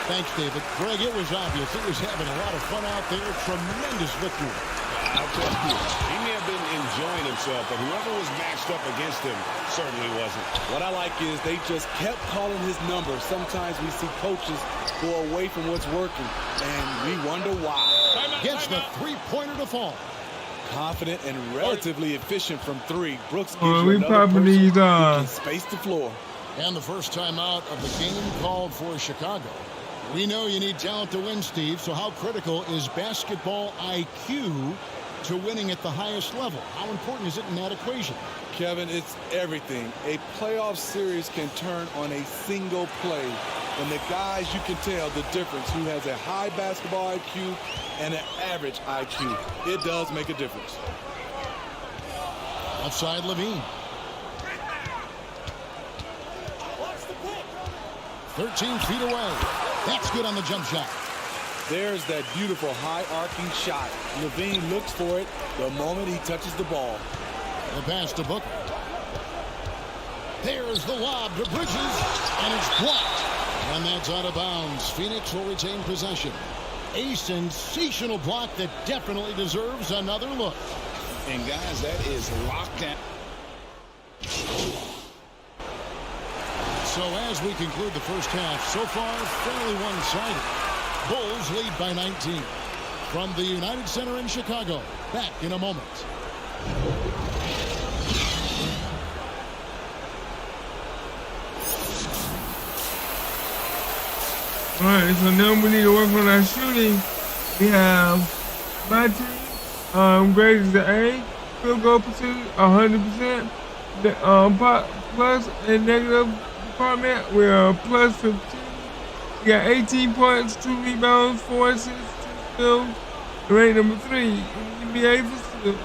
Thanks, David. Greg, it was obvious. He was having a lot of fun out there. Tremendous victory. I'll tell you, he may have been enjoying himself, but whoever was matched up against him certainly wasn't. What I like is they just kept calling his number. Sometimes we see coaches go away from what's working, and we wonder why. Gets the three-pointer to fall. Confident and relatively efficient from three. Brooks gives Oh, you we another popping person these, who can space the floor. And the first time out of the game called for Chicago. We know you need talent to win, Steve, so how critical is basketball IQ to winning at the highest level? How important is it in that equation? Kevin, it's everything. A playoff series can turn on a single play. And the guys, you can tell the difference who has a high basketball IQ and an average IQ. It does make a difference. Outside Levine. 13 feet away. That's good on the jump shot. There's that beautiful high arcing shot. Levine looks for it the moment he touches the ball. The pass to Booker. There's the lob to Bridges, and it's blocked. And that's out of bounds. Phoenix will retain possession. A sensational block that definitely deserves another look. And guys, that is locked down. So as we conclude the first half, so far fairly one-sided. Bulls lead by 19. From the United Center in Chicago, back in a moment. All right, so now we need to work on our shooting. We have my team graded to A, field goal percentage 100%. Plus and negative department, we are plus 15. We got 18 points, 2 rebounds, 4 assists, 2 steals. Rank number 3 in the NBA for steals.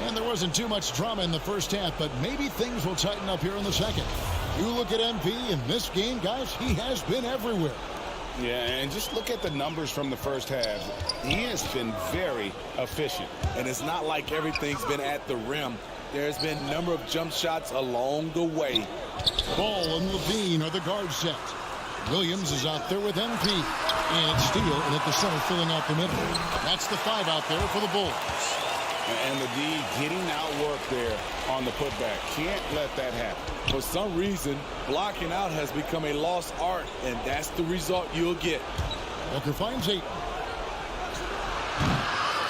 And there wasn't too much drama in the first half, but maybe things will tighten up here in the second. You look at MP in this game, guys, he has been everywhere. Yeah, and just look at the numbers from the first half. He has been very efficient. And it's not like everything's been at the rim. There's been a number of jump shots along the way. Ball and Levine are the guard set. Williams is out there with MP. And Steele and at the center filling out the middle. That's the 5 out there for the Bulls. And the D getting out work there on the putback. Can't let that happen. For some reason, blocking out has become a lost art, and that's the result you'll get. Booker finds 8.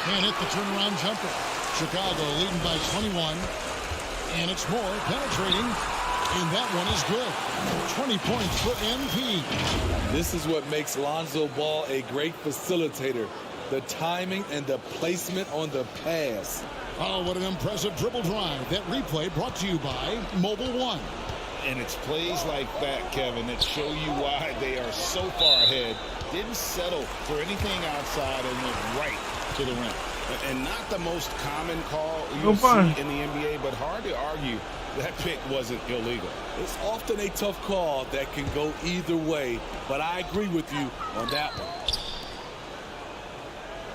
And hit the turnaround jumper. Chicago leading by 21. And it's more penetrating. And that one is good. 20 points for MP. This is what makes Lonzo Ball a great facilitator. The timing and the placement on the pass. Oh, what an impressive dribble drive. That replay brought to you by Mobile One. And it's plays like that, Kevin, that show you why they are so far ahead. Didn't settle for anything outside and went right to the rim. And not the most common call you'll see in the NBA, but hard to argue that pick wasn't illegal. It's often a tough call that can go either way, but I agree with you on that one.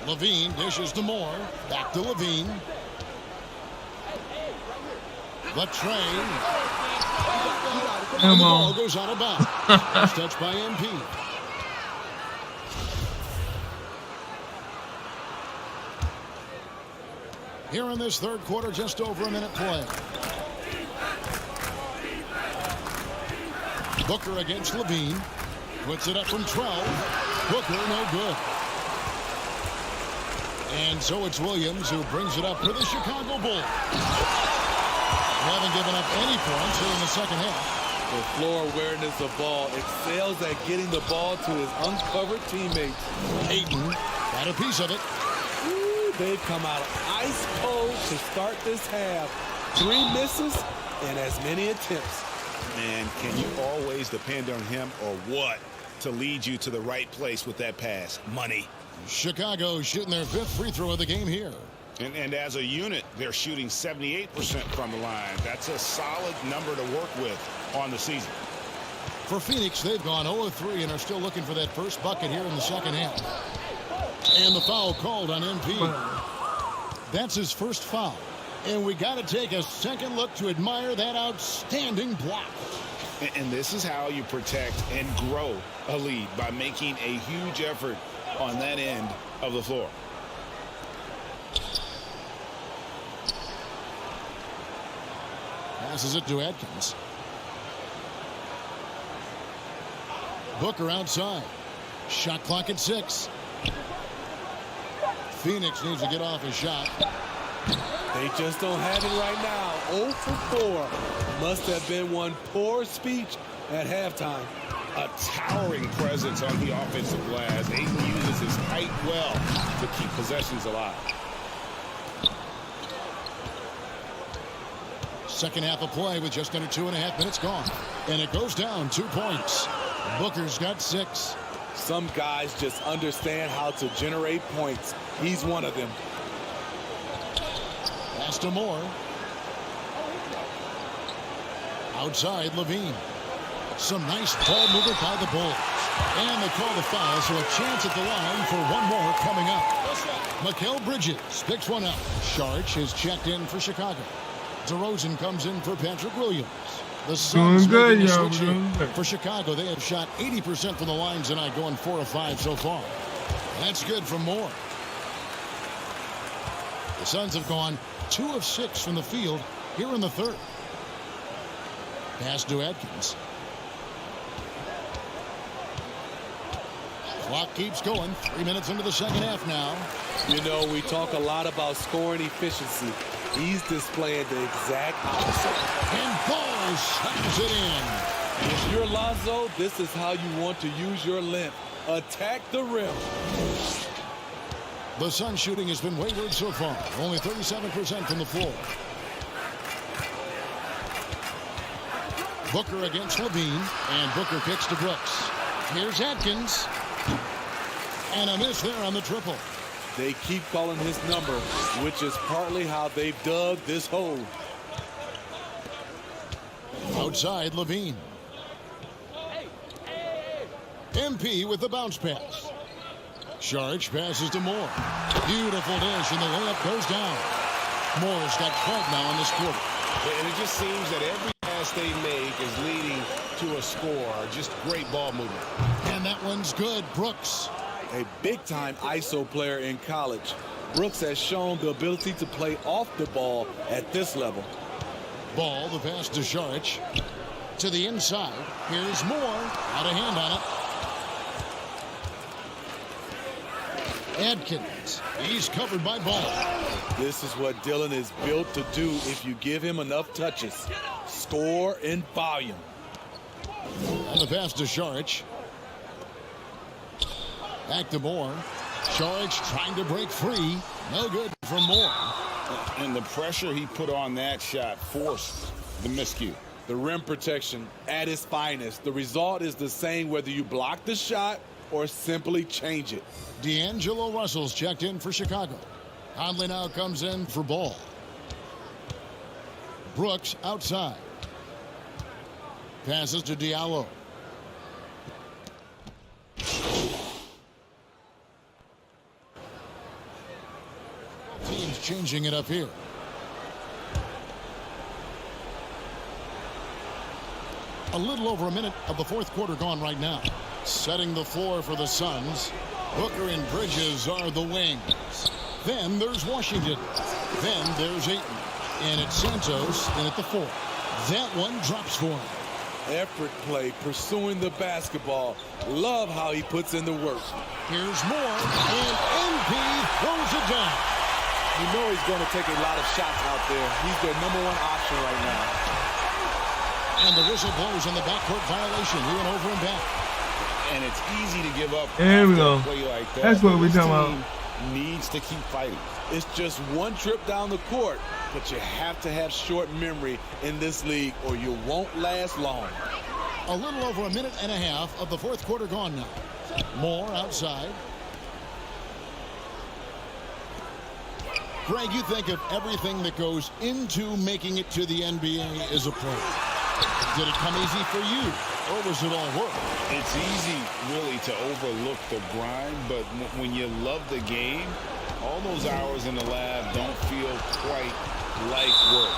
Levine dishes to Moore. Back to Levine. The train. And the ball goes out of bounds. It's touched by MP. Here in this third quarter, just over a minute play. Booker against Levine. Puts it up from 12. Booker, no good. And so it's Williams who brings it up for the Chicago Bulls. They haven't given up any points here in the second half. The floor awareness of ball excels at getting the ball to his uncovered teammates. Ayton got a piece of it. Ooh, they've come out ice cold to start this half. 3 misses and as many attempts. Man, can you always depend on him or what to lead you to the right place with that pass? Money. Chicago shooting their 5th free throw of the game here. And as a unit, they're shooting 78% from the line. That's a solid number to work with on the season. For Phoenix, they've gone 0-3 and are still looking for that first bucket here in the second half. And the foul called on MP. That's his first foul. And we got to take a second look to admire that outstanding block. And this is how you protect and grow a lead, by making a huge effort on that end of the floor. Passes it to Atkins. Booker outside. Shot clock at 6. Phoenix needs to get off his shot. They just don't have it right now. 0 for 4. Must have been one poor speech at halftime. A towering presence on the offensive glass. Ayton uses his height well to keep possessions alive. Second half of play with just under 2.5 minutes gone. And it goes down 2 points. Booker's got 6. Some guys just understand how to generate points. He's one of them. Pass to Moore. Outside, Levine. Some nice ball movement by the Bulls. And they call the foul, so a chance at the line for one more coming up. Mikal Bridges picks one up. Sharch is checked in for Chicago. DeRozan comes in for Patrick Williams. The Suns good, making a yo, switch here. For Chicago, they have shot 80% from the line tonight, going 4 of 5 so far. That's good for Moore. The Suns have gone 2 of 6 from the field here in the third. Pass to Atkins. Clock keeps going. 3 minutes into the second half now. You know, we talk a lot about scoring efficiency. He's displaying the exact opposite. And Ball slams it in. If you're Lonzo, this is how you want to use your length. Attack the rim. The Suns shooting has been wayward so far. Only 37% from the floor. Booker against Levine. And Booker kicks to Brooks. Here's Atkins. And a miss there on the triple. They keep calling his number, which is partly how they've dug this hole. Outside, Levine. MP with the bounce pass. Sharch passes to Moore. Beautiful dish, and the layup goes down. Moore's got 12 now in this quarter. And it just seems that every pass they make is leading to a score. Just great ball movement. And that one's good. Brooks. A big-time ISO player in college. Brooks has shown the ability to play off the ball at this level. Ball, the pass to Sharch. To the inside. Here's Moore. Out of hand on it. Adkins. He's covered by Ball. This is what Dillon is built to do if you give him enough touches. Score in volume. And the pass to Sharch. Back to Moore. Sharch trying to break free. No good from Moore. And the pressure he put on that shot forced the miscue. The rim protection at its finest. The result is the same whether you block the shot or simply change it. D'Angelo Russell's checked in for Chicago. Conley now comes in for Ball. Brooks outside. Passes to Diallo. Teams changing it up here. A little over a minute of the fourth quarter gone right now. Setting the floor for the Suns. Booker and Bridges are the wings. Then there's Washington. Then there's Ayton. And it's Santos in at the 4. That one drops for him. Effort play, pursuing the basketball. Love how he puts in the work. Here's Moore, and MP throws it down. You know he's going to take a lot of shots out there. He's their #1 option right now. And the whistle blows on the backcourt violation. He went over and back. And it's easy to give up. There we go. Play like that. That's what we're talking about. Needs to keep fighting. It's just one trip down the court, but you have to have short memory in this league or you won't last long. A little over a minute and a half of the fourth quarter gone now. Moore outside. Greg, you think of everything that goes into making it to the NBA as a pro. Did it come easy for you, or was it all work? It's easy, really, to overlook the grind, but when you love the game, all those hours in the lab don't feel quite like work.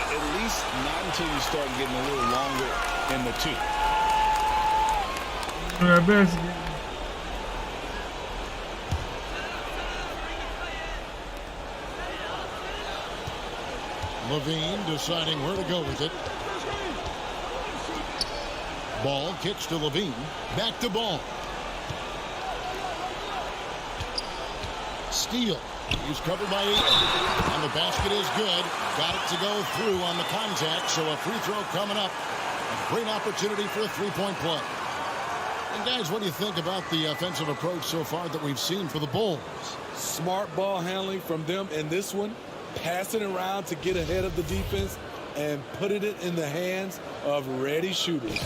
At least not until you start getting a little longer in the tooth. Levine deciding where to go with it. Ball kicks to Levine. Back to Ball. Steele. He's covered by 8. And the basket is good. Got it to go through on the contact. So a free throw coming up. A great opportunity for a three-point play. And guys, what do you think about the offensive approach so far that we've seen for the Bulls? Smart ball handling from them in this one. Passing around to get ahead of the defense and putting it in the hands of ready shooters.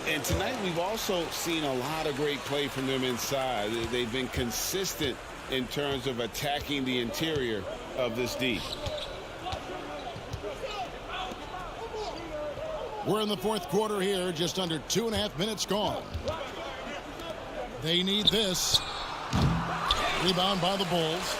And tonight we've also seen a lot of great play from them inside. They've been consistent in terms of attacking the interior of this D. We're in the fourth quarter here, just under 2.5 minutes gone. They need this. Rebound by the Bulls.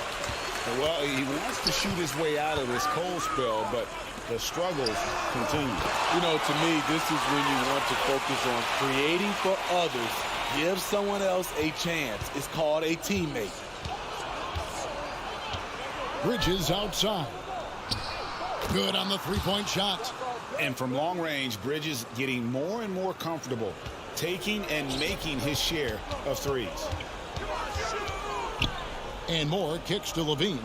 Well, he wants to shoot his way out of this cold spell, but the struggles continue. You know, to me, this is when you want to focus on creating for others. Give someone else a chance. It's called a teammate. Bridges outside. Good on the three-point shot. And from long range, Bridges getting more and more comfortable, taking and making his share of threes. And Moore kicks to Levine.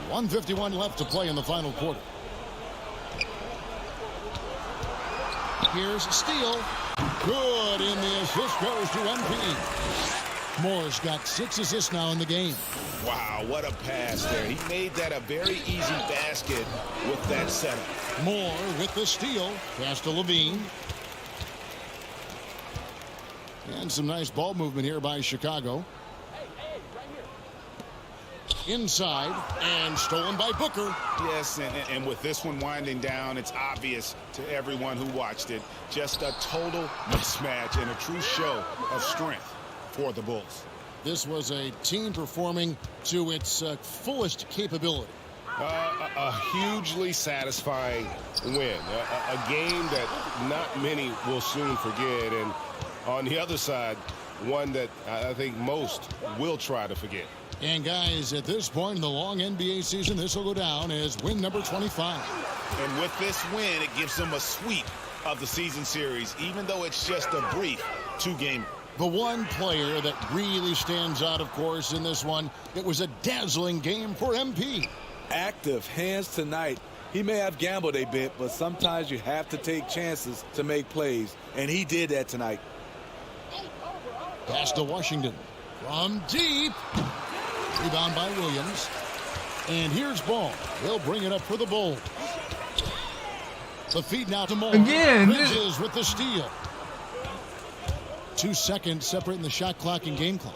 1:51 left to play in the final quarter. Here's Steele. Good, in the assist goes to MP. Moore's got 6 assists now in the game. Wow, what a pass there. He made that a very easy basket with that setup. Moore with the steal. Pass to Levine. And some nice ball movement here by Chicago. Inside, and stolen by Booker. Yes, and with this one winding down, it's obvious to everyone who watched it. Just a total mismatch and a true show of strength for the Bulls. This was a team performing to its fullest capability. A hugely satisfying win. A game that not many will soon forget. And on the other side, one that I think most will try to forget. And guys, at this point in the long NBA season, this will go down as win number 25. And with this win, it gives them a sweep of the season series, even though it's just a brief 2-game. The one player that really stands out, of course, in this one, it was a dazzling game for MP. Active hands tonight. He may have gambled a bit, but sometimes you have to take chances to make plays, and he did that tonight. Pass to Washington from deep. Rebound by Williams. And here's Ball. He'll bring it up for the Bulls. The feed now to Moore. Again. Bridges with the steal. 2 seconds separating the shot clock and game clock.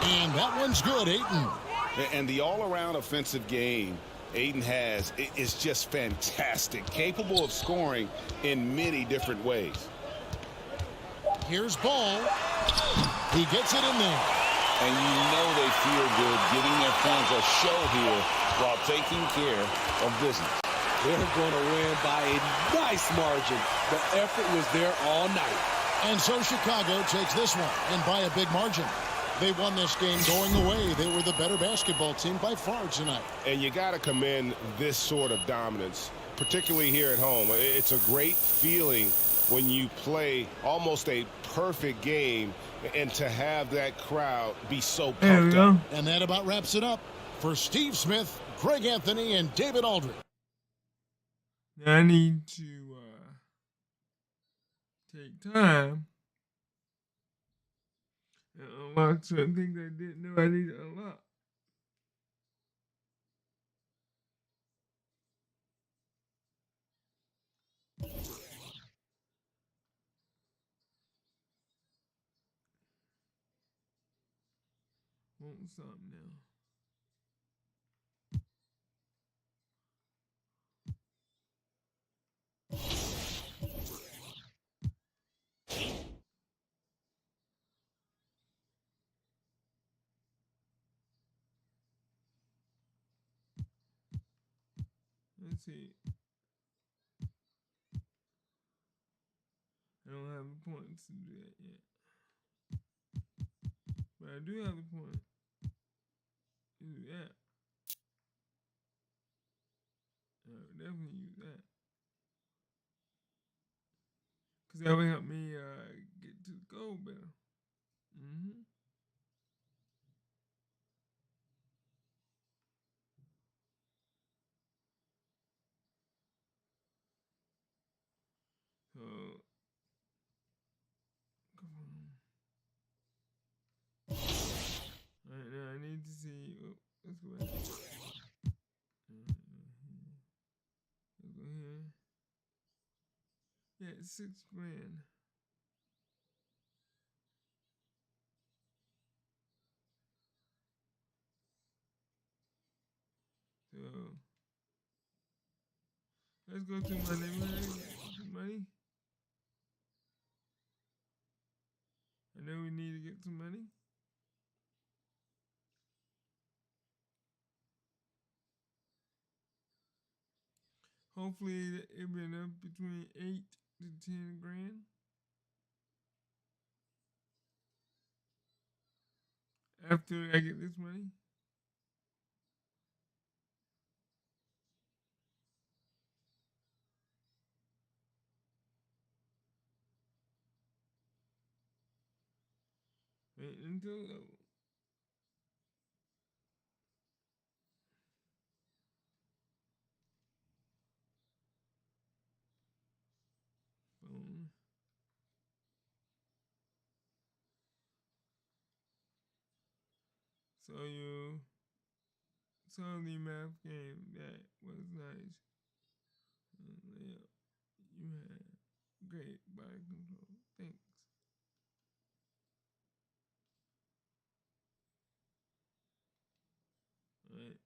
And that one's good, Ayton. And the all-around offensive game Ayton has is just fantastic, capable of scoring in many different ways. Here's Ball. He gets it in there. And you know they feel good giving their fans a show here while taking care of business. They're going to win by a nice margin. The effort was there all night. And so Chicago takes this one, and by a big margin. They won this game going away. They were the better basketball team by far tonight. And you got to commend this sort of dominance, particularly here at home. It's a great feeling when you play almost a perfect game and to have that crowd be so pumped up. And that about wraps it up for Steve Smith, Greg Anthony, and David Aldridge. I need to take time and unlock certain things I didn't know I need to unlock. Want something now. let's see. I don't have the points to do that yet. But I do have the point to do that. I would definitely use that. Because that would help me get to the goal better. Mm-hmm. So, come on. All right, now I need to see. Oh, let's go back. Let's go here. Yeah, it's $6,000. So, let's go to my neighborhood. Get money. I know we need to get some money. Hopefully, it'll be enough between 8 to 10 grand. After I get this money. Wait until phone. So you saw the math game. That was nice. Yeah, you had great body control. Thanks. All right.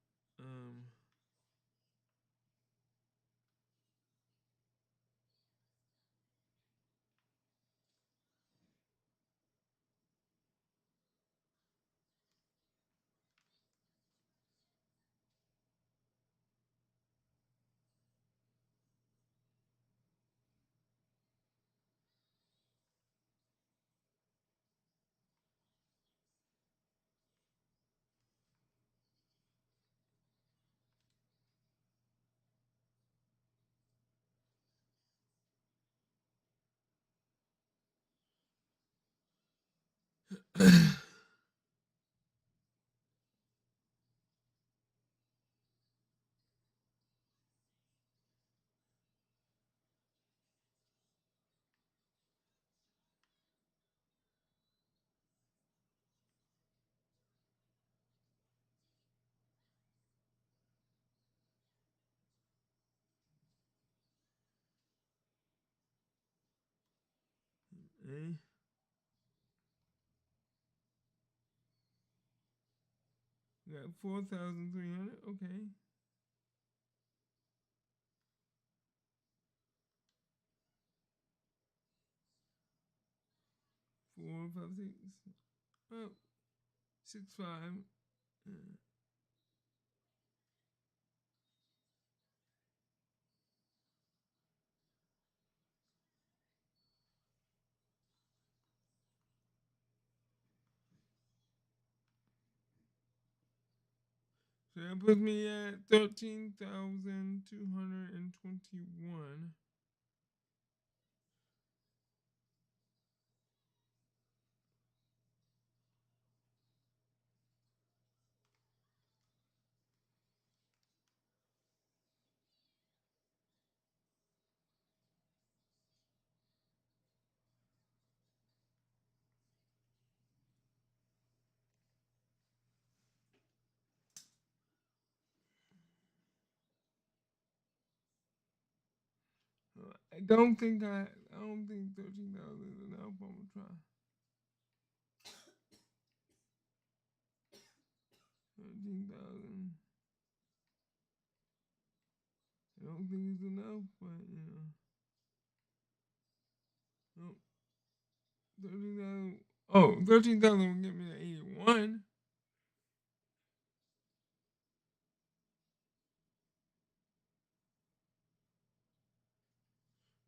Hey. We got 4,300. Okay. 4, 5, 6. Oh, 6, 5. So that puts me at 13,221. I don't think 13,000 is enough. I'm gonna try 13,000. I don't think it's enough, but you know. Oh, 13,000. Oh, 13,000 will get me to 81.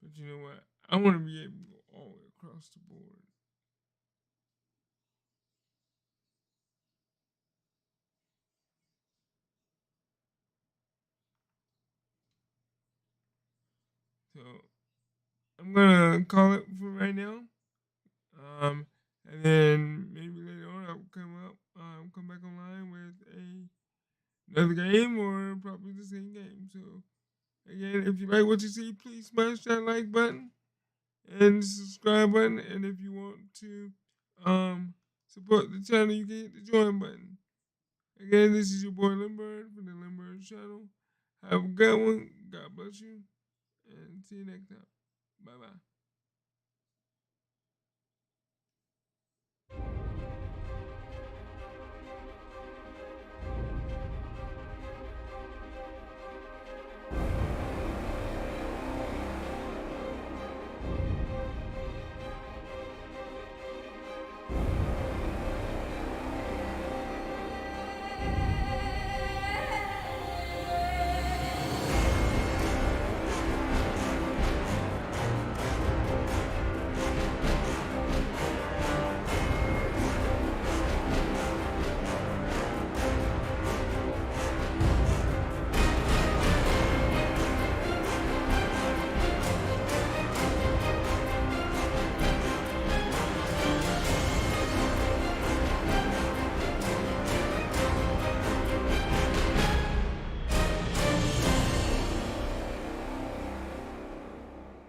But you know what? I want to be able to go all the way across the board. So I'm gonna call it for right now. And then maybe later on I'll come back online with another game or probably the same game. So again, if you like what you see, please smash that like button and subscribe button. And if you want to support the channel, you can hit the join button. Again, this is your boy Lindberg from the Lindberg channel. Have a good one. God bless you. And see you next time. Bye bye.